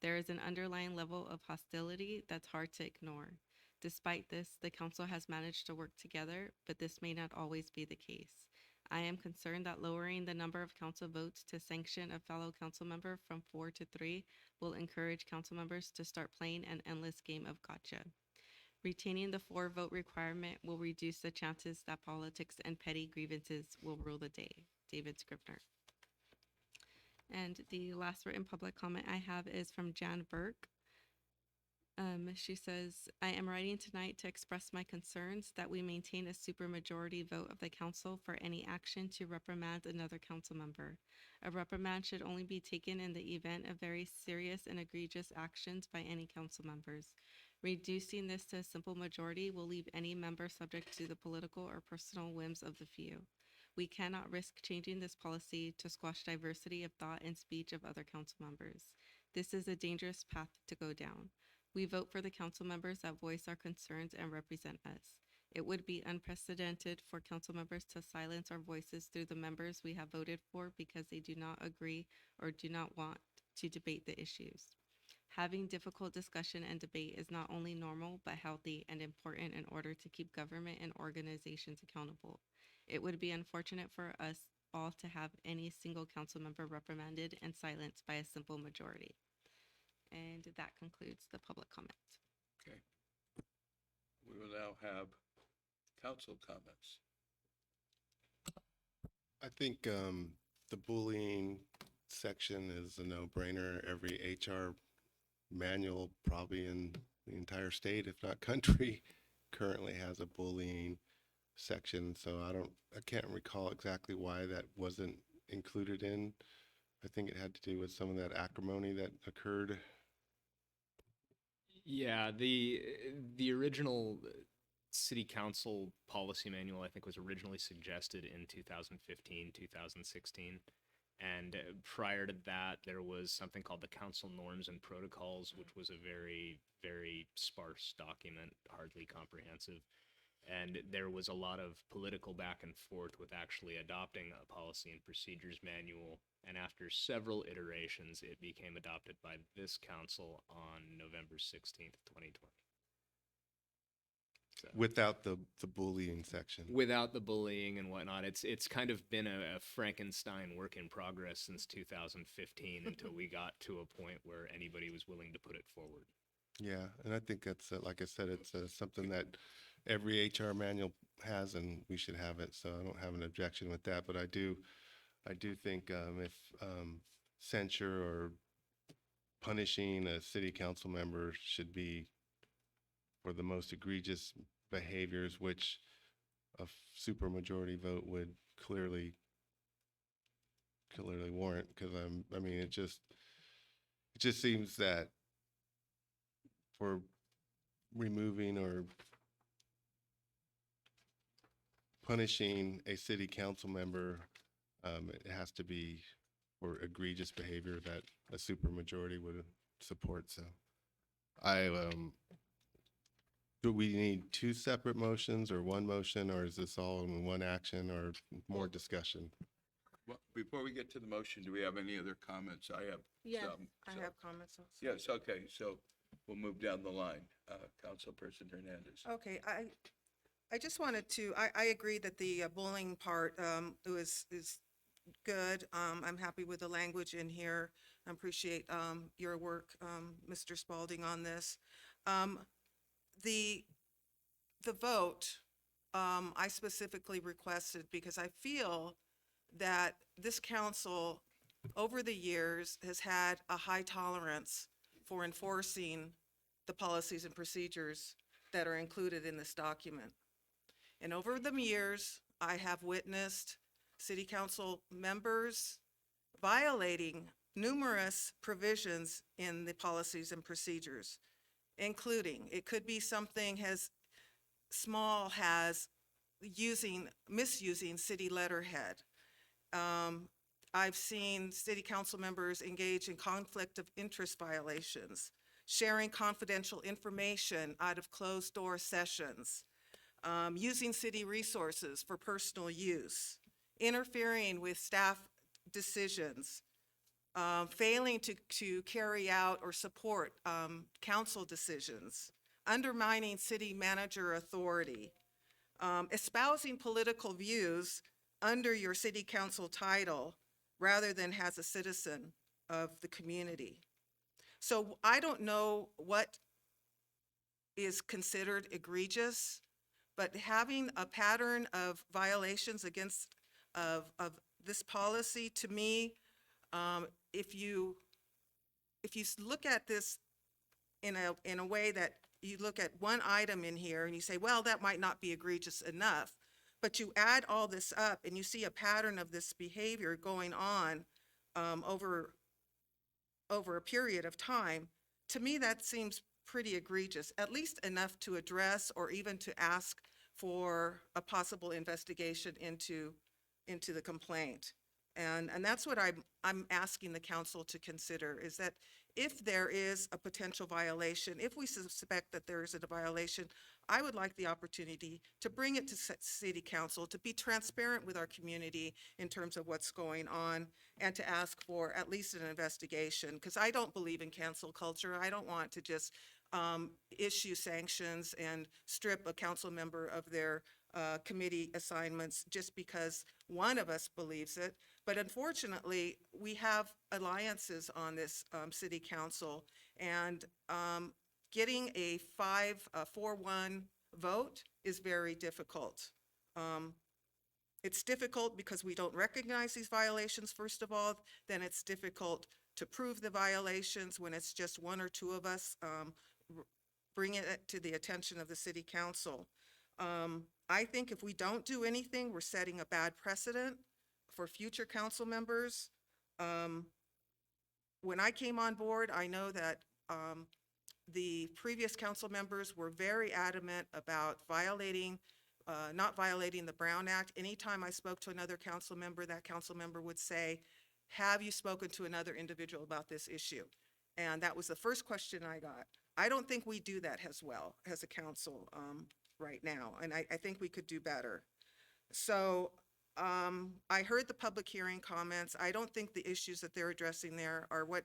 There is an underlying level of hostility that's hard to ignore. Despite this, the council has managed to work together, but this may not always be the case. I am concerned that lowering the number of council votes to sanction a fellow council member from 4 to 3 will encourage council members to start playing an endless game of gotcha. Retaining the 4-vote requirement will reduce the chances that politics and petty grievances will rule the day. David Scrivener. And the last written public comment I have is from Jan Burke. She says, "I am writing tonight to express my concerns that we maintain a supermajority vote of the council for any action to reprimand another council member. A reprimand should only be taken in the event of very serious and egregious actions by any council members. Reducing this to a simple majority will leave any member subject to the political or personal whims of the few. We cannot risk changing this policy to squash diversity of thought and speech of other council members. This is a dangerous path to go down. We vote for the council members that voice our concerns and represent us. It would be unprecedented for council members to silence our voices through the members we have voted for because they do not agree or do not want to debate the issues. Having difficult discussion and debate is not only normal, but healthy and important in order to keep government and organizations accountable. It would be unfortunate for us all to have any single council member reprimanded and silenced by a simple majority." And that concludes the public comment. Okay. We will now have council comments. I think the bullying section is a no-brainer. Every HR manual probably in the entire state, if not country, currently has a bullying section. So I can't recall exactly why that wasn't included in. I think it had to do with some of that acrimony that occurred. Yeah, the original city council policy manual, I think, was originally suggested in 2015, 2016. And prior to that, there was something called the Council Norms and Protocols, which was a very, very sparse document, hardly comprehensive. And there was a lot of political back and forth with actually adopting a policy and procedures manual. And after several iterations, it became adopted by this council on November 16th, 2020. So, Without the bullying section. without the bullying and whatnot, it's kind of been a Frankenstein work in progress since 2015 until we got to a point where anybody was willing to put it forward. Yeah, and I think that's, like I said, it's something that every HR manual has, and we should have it, so I don't have an objection with that, but I do think if censure or punishing a city council member should be for the most egregious behaviors, which a supermajority vote would clearly warrant, because I mean, it just seems that for removing or punishing a city council member, it has to be for egregious behavior that a supermajority would support. So do we need two separate motions or one motion, or is this all in one action or more discussion? Well, before we get to the motion, do we have any other comments? I have some. I so- have comments also. Yes, okay, so we'll move down the line. Councilperson Hernandez. Okay, I just wanted to, I agree that the bullying part is good. I'm happy with the language in here. I appreciate your work, Mr. Spalding, on this. The vote, I specifically requested because I feel that this council over the years has had a high tolerance for enforcing the policies and procedures that are included in this document. And over the years, I have witnessed city council members violating numerous provisions in the policies and procedures, including, it could be something as small as misusing city letterhead. I've seen city council members engage in conflict of interest violations, sharing confidential information out of closed door sessions, using city resources for personal use, interfering with staff decisions, failing to carry out or support council decisions, undermining city manager authority, espousing political views under your city council title rather than as a citizen of the community. So I don't know what is considered egregious, but having a pattern of violations against of this policy, to me, if you look at this in a way that you look at one item in here and you say, well, that might not be egregious enough, but you add all this up and you see a pattern of this behavior going on over a period of time, to me that seems pretty egregious, at least enough to address or even to ask for a possible investigation into the complaint. And that's what I'm asking the council to consider, is that if there is a potential violation, if we suspect that there is a violation, I would like the opportunity to bring it to city council, to be transparent with our community in terms of what's going on, and to ask for at least an investigation, because I don't believe in cancel culture. I don't want to just issue sanctions and strip a council member of their committee assignments just because one of us believes it. But unfortunately, we have alliances on this city council, and getting a 4-1 vote is very difficult. It's difficult because we don't recognize these violations, first of all. Then it's difficult to prove the violations when it's just one or two of us bringing it to the attention of the city council. I think if we don't do anything, we're setting a bad precedent for future council members. When I came on board, I know that the previous council members were very adamant about not violating the Brown Act. Anytime I spoke to another council member, that council member would say, have you spoken to another individual about this issue? And that was the first question I got. I don't think we do that as well as a council right now, and I think we could do better. So I heard the public hearing comments. I don't think the issues that they're addressing there are what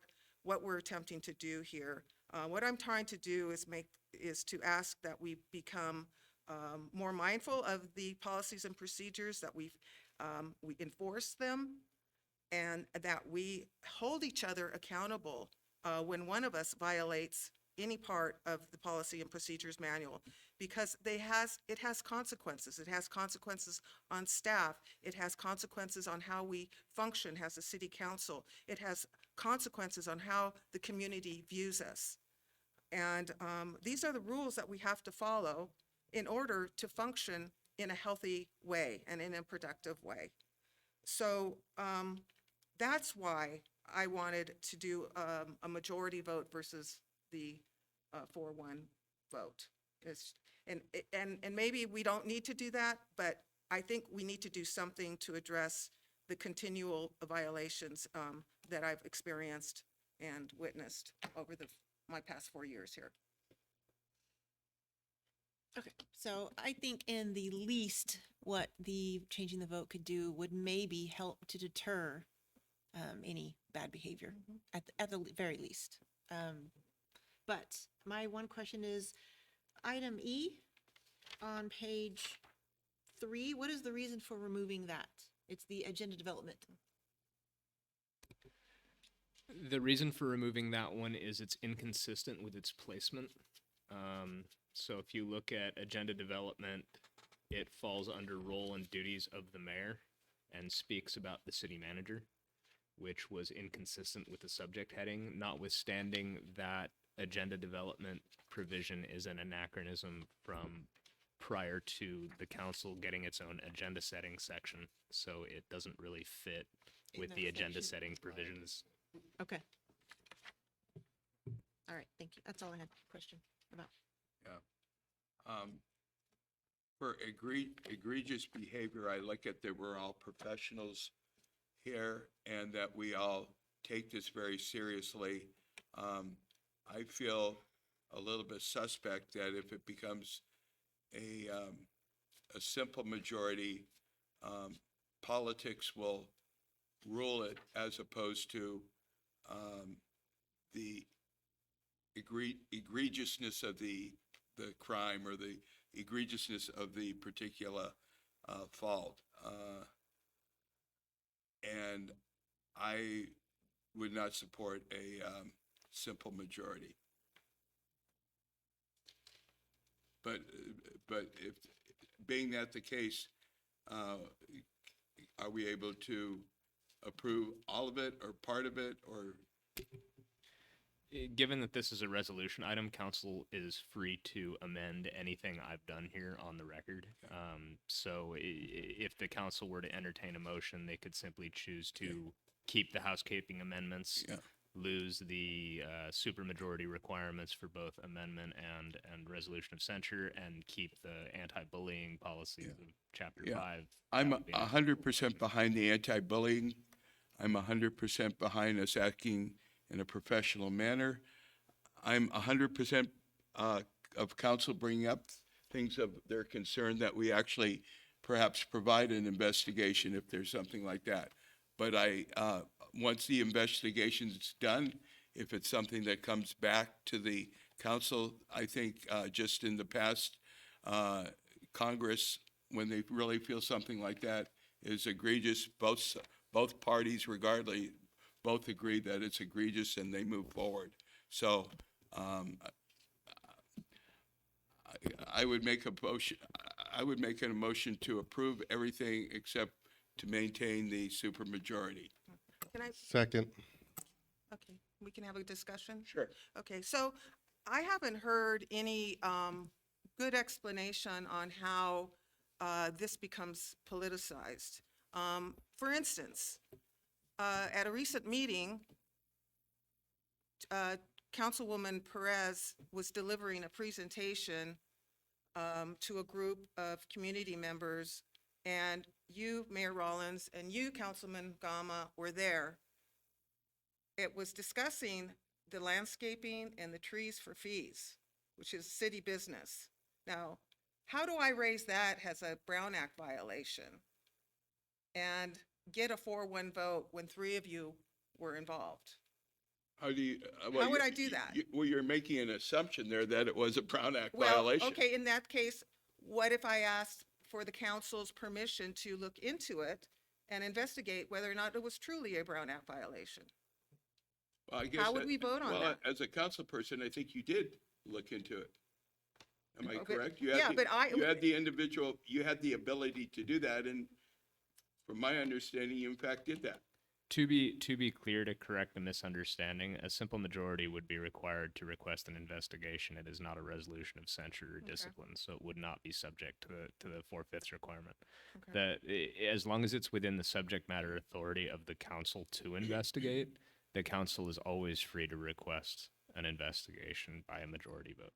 we're attempting to do here. What I'm trying to do is to ask that we become more mindful of the policies and procedures, that we enforce them, and that we hold each other accountable when one of us violates any part of the policy and procedures manual, because it has consequences. It has consequences on staff. It has consequences on how we function as a city council. It has consequences on how the community views us. And these are the rules that we have to follow in order to function in a healthy way and in a productive way. So that's why I wanted to do a majority vote versus the 4-1 vote. And maybe we don't need to do that, but I think we need to do something to address the continual violations that I've experienced and witnessed over my past 4 years here. Okay, so I think in the least, what the changing the vote could do would maybe help to deter any bad behavior at the very least. But my one question is, item E on page 3, what is the reason for removing that? It's the agenda development. The reason for removing that one is it's inconsistent with its placement. So if you look at agenda development, it falls under role and duties of the mayor and speaks about the city manager, which was inconsistent with the subject heading, notwithstanding that agenda development provision is an anachronism from prior to the council getting its own agenda setting section. So it doesn't really fit with the agenda setting provisions. Okay. All right, thank you. That's all I had a question about. Yeah. For egregious behavior, I look at that we're all professionals here and that we all take this very seriously. I feel a little bit suspect that if it becomes a simple majority, politics will rule it as opposed to the egregiousness of the crime or the egregiousness of the particular fault. And I would not support a simple majority. But if, being that the case, are we able to approve all of it or part of it, or? Given that this is a resolution item, council is free to amend anything I've done here on the record. So if the council were to entertain a motion, they could simply choose to keep the housekeeping amendments, lose the supermajority requirements for both amendment and resolution of censure, and keep the anti-bullying policies of Chapter 5. I'm 100% behind the anti-bullying. I'm 100% behind us acting in a professional manner. I'm 100% of council bringing up things of their concern that we actually perhaps provide an investigation if there's something like that. But once the investigation's done, if it's something that comes back to the council, I think just in the past, Congress, when they really feel something like that is egregious, both parties, regardless, both agree that it's egregious and they move forward. So I would make a motion. I would make a motion to approve everything except to maintain the supermajority. Can I? Second. Okay, we can have a discussion? Sure. Okay, so I haven't heard any good explanation on how this becomes politicized. For instance, at a recent meeting, Councilwoman Perez was delivering a presentation to a group of community members, and you, Mayor Rollins, and you, Councilman Gama, were there. It was discussing the landscaping and the trees for fees, which is city business. Now, how do I raise that as a Brown Act violation and get a 4-1 vote when 3 of you were involved? How do you? How would I do that? Well, you're making an assumption there that it was a Brown Act Well, violation. okay, in that case, what if I asked for the council's permission to look into it and investigate whether or not it was truly a Brown Act violation? Well, I guess How would we vote on that? As a council person, I think you did look into it. Am I Okay, correct? yeah, but you had the individual, you had the ability to do that, and from my understanding, you in fact did that. To be clear, to correct the misunderstanding, a simple majority would be required to request an investigation. It is not a resolution of censure or discipline, so it would not be subject to the 4/5 requirement. As long as it's within the subject matter authority of the council to investigate, the council is always free to request an investigation by a majority vote.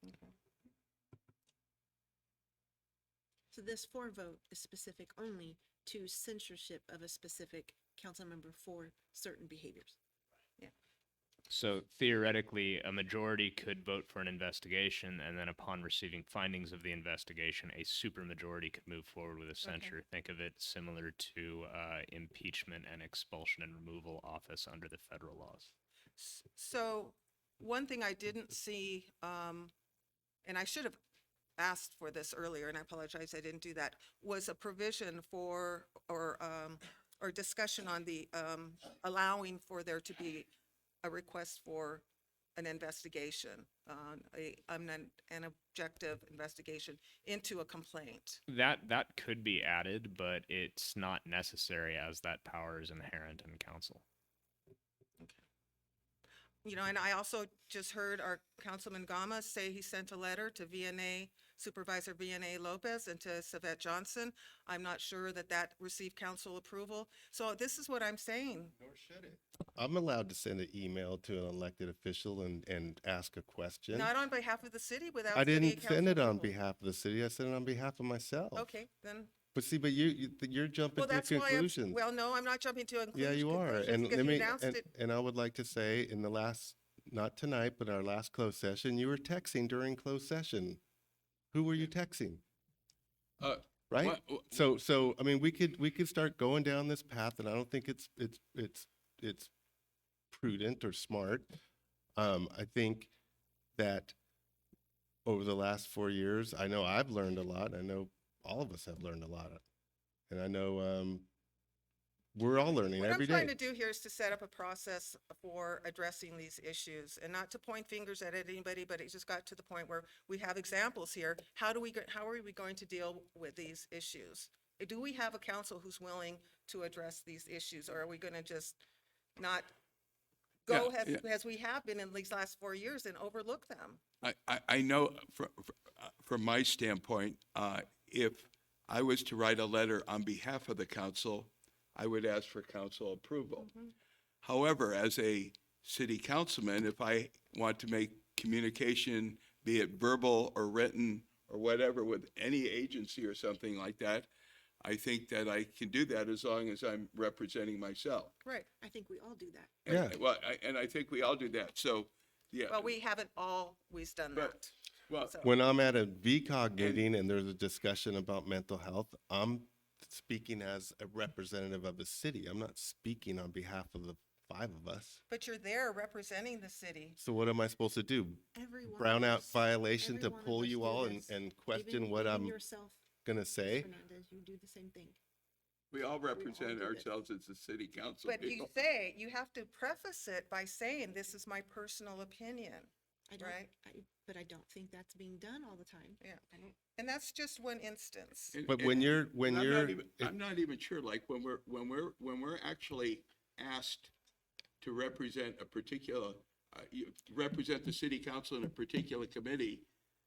So this for vote is specific only to censorship of a specific council member for certain behaviors. So theoretically, a majority could vote for an investigation, and then upon receiving findings of the investigation, a supermajority could move forward with a censure. Think of it similar to impeachment and expulsion and removal office under the federal laws. So one thing I didn't see, and I should have asked for this earlier, and I apologize, I didn't do that, was a provision for, or discussion on the, allowing for there to be a request for an investigation, an objective investigation into a complaint. That could be added, but it's not necessary as that power is inherent in council. You know, and I also just heard our Councilman Gama say he sent a letter to VNA, Supervisor VNA Lopez and to Savette Johnson. I'm not sure that that received council approval. So this is what I'm saying. Nor should it. I'm allowed to send an email to an elected official and ask a question. Not on behalf of the city without I city didn't send it council on approval. behalf of the city. I sent it on behalf of myself. Okay, then, But see, you're jumping well, to that's why, conclusions. well, no, I'm not jumping to Yeah, conclusions. you are. And because let you me, announced it. and I would like to say in the last, not tonight, but our last closed session, you were texting during closed session. Who were you texting? Right? So, I mean, we could start going down this path and I don't think it's prudent or smart. I think that over the last 4 years, I know I've learned a lot. I know all of us have learned a lot. And I know, we're all learning What every I'm trying day. to do here is to set up a process for addressing these issues and not to point fingers at anybody, but it just got to the point where we have examples here. How are we going to deal with these issues? Do we have a council who's willing to address these issues, or are we going to just not go as we have been in these last 4 years and overlook them? I know from my standpoint, if I was to write a letter on behalf of the council, I would ask for council approval. However, as a city councilman, if I want to make communication, be it verbal or written or whatever, with any agency or something like that, I think that I can do that as long as I'm representing myself. Right. I think we all do that. Yeah. Well, and I think we all do that. So, yeah. Well, we haven't always done that. Well, So- When I'm at a VCOG meeting and there's a discussion about mental health, I'm speaking as a representative of the city. I'm not speaking on behalf of the 5 of us. But you're there representing the city. So what am I supposed to do? Every one Brown of out us- violation every to one of pull us you do all this. and question Even- what even I'm yourself, gonna Ms. say? Fernandez, you do the same thing. we all represent do this. ourselves as the city council But you people. say, you have to preface it by saying, this is my personal opinion. I don't, Right. but I don't think that's being done all the time. Yeah. And that's just one instance. But when you're, And I'm not even sure, like, when we're actually asked to represent a particular, represent the city council in a particular committee,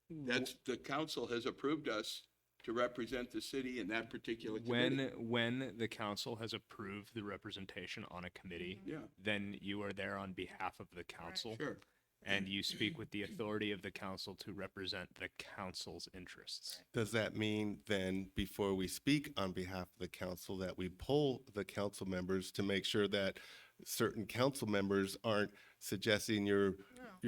that's, the council has approved us to represent the city in that particular committee. When the council has approved the representation on a committee, Yeah. then you are there on behalf of the council. Sure. And you speak with the authority of the council to represent the council's interests. does that mean then, before we speak on behalf of the council, that we poll the council members to make sure that certain council members aren't suggesting you're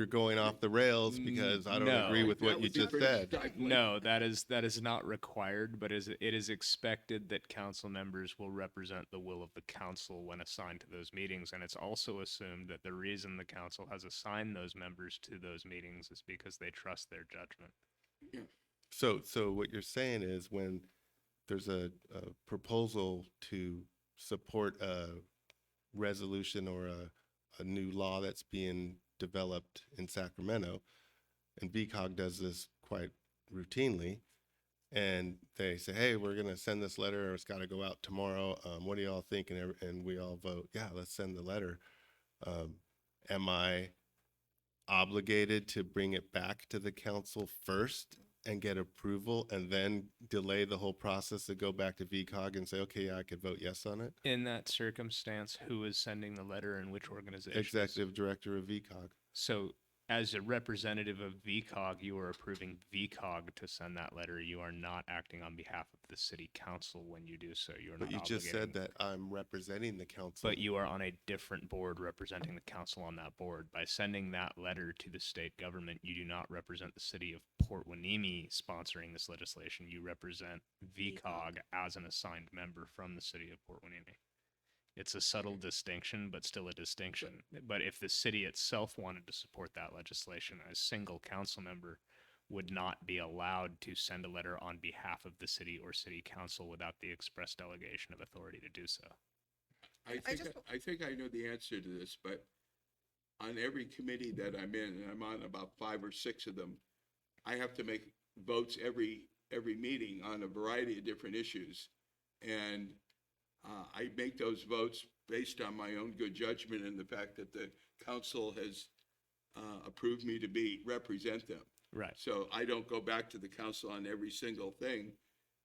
going off the rails because I don't agree No. with what you just said? No, that is not required, but it is expected that council members will represent the will of the council when assigned to those meetings. And it's also assumed that the reason the council has assigned those members to those meetings is because they trust their judgment. So what you're saying is when there's a proposal to support a resolution or a new law that's being developed in Sacramento, and VCOG does this quite routinely, and they say, hey, we're going to send this letter, or it's got to go out tomorrow. What do y'all think? And we all vote, yeah, let's send the letter. Am I obligated to bring it back to the council first and get approval and then delay the whole process to go back to VCOG and say, okay, yeah, I could vote yes on it? In that circumstance, who is sending the letter and which organization? Executive Director of VCOG. So as a representative of VCOG, you are approving VCOG to send that letter. You are not acting on behalf of the city council when you do so. You're But not you just said obligating- that I'm representing the council. But you are on a different board representing the council on that board. By sending that letter to the state government, you do not represent the city of Port Hueneme sponsoring this legislation. You represent VCOG as an assigned member from the city of Port Hueneme. It's a subtle distinction, but still a distinction. But if the city itself wanted to support that legislation, a single council member would not be allowed to send a letter on behalf of the city or city council without the express delegation of authority to do so. I think I know the answer to this, but on every committee that I'm in, and I'm on about 5 or 6 of them, I have to make votes every meeting on a variety of different issues. And I make those votes based on my own good judgment and the fact that the council has approved me to represent them. Right. So I don't go back to the council on every single thing,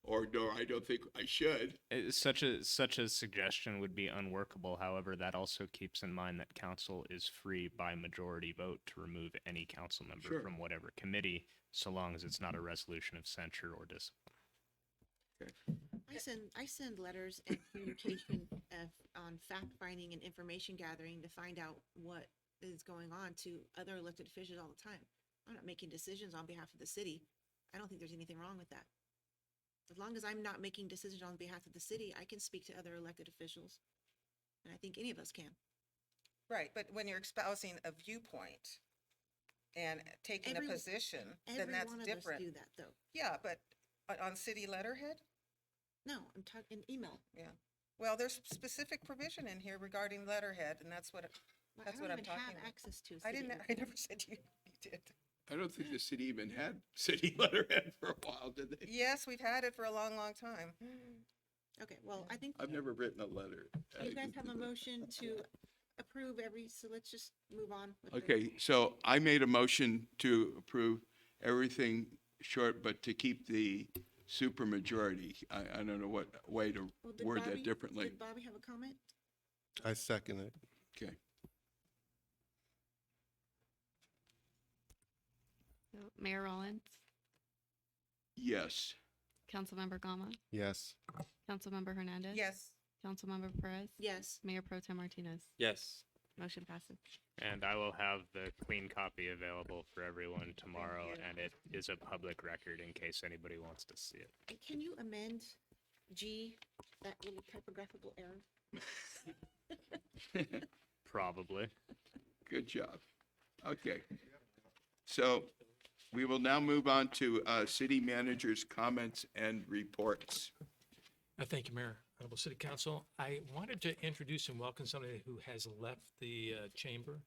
or no, I don't think I should. Such a suggestion would be unworkable. However, that also keeps in mind that council is free by majority vote to remove any council member Sure. from whatever committee, so long as it's not a resolution of censure or discipline. I send letters and communication on fact finding and information gathering to find out what is going on to other elected officials all the time. I'm not making decisions on behalf of the city. I don't think there's anything wrong with that. As long as I'm not making decisions on behalf of the city, I can speak to other elected officials. And I think any of us can. Right, but when you're espousing a viewpoint and taking a Every- position, then Every that's one of different. us do that though. Yeah, but on city letterhead? No, I'm talking email. Yeah. Well, there's specific provision in here regarding letterhead, and that's what I'm I don't even talking have about. access to. I city didn't, I letterhead. never said you did. I don't think the city even had city letterhead for a while, did they? Yes, we've had it for a long, long time. Okay, well, I think I've never written a letter. you guys have a motion to approve so let's just move on. with the- Okay, so I made a motion to approve everything short, but to keep the supermajority. I don't know what way to Well, did word Bobby- that differently. Did Bobby have a comment? I second it. Okay. So, Mayor Rollins, Yes. Councilmember Gama, Yes. Councilmember Hernandez. Yes. Councilmember Perez. Yes. Mayor Pro Tem Martinez. Yes. Motion passes. And I will have the clean copy available for everyone tomorrow, and it is a public record in case anybody wants to see it. And can you amend G, that little typographical error? Probably. Good job. Okay. So we will now move on to city manager's comments and reports. Thank you, Mayor. Honorable City Council. I wanted to introduce and welcome somebody who has left the chamber.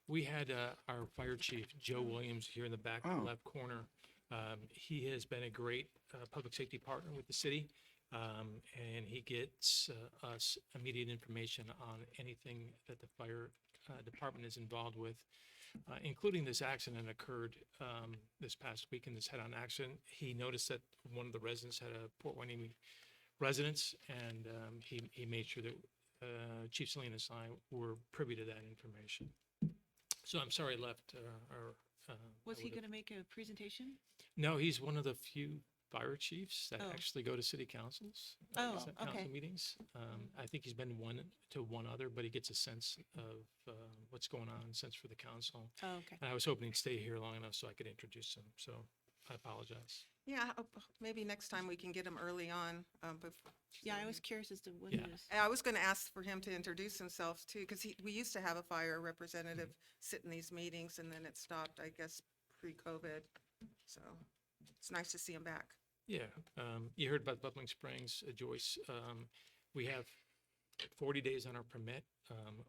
We had our fire chief, Joe Williams, here in the back left corner. He has been a great public safety partner with the city, and he gets us immediate information on anything that the fire department is involved with, including this accident occurred this past weekend, this head-on accident. He noticed that one of the residents had a Port Hueneme residence, and he made sure that Chief Salinas and I were privy to that information. So I'm sorry I left Was I he would've- gonna make a presentation? No, he's one of the few fire chiefs that Oh. actually go to city councils. Oh, council okay. meetings. I think he's been one other, but he gets a sense of what's going on, sense for the council. Oh, okay. And I was hoping he'd stay here long enough so I could introduce him, so I apologize. Yeah, maybe next time we can get him early on. Yeah, I was curious as to what Yeah. it is. I was going to ask for him to introduce himself too, because we used to have a fire representative sit in these meetings, and then it stopped, I guess, pre-COVID. So it's nice to see him back. Yeah, you heard about Bubbling Springs, Joyce. We have 40 days on our permit.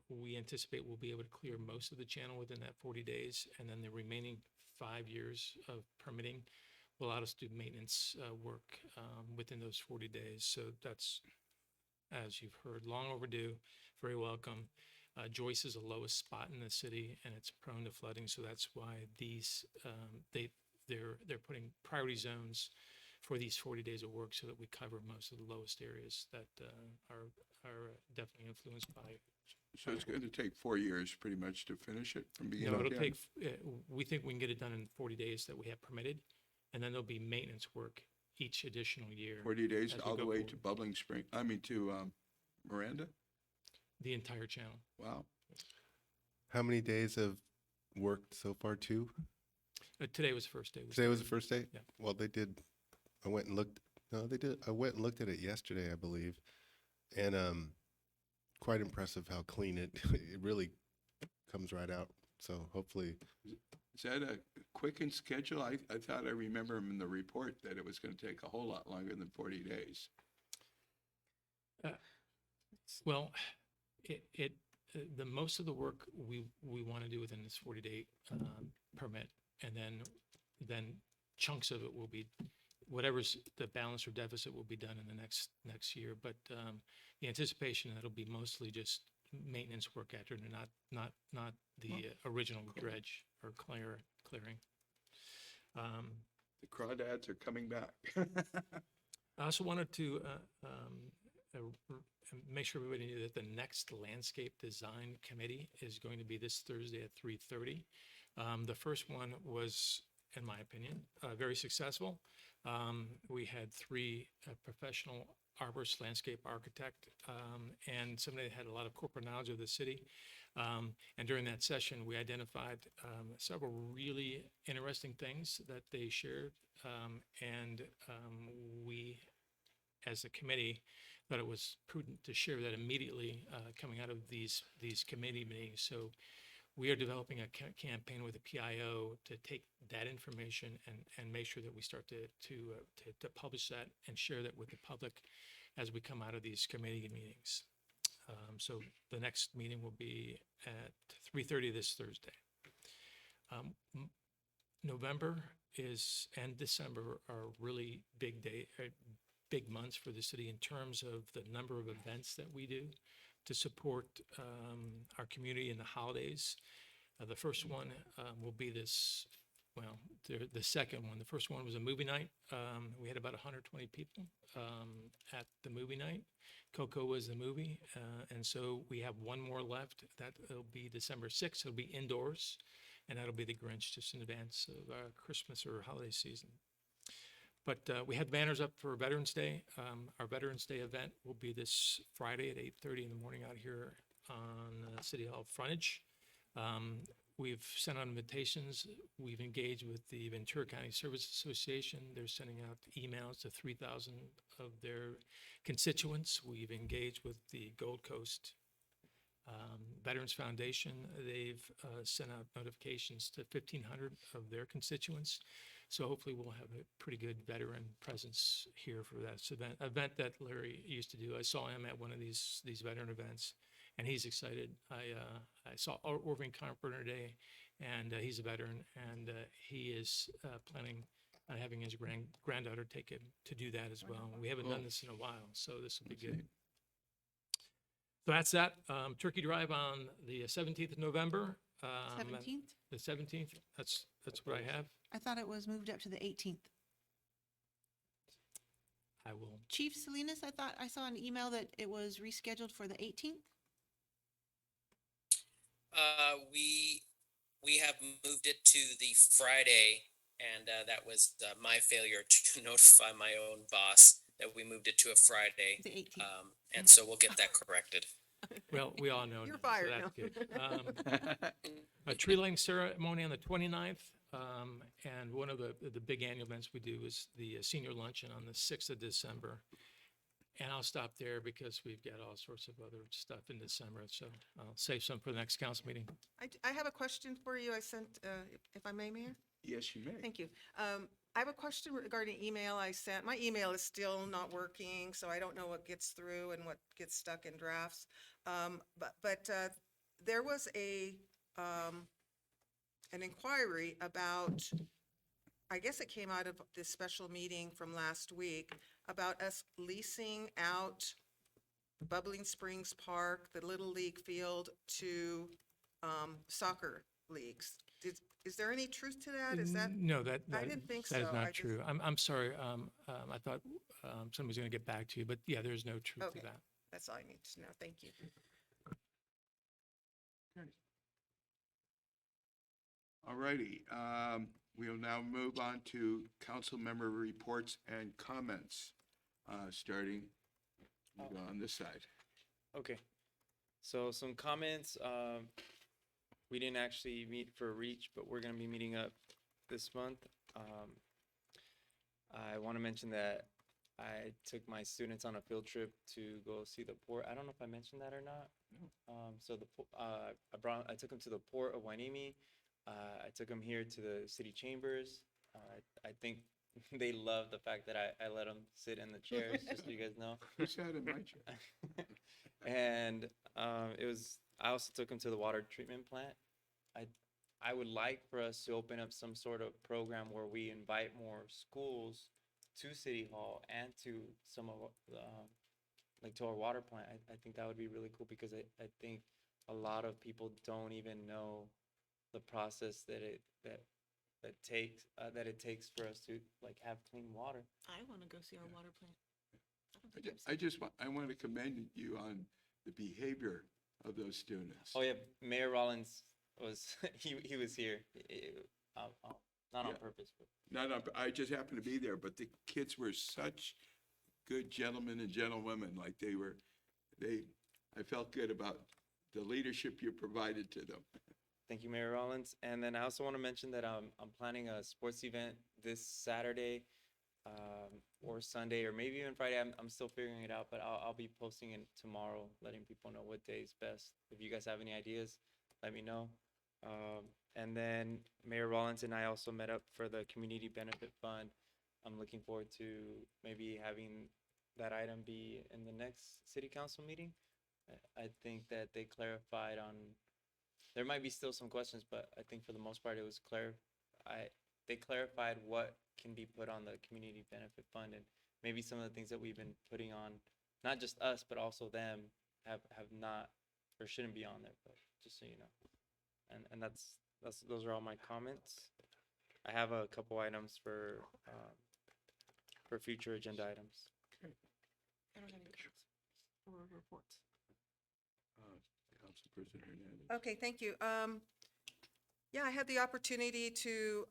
We anticipate we'll be able to clear most of the channel within that 40 days, and then the remaining 5 years of permitting will allow us to do maintenance work within those 40 days. So that's, as you've heard, long overdue, very welcome. Joyce is the lowest spot in the city, and it's prone to flooding, so that's why these, they're putting priority zones for these 40 days of work so that we cover most of the lowest areas that are definitely influenced by. So it's going to take 4 years pretty much to finish it from beginning No, to it'll end? take, we think we can get it done in 40 days that we have permitted, and then there'll be maintenance work each additional year. 40 days as we all the go way forward. to Bubbling Spring, to Miranda? The entire channel. Wow. How many days have worked so far, too? Today was the first day. Today was the first day? Yeah. Well, they did, I went and looked, no, they did, I went and looked at it yesterday, I believe. And quite impressive how clean it really comes right out. So hopefully, Is that a quickened schedule? I thought I remember in the report that it was going to take a whole lot longer than 40 days. Well, the most of the work we want to do within this 40-day permit, and then chunks of it will be, whatever's the balance or deficit will be done in the next year. But the anticipation that it'll be mostly just maintenance work after, and not the original dredge or clearing. The crawdads are coming back. I also wanted to make sure everybody knew that the next landscape design committee is going to be this Thursday at 3:30. The first one was, in my opinion, very successful. We had 3 professional arborist, landscape architect, and somebody that had a lot of corporate knowledge of the city. And during that session, we identified several really interesting things that they shared. And we, as a committee, thought it was prudent to share that immediately coming out of these committee meetings. So we are developing a campaign with the PIO to take that information and make sure that we start to publish that and share that with the public as we come out of these committee meetings. So the next meeting will be at 3:30 this Thursday. November and December are really big months for the city in terms of the number of events that we do to support our community in the holidays. The first one will be the second one. The first one was a movie night. We had about 120 people at the movie night. Coco was the movie. And so we have one more left. That'll be December 6th. It'll be indoors. And that'll be the Grinch, just in advance of Christmas or holiday season. But we had banners up for Veterans Day. Our Veterans Day event will be this Friday at 8:30 in the morning out here on City Hall frontage. We've sent out invitations. We've engaged with the Ventura County Service Association. They're sending out emails to 3,000 of their constituents. We've engaged with the Gold Coast Veterans Foundation. They've sent out notifications to 1,500 of their constituents. So hopefully we'll have a pretty good veteran presence here for that event that Larry used to do. I saw him at one of these veteran events, and he's excited. I saw Irving Carpenter today, and he's a veteran, and he is planning on having his granddaughter take him to do that as well. We haven't done this in a while, so this will be good. So that's that. Turkey Drive on the 17th of November. 17th? The 17th. That's what I have. I thought it was moved up to the 18th. I will. Chief Salinas, I thought I saw an email that it was rescheduled for the 18th. We have moved it to the Friday, and that was my failure to notify my own boss that we moved it to a Friday. The 18th. And so we'll get that corrected. Well, we all know. You're now, fired so now. that's good. A tree lighting ceremony on the 29th. And one of the big annual events we do is the senior luncheon on the 6th of December. And I'll stop there because we've got all sorts of other stuff in December. So I'll save some for the next council meeting. I have a question for you. I sent, if I may, Mayor? Yes, you may. Thank you. I have a question regarding email I sent. My email is still not working, so I don't know what gets through and what gets stuck in drafts. But there was an inquiry about, I guess it came out of this special meeting from last week about us leasing out the Bubbling Springs Park, the Little League field to soccer leagues. Is there any truth to that? Is that? No, I didn't think so. that is I not just- true. I'm sorry. I thought somebody was going to get back to you, but yeah, there's no truth Okay. to that. That's all I need to know. Thank you. All righty, we'll now move on to council member reports and comments, starting we'll go on this side. Okay. So some comments. We didn't actually meet for Reach, but we're gonna be meeting up this month. I want to mention that I took my students on a field trip to go see the port. I don't know if I mentioned that or not. So I took them to the port of Hueneme. I took them here to the city chambers. I think they love the fact that I let them sit in the chairs, just so you guys know. Who sat in my chair? And I also took them to the water treatment plant. I would like for us to open up some sort of program where we invite more schools to City Hall and to some of like to our water plant. I think that would be really cool because I think a lot of people don't even know the process that it takes for us to like have clean water. I want to go see our water plant. I want to commend you on the behavior of those students. Oh yeah, Mayor Rollins was he was here. Not on Yeah. purpose, but I just happened to be there, but the kids were such good gentlemen and gentlewomen, like I felt good about the leadership you provided to them. thank you, Mayor Rollins. And then I also want to mention that I'm planning a sports event this Saturday, or Sunday, or maybe even Friday. I'm still figuring it out, but I'll be posting it tomorrow, letting people know what day is best. If you guys have any ideas, let me know. And then Mayor Rollins and I also met up for the Community Benefit Fund. I'm looking forward to maybe having that item be in the next city council meeting. I think that they clarified on, there might be still some questions, but I think for the most part it was they clarified what can be put on the Community Benefit Fund, and maybe some of the things that we've been putting on, not just us, but also them, have not or shouldn't be on there, but just so you know. And those are all my comments. I have a couple items for future agenda items. I don't have any comments or reports. Council President Hernandez. Okay, thank you. Yeah, I had the opportunity to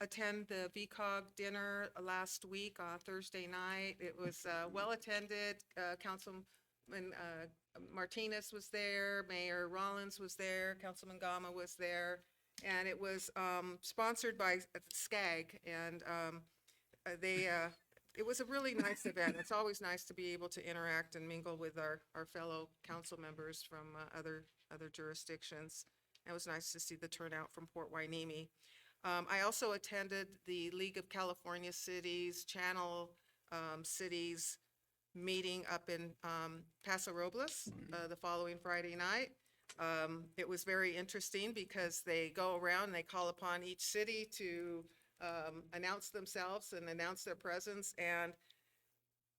attend the VCOG dinner last week, Thursday night. It was well attended. Councilman Martinez was there, Mayor Rollins was there, Councilman Gama was there, and it was sponsored by SCAG, and it was a really nice event. It's always nice to be able to interact and mingle with our fellow council members from other jurisdictions. It was nice to see the turnout from Port Hueneme. I also attended the League of California Cities, Channel Cities meeting up in Paso Robles the following Friday night. It was very interesting because they go around and they call upon each city to announce themselves and announce their presence, and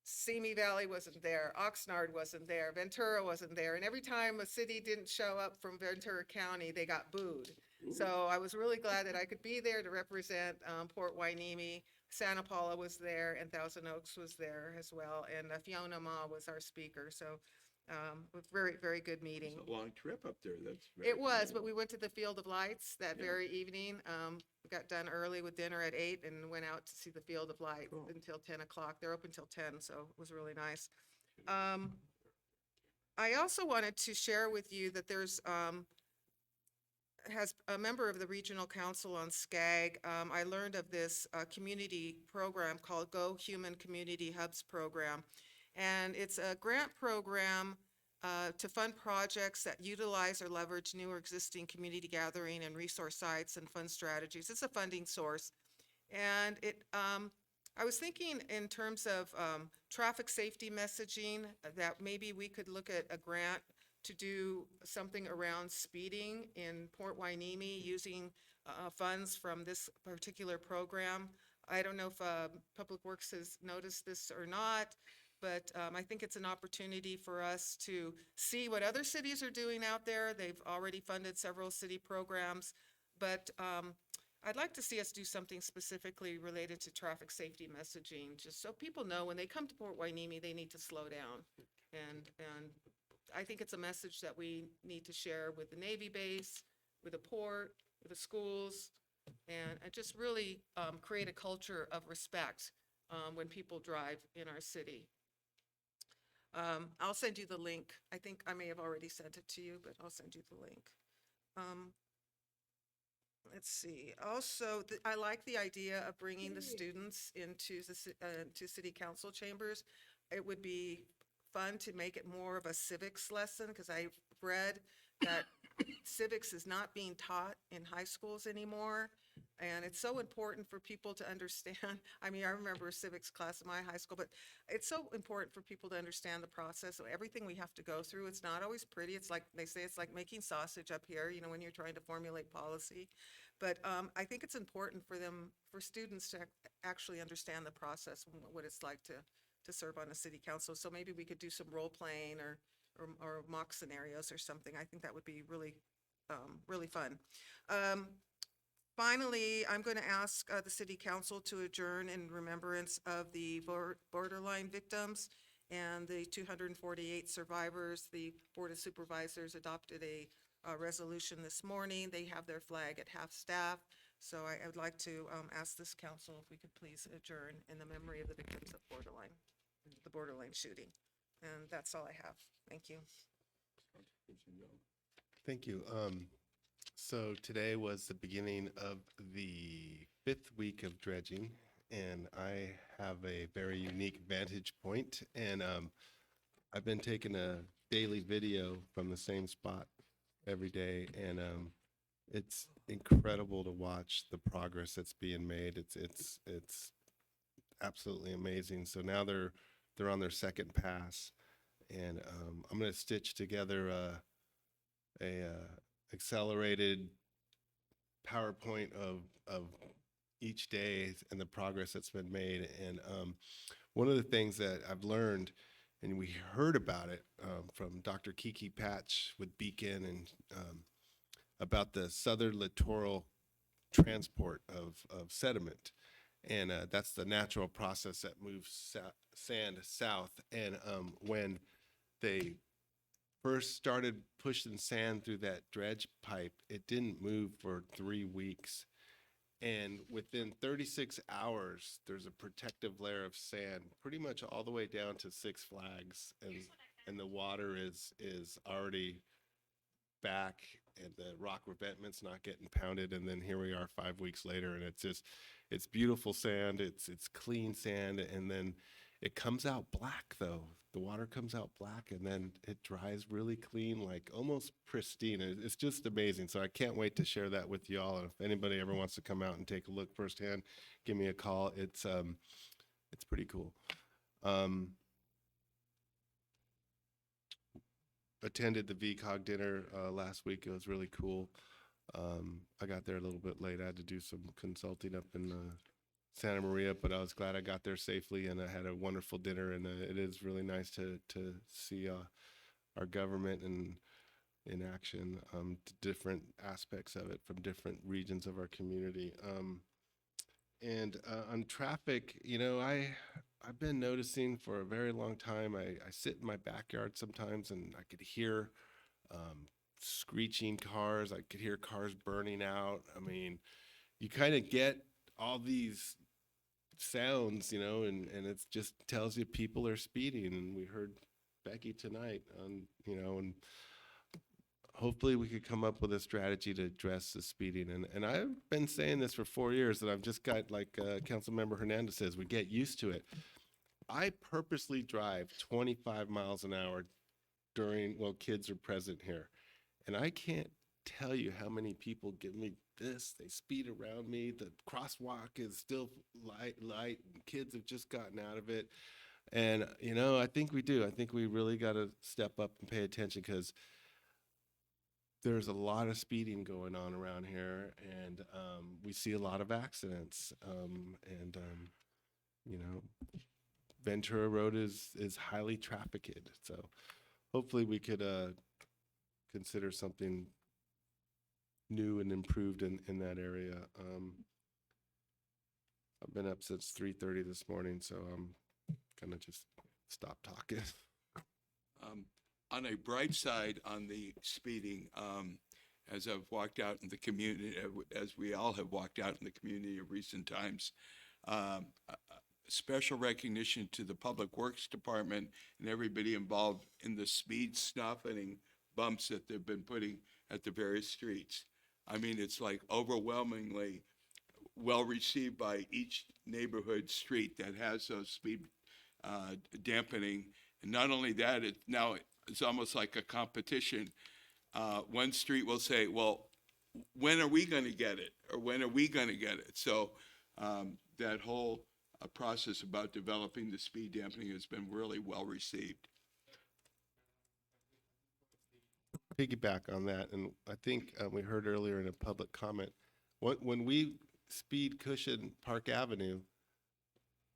Simi Valley wasn't there, Oxnard wasn't there, Ventura wasn't there, and every time a city didn't show up from Ventura County, they got booed. So I was really glad that I could be there to represent Port Hueneme. Santa Paula was there, and Thousand Oaks was there as well, and Fiona Ma was our speaker. So a very, very good meeting. It's a long trip up there. That's very It was, cool. but we went to the Field of Lights that very evening. We got done early with dinner at 8 and went out to see the Field of Lights until 10 o'clock. They're open till 10, so it was really nice. I also wanted to share with you that there's has a member of the Regional Council on SCAG. I learned of this community program called Go Human Community Hubs program. And it's a grant program to fund projects that utilize or leverage new or existing community gathering and resource sites and fund strategies. It's a funding source. And I was thinking in terms of traffic safety messaging that maybe we could look at a grant to do something around speeding in Port Hueneme using funds from this particular program. I don't know if Public Works has noticed this or not, but I think it's an opportunity for us to see what other cities are doing out there. They've already funded several city programs, but I'd like to see us do something specifically related to traffic safety messaging, just so people know when they come to Port Hueneme, they need to slow down. And I think it's a message that we need to share with the Navy base, with the port, with the schools, and just really create a culture of respect when people drive in our city. I'll send you the link. I think I may have already sent it to you, but I'll send you the link. Let's see. Also, I like the idea of bringing the students into to city council chambers. It would be fun to make it more of a civics lesson, because I've read that civics is not being taught in high schools anymore. And it's so important for people to understand. I mean, I remember a civics class in my high school, but it's so important for people to understand the process of everything we have to go through. It's not always pretty. It's like, they say, it's like making sausage up here, you know, when you're trying to formulate policy. But I think it's important for them, for students to actually understand the process, and what it's like to serve on a city council. So maybe we could do some role playing or mock scenarios or something. I think that would be really, really fun. Finally, I'm going to ask the city council to adjourn in remembrance of the borderline victims and the 248 survivors. The Board of Supervisors adopted a resolution this morning. They have their flag at half-staff. So I would like to ask this council if we could please adjourn in the memory of the victims of the borderline shooting. And that's all I have. Thank you. Thank you. So today was the beginning of the 5th week of dredging, and I have a very unique vantage point. And I've been taking a daily video from the same spot every day, and it's incredible to watch the progress that's being made. It's absolutely amazing. So now they're on their second pass, and I'm going to stitch together a accelerated PowerPoint of each day and the progress that's been made. And one of the things that I've learned, and we heard about it from Dr. Kiki Patch with Beacon, and about the southern littoral transport of sediment. And that's the natural process that moves sand south. And when they first started pushing sand through that dredge pipe, it didn't move for 3 weeks. And within 36 hours, there's a protective layer of sand pretty much all the way down to Six Flags. And the water is already back, and the rock revetment's not getting pounded. And then here we are 5 weeks later, and it's beautiful sand. It's clean sand. And then it comes out black, though. The water comes out black, and then it dries really clean, like almost pristine. It's just amazing. So I can't wait to share that with y'all. And if anybody ever wants to come out and take a look firsthand, give me a call. It's pretty cool. Attended the VCOG dinner last week. It was really cool. I got there a little bit late. I had to do some consulting up in Santa Maria, but I was glad I got there safely, and I had a wonderful dinner. And it is really nice to see our government in action, different aspects of it from different regions of our community. And on traffic, you know, I've been noticing for a very long time. I sit in my backyard sometimes, and I could hear screeching cars. I could hear cars burning out. I mean, you kind of get all these sounds, you know, and it just tells you people are speeding. And we heard Becky tonight on, you know, and hopefully we could come up with a strategy to address the speeding. And I've been saying this for 4 years, that I've just got, like Councilmember Hernandez says, we get used to it. I purposely drive 25 miles an hour while kids are present here. And I can't tell you how many people give me this. They speed around me. The crosswalk is still light, and kids have just gotten out of it. And, you know, I think we do. I think we really got to step up and pay attention, because there's a lot of speeding going on around here, and we see a lot of accidents. You know, Ventura Road is highly trafficked, so hopefully we could consider something new and improved in that area. I've been up since 3:30 this morning, so I'm gonna just stop talking. On a bright side on the speeding, as I've walked out in the community, as we all have walked out in the community in recent times, special recognition to the Public Works Department and everybody involved in the speed softening bumps that they've been putting at the various streets. I mean, it's like overwhelmingly well received by each neighborhood street that has those speed dampening. And not only that, it's almost like a competition. One street will say, well, when are we going to get it? Or when are we going to get it? So that whole process about developing the speed dampening has been really well received. Piggyback on that, and I think we heard earlier in a public comment, when we speed cushion Park Avenue,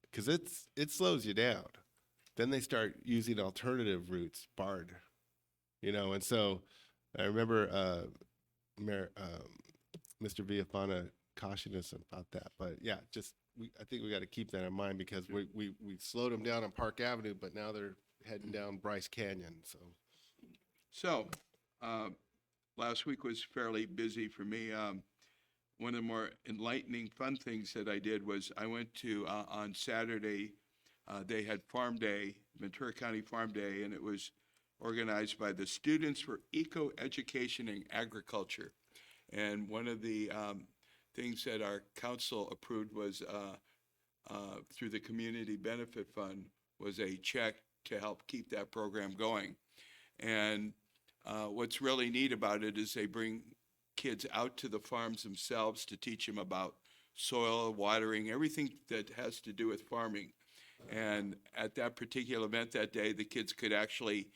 because it slows you down, then they start using alternative routes, BARD, you know, and so I remember Mr. Villafana cautioned us about that, but yeah, I think we got to keep that in mind because we slowed them down on Park Avenue, but now they're heading down Bryce Canyon, So, last week was fairly busy for me. One of the more enlightening, fun things that I did was I went to, on Saturday, they had Farm Day, Ventura County Farm Day, and it was organized by the Students for Eco Education and Agriculture. And one of the things that our council approved was, through the Community Benefit Fund, was a check to help keep that program going. And what's really neat about it is they bring kids out to the farms themselves to teach them about soil, watering, everything that has to do with farming. And at that particular event that day, the kids could actually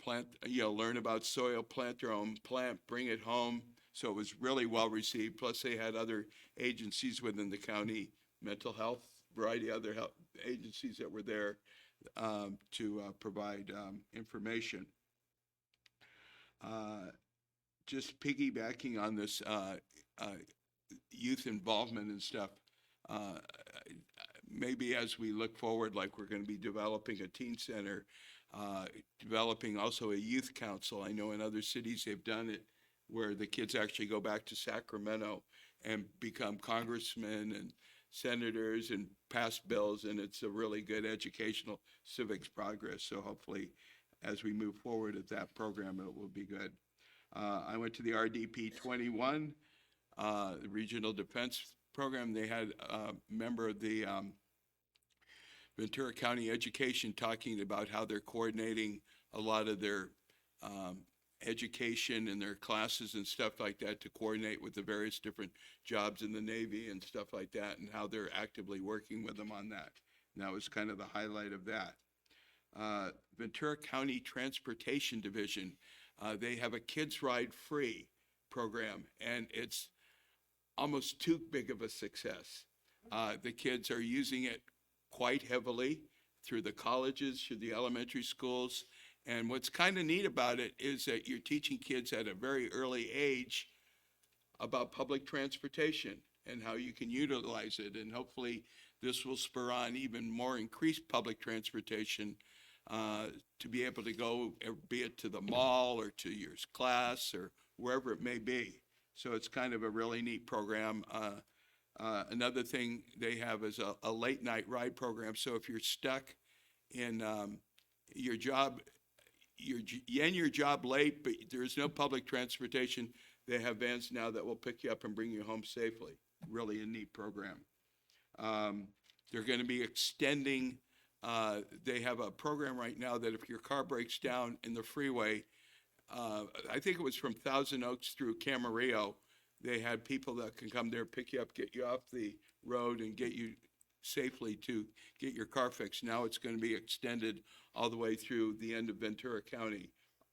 plant, learn about soil, plant their own plant, bring it home. So it was really well received. Plus they had other agencies within the county, mental health, variety of other health agencies that were there to provide information. Just piggybacking on this youth involvement and stuff, maybe as we look forward, like we're going to be developing a teen center, developing also a youth council. I know in other cities they've done it where the kids actually go back to Sacramento and become congressmen and senators and pass bills, and it's a really good educational civics progress. So hopefully as we move forward at that program, it will be good. I went to the RDP 21, the Regional Defense Program. They had a member of the Ventura County Education talking about how they're coordinating a lot of their education and their classes and stuff like that to coordinate with the various different jobs in the Navy and stuff like that, and how they're actively working with them on that. And that was kind of the highlight of that. Ventura County Transportation Division, they have a Kids Ride Free program, and it's almost too big of a success. The kids are using it quite heavily through the colleges, through the elementary schools. And what's kind of neat about it is that you're teaching kids at a very early age about public transportation and how you can utilize it. And hopefully this will spur on even more increased public transportation to be able to go, be it to the mall or to your class or wherever it may be. So it's kind of a really neat program. Another thing they have is a late night ride program. So if you're stuck in your job, you end your job late, but there's no public transportation, they have vans now that will pick you up and bring you home safely. Really a neat program. They're going to be extending, they have a program right now that if your car breaks down in the freeway, I think it was from Thousand Oaks through Camarillo, they had people that can come there, pick you up, get you off the road and get you safely to get your car fixed. Now it's going to be extended all the way through the end of Ventura County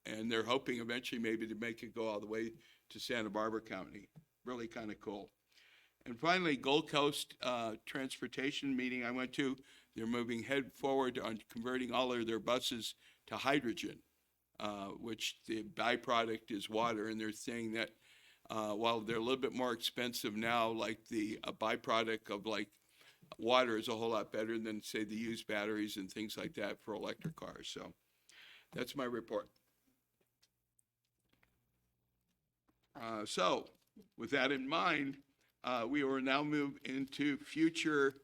And they're hoping eventually maybe to make it go all the way to Santa Barbara County. Really kind of cool. And finally, Gold Coast Transportation meeting I went to, they're moving head forward on converting all of their buses to hydrogen, which the byproduct is water. And they're saying that while they're a little bit more expensive now, like the byproduct of like water is a whole lot better than, say, the used batteries and things like that for electric cars. So that's my report. So with that in mind, we will now move into future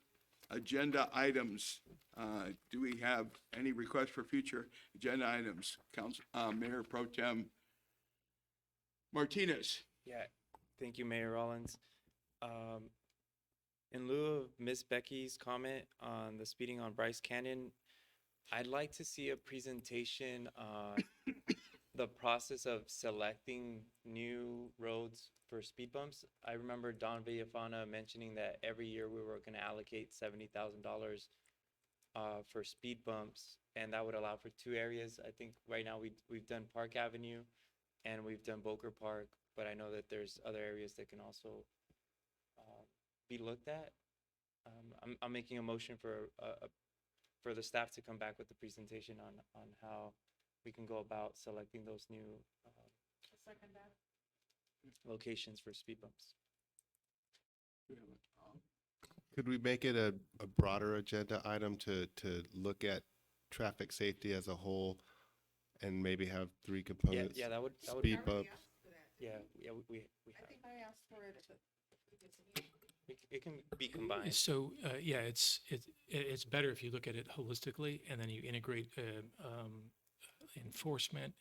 agenda items. Do we have any requests for future agenda items? Council, Mayor Pro Tem Martinez. Yeah, thank you, Mayor Rollins. In lieu of Miss Becky's comment on the speeding on Bryce Canyon, I'd like to see a presentation on the process of selecting new roads for speed bumps. I remember Don Villafana mentioning that every year we were going to allocate $70,000 for speed bumps, and that would allow for 2 areas. I think right now we've done Park Avenue and we've done Boker Park, but I know that there's other areas that can also be looked at. I'm making a motion for the staff to come back with the presentation on how we can go about selecting those new locations for speed bumps. Could we make it a broader agenda item to look at traffic safety as a whole and maybe have 3 components? Yeah, that would Speed bumps. Yeah, we I have. think I asked for it at It can be combined. So, yeah, it's better if you look at it holistically and then you integrate enforcement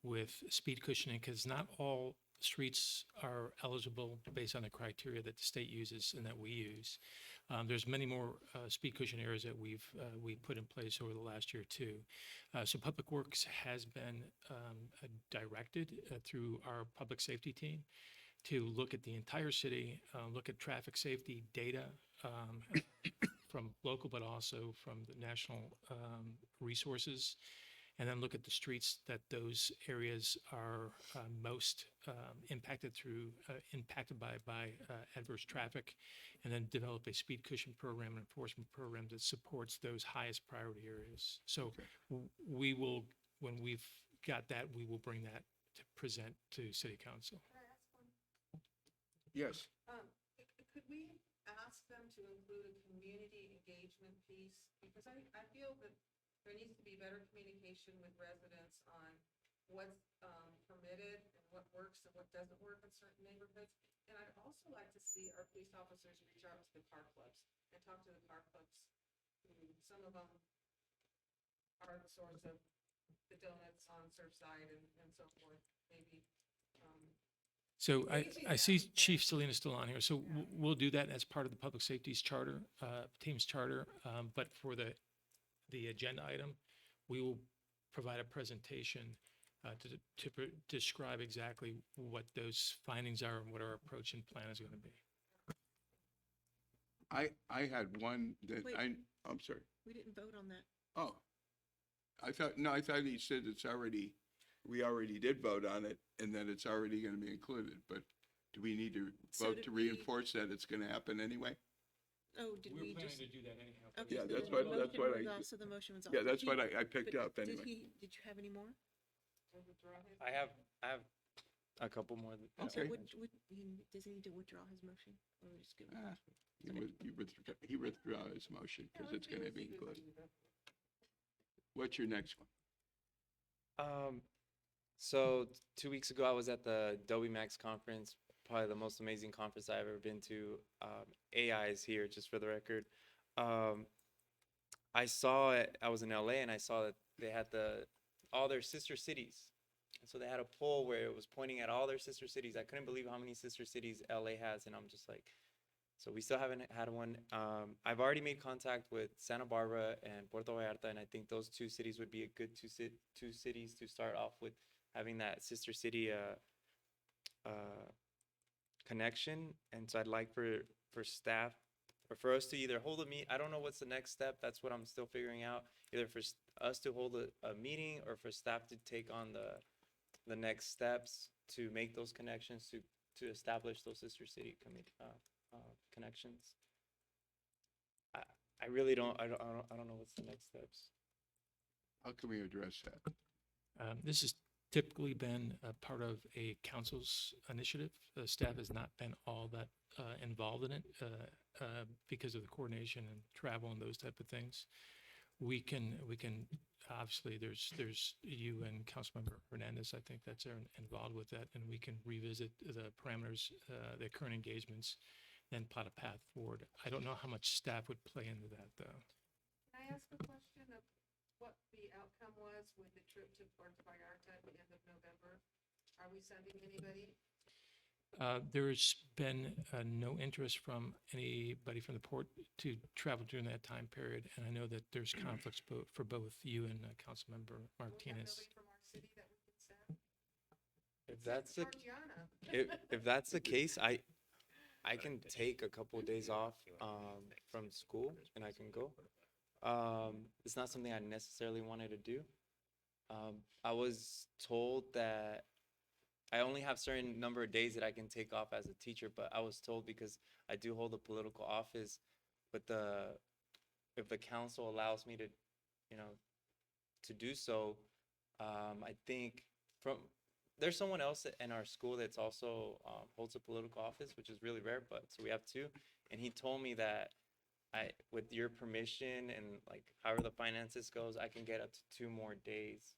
with speed cushioning, because not all streets are eligible based on the criteria that the state uses and that we use. There's many more speed cushion areas that we put in place over the last year too. So Public Works has been directed through our public safety team to look at the entire city, look at traffic safety data from local, but also from the national resources, and then look at the streets that those areas are most impacted by adverse traffic, and then develop a speed cushion program and enforcement program that supports those highest priority areas. So we will, when we've got that, we will bring that to present to City Council. Yes. Could we ask them to include a community engagement piece? Because I feel that there needs to be better communication with residents on what's permitted and what works and what doesn't work in certain neighborhoods. And I'd also like to see our police officers reach out to the car clubs and talk to the car clubs. Some of them are the source of the donuts on Surfside and so forth, maybe. So I see Chief Salinas still on here. So we'll do that as part of the Public Safety's charter, team's charter. But for the agenda item, we will provide a presentation to describe exactly what those findings are and what our approach and plan is going to be. I had one that Wait. I'm sorry. We didn't vote on that. Oh, I thought he said we already did vote on it and that it's already going to be included, but do we need to So vote did to we- reinforce that it's going to happen anyway? Oh, did We're we planning just? to do that anyhow. Okay, Yeah, so that's the what motion I- was off, So the motion was off. Yeah, that's Did what he- I picked but up anyway. Did you have any more? I have a couple more. So Okay. does he need to withdraw his motion? Or we just give Ah, He withdrew his motion because it's going to be included. What's your next one? So 2 weeks ago, I was at the Adobe Max conference, probably the most amazing conference I've ever been to. AI is here, just for the record. I saw it, I was in LA and I saw that they had all their sister cities. And so they had a poll where it was pointing at all their sister cities. I couldn't believe how many sister cities LA has, and I'm just like, so we still haven't had one. I've already made contact with Santa Barbara and Puerto Vallarta, and I think those 2 cities would be a good two cities to start off with, having that sister city connection. And so I'd like for staff, or for us to either hold a meet. I don't know what's the next step. That's what I'm still figuring out. Either for us to hold a meeting, or for staff to take on the next steps to make those connections, to establish those sister city connections. I really don't, I don't know what's the next steps. How can we address that? This has typically been a part of a council's initiative. Staff has not been all that involved in it because of the coordination and travel and those type of things. We can obviously there's you and Councilmember Hernandez. I think that's involved with that, and we can revisit the parameters, the current engagements, then plot a path forward. I don't know how much staff would play into that though. Can I ask a question of what the outcome was with the trip to Puerto Vallarta at the end of November? Are we sending anybody? There's been no interest from anybody from the port to travel during that time period, and I know that there's conflicts for both you and Councilmember Martinez. Nobody from our city that we can send? If that's the Georgiana. if that's the case, I can take a couple of days off from school and I can go. It's not something I necessarily wanted to do. I was told that I only have certain number of days that I can take off as a teacher, but I was told because I do hold a political office, but if the council allows me to, to do so, I think there's someone else in our school that's also holds a political office, which is really rare, but so we have two, and he told me that with your permission and like however the finances goes, I can get up to 2 more days.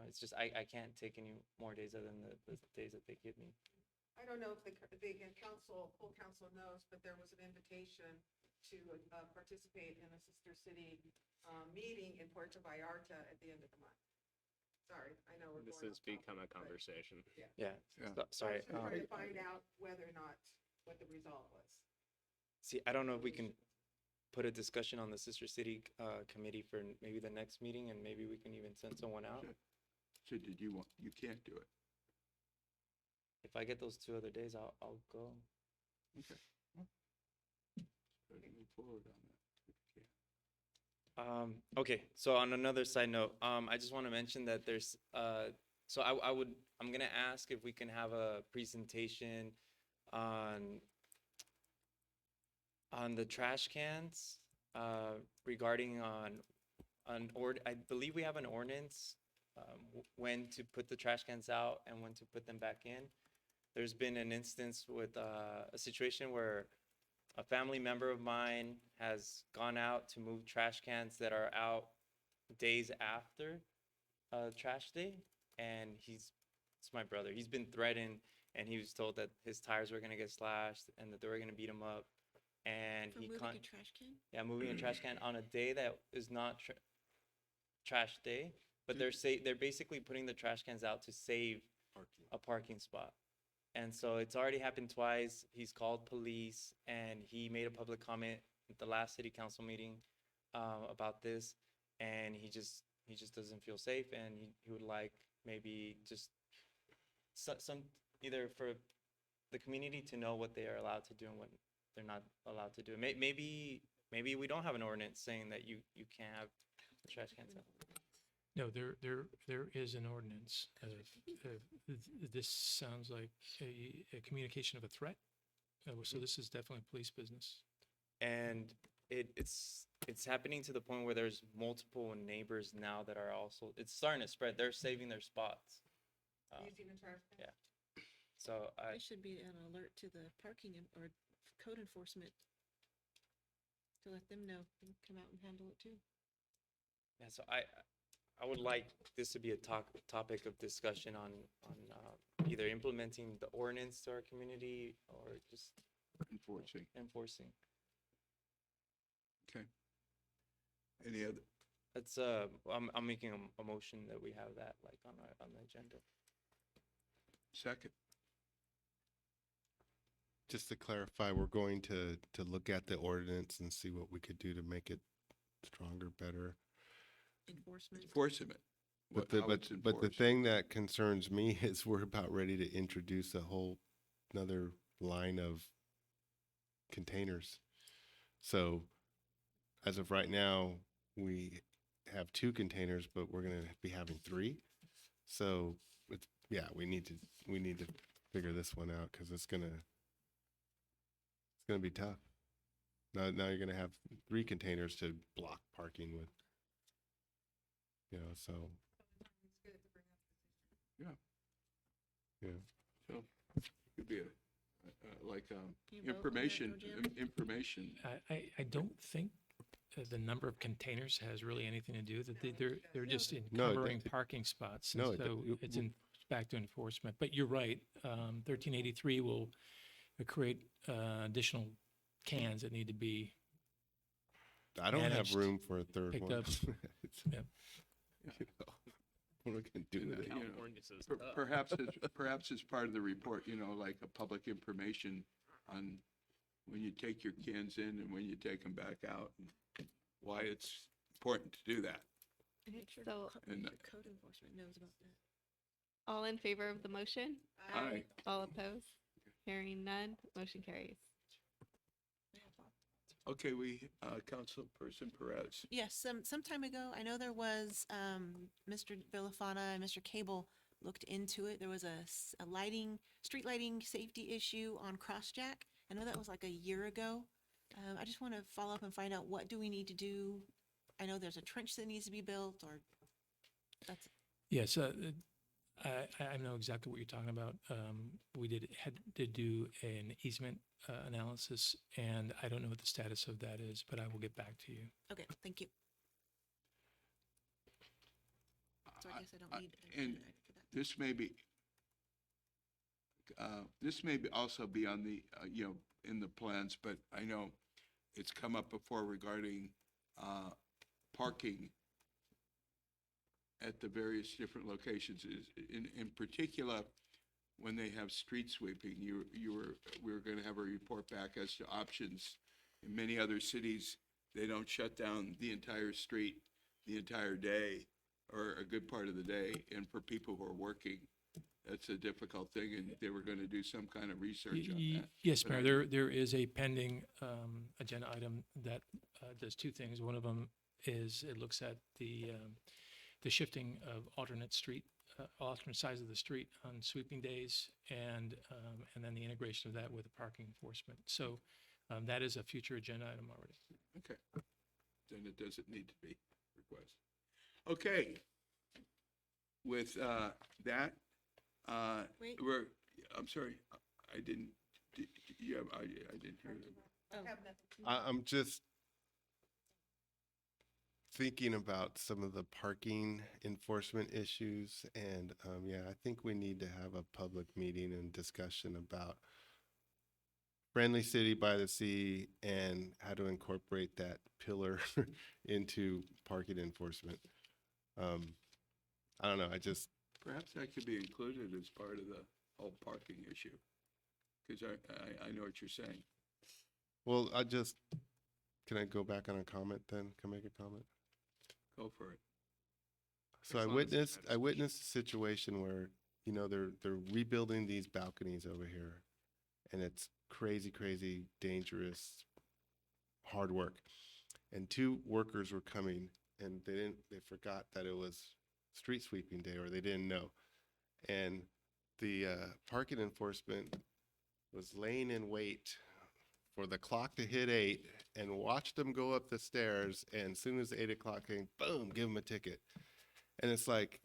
It's just I can't take any more days other than the days that they give me. I don't know if the full council knows, but there was an invitation to participate in a sister city meeting in Puerto Vallarta at the end of the month. Sorry, I know we're This going has off topic, become a but conversation. Yeah. I Sorry. was just trying to find out whether or not what the result was. See, I don't know if we can put a discussion on the sister city committee for maybe the next meeting, and maybe we can even send someone out. So did you can't do it? If I get those 2 other days, I'll go. Okay. Move forward on that. Okay, so on another side note, I just want to mention that there's so I'm gonna ask if we can have a presentation on the trash cans regarding I believe we have an ordinance when to put the trash cans out and when to put them back in. There's been an instance with a situation where a family member of mine has gone out to move trash cans that are out days after trash day, and it's my brother. He's been threatened, and he was told that his tires were gonna get slashed and that they were gonna beat him up. And For moving a trash can? Yeah, moving a trash can on a day that is not trash day, but they're basically putting the trash cans out to save a parking spot. And so it's already happened twice. He's called police, and he made a public comment at the last city council meeting about this, and he just doesn't feel safe, and he would like maybe just some either for the community to know what they are allowed to do and what they're not allowed to do. Maybe we don't have an ordinance saying that you can't have trash cans out. No, there is an ordinance. This sounds like a communication of a threat. So this is definitely police business. And it's happening to the point where there's multiple neighbors now that are also, it's starting to spread. They're saving their spots. Using the trash can? Yeah. So There should be an alert to the parking or code enforcement to let them know and come out and handle it too. Yeah, so I would like this to be a topic of discussion on either implementing the ordinance to our community or just enforcing. Okay. Any other? That's I'm making a motion that we have that like on the agenda. Second. Just to clarify, we're going to look at the ordinance and see what we could do to make it stronger, better. Enforcement. But the thing that concerns me is we're about ready to introduce a whole another line of containers. So as of right now, we have 2 containers, but we're going to be having 3. So it's, yeah, we need to figure this one out because it's gonna be tough. Now you're gonna have 3 containers to block parking with, so. Yeah. Yeah. So it could be information. I don't think the number of containers has really anything to do with it. They're just No, encumbering parking spots. And no, so it's back to enforcement. But you're right. 1383 will create additional cans that need to be I don't have managed, room for a third picked one. up. Yep. What are we gonna do with it? California says Perhaps as part of the report, like a public information on when you take your cans in and when you take them back out, and why it's important to do that. So And Code enforcement knows about that. all in favor of the motion? Aye. All opposed? Hearing none, motion carries. Okay, Councilperson Perez. Yes, some time ago, I know there was, Mr. Villafana and Mr. Cable looked into it. There was a street lighting safety issue on Crossjack. I know that was like a year ago. I just want to follow up and find out, what do we need to do? I know there's a trench that needs to be built, or that's, Yes, I know exactly what you're talking about. We had to do an easement analysis, and I don't know what the status of that is, but I will get back to you. okay, thank you. So I guess I don't need. an And agenda item for that. this may also be on the, in the plans, but I know it's come up before regarding parking at the various different locations. In particular, when they have street sweeping, we were going to have a report back as to options. In many other cities, they don't shut down the entire street the entire day or a good part of the day. And for people who are working, that's a difficult thing, and they were going to do some kind of research on that. Yes, But Mayor, there is a pending agenda item that does 2 things. One of them is it looks at the shifting of alternate sides of the street on sweeping days, and then the integration of that with the parking enforcement. So that is a future agenda item already. Okay, then it doesn't need to be requested. Okay. With that, Wait. I'm sorry, I didn't, I didn't hear that. I'm just thinking about some of the parking enforcement issues, and I think we need to have a public meeting and discussion about friendly city by the sea and how to incorporate that pillar into parking enforcement. I don't know, Perhaps that could be included as part of the whole parking issue, because I know what you're saying. well, can I go back on a comment then? Can I make a comment? Go for it. So As I long as it's witnessed a situation where, they're rebuilding these balconies over here, and it's crazy, dangerous, hard work. And 2 workers were coming, and they forgot that it was street sweeping day, or they didn't know. And the parking enforcement was laying in wait for the clock to hit 8 and watched them go up the stairs. And as soon as 8 o'clock came, boom, give them a ticket. And it's like,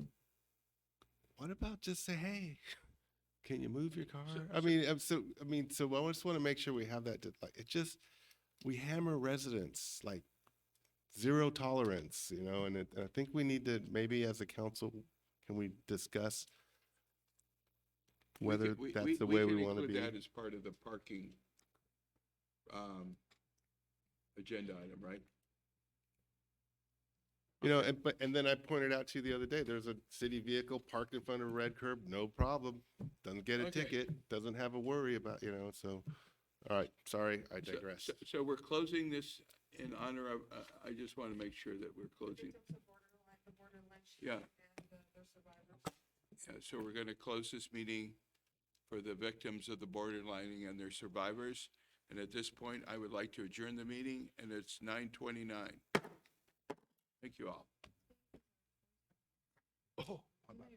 what about just say, hey, can you move your car? I just want to make sure we have that. We hammer residents like 0 tolerance, and I think we need to, maybe as a council, can we discuss whether that's the way we want to be? We can include that as part of the parking agenda item, right? And then I pointed out to you the other day, there's a city vehicle parked in front of a red curb, no problem. Doesn't get a Okay. ticket, doesn't have a worry about, so. All right, sorry, I digress. So we're closing this in honor of, I just want to make sure that we're closing. Yeah. Yeah, so we're going to close this meeting for the victims of the borderlining and their survivors. And at this point, I would like to adjourn the meeting, and it's 9:29. Thank you all. Oh, my bad.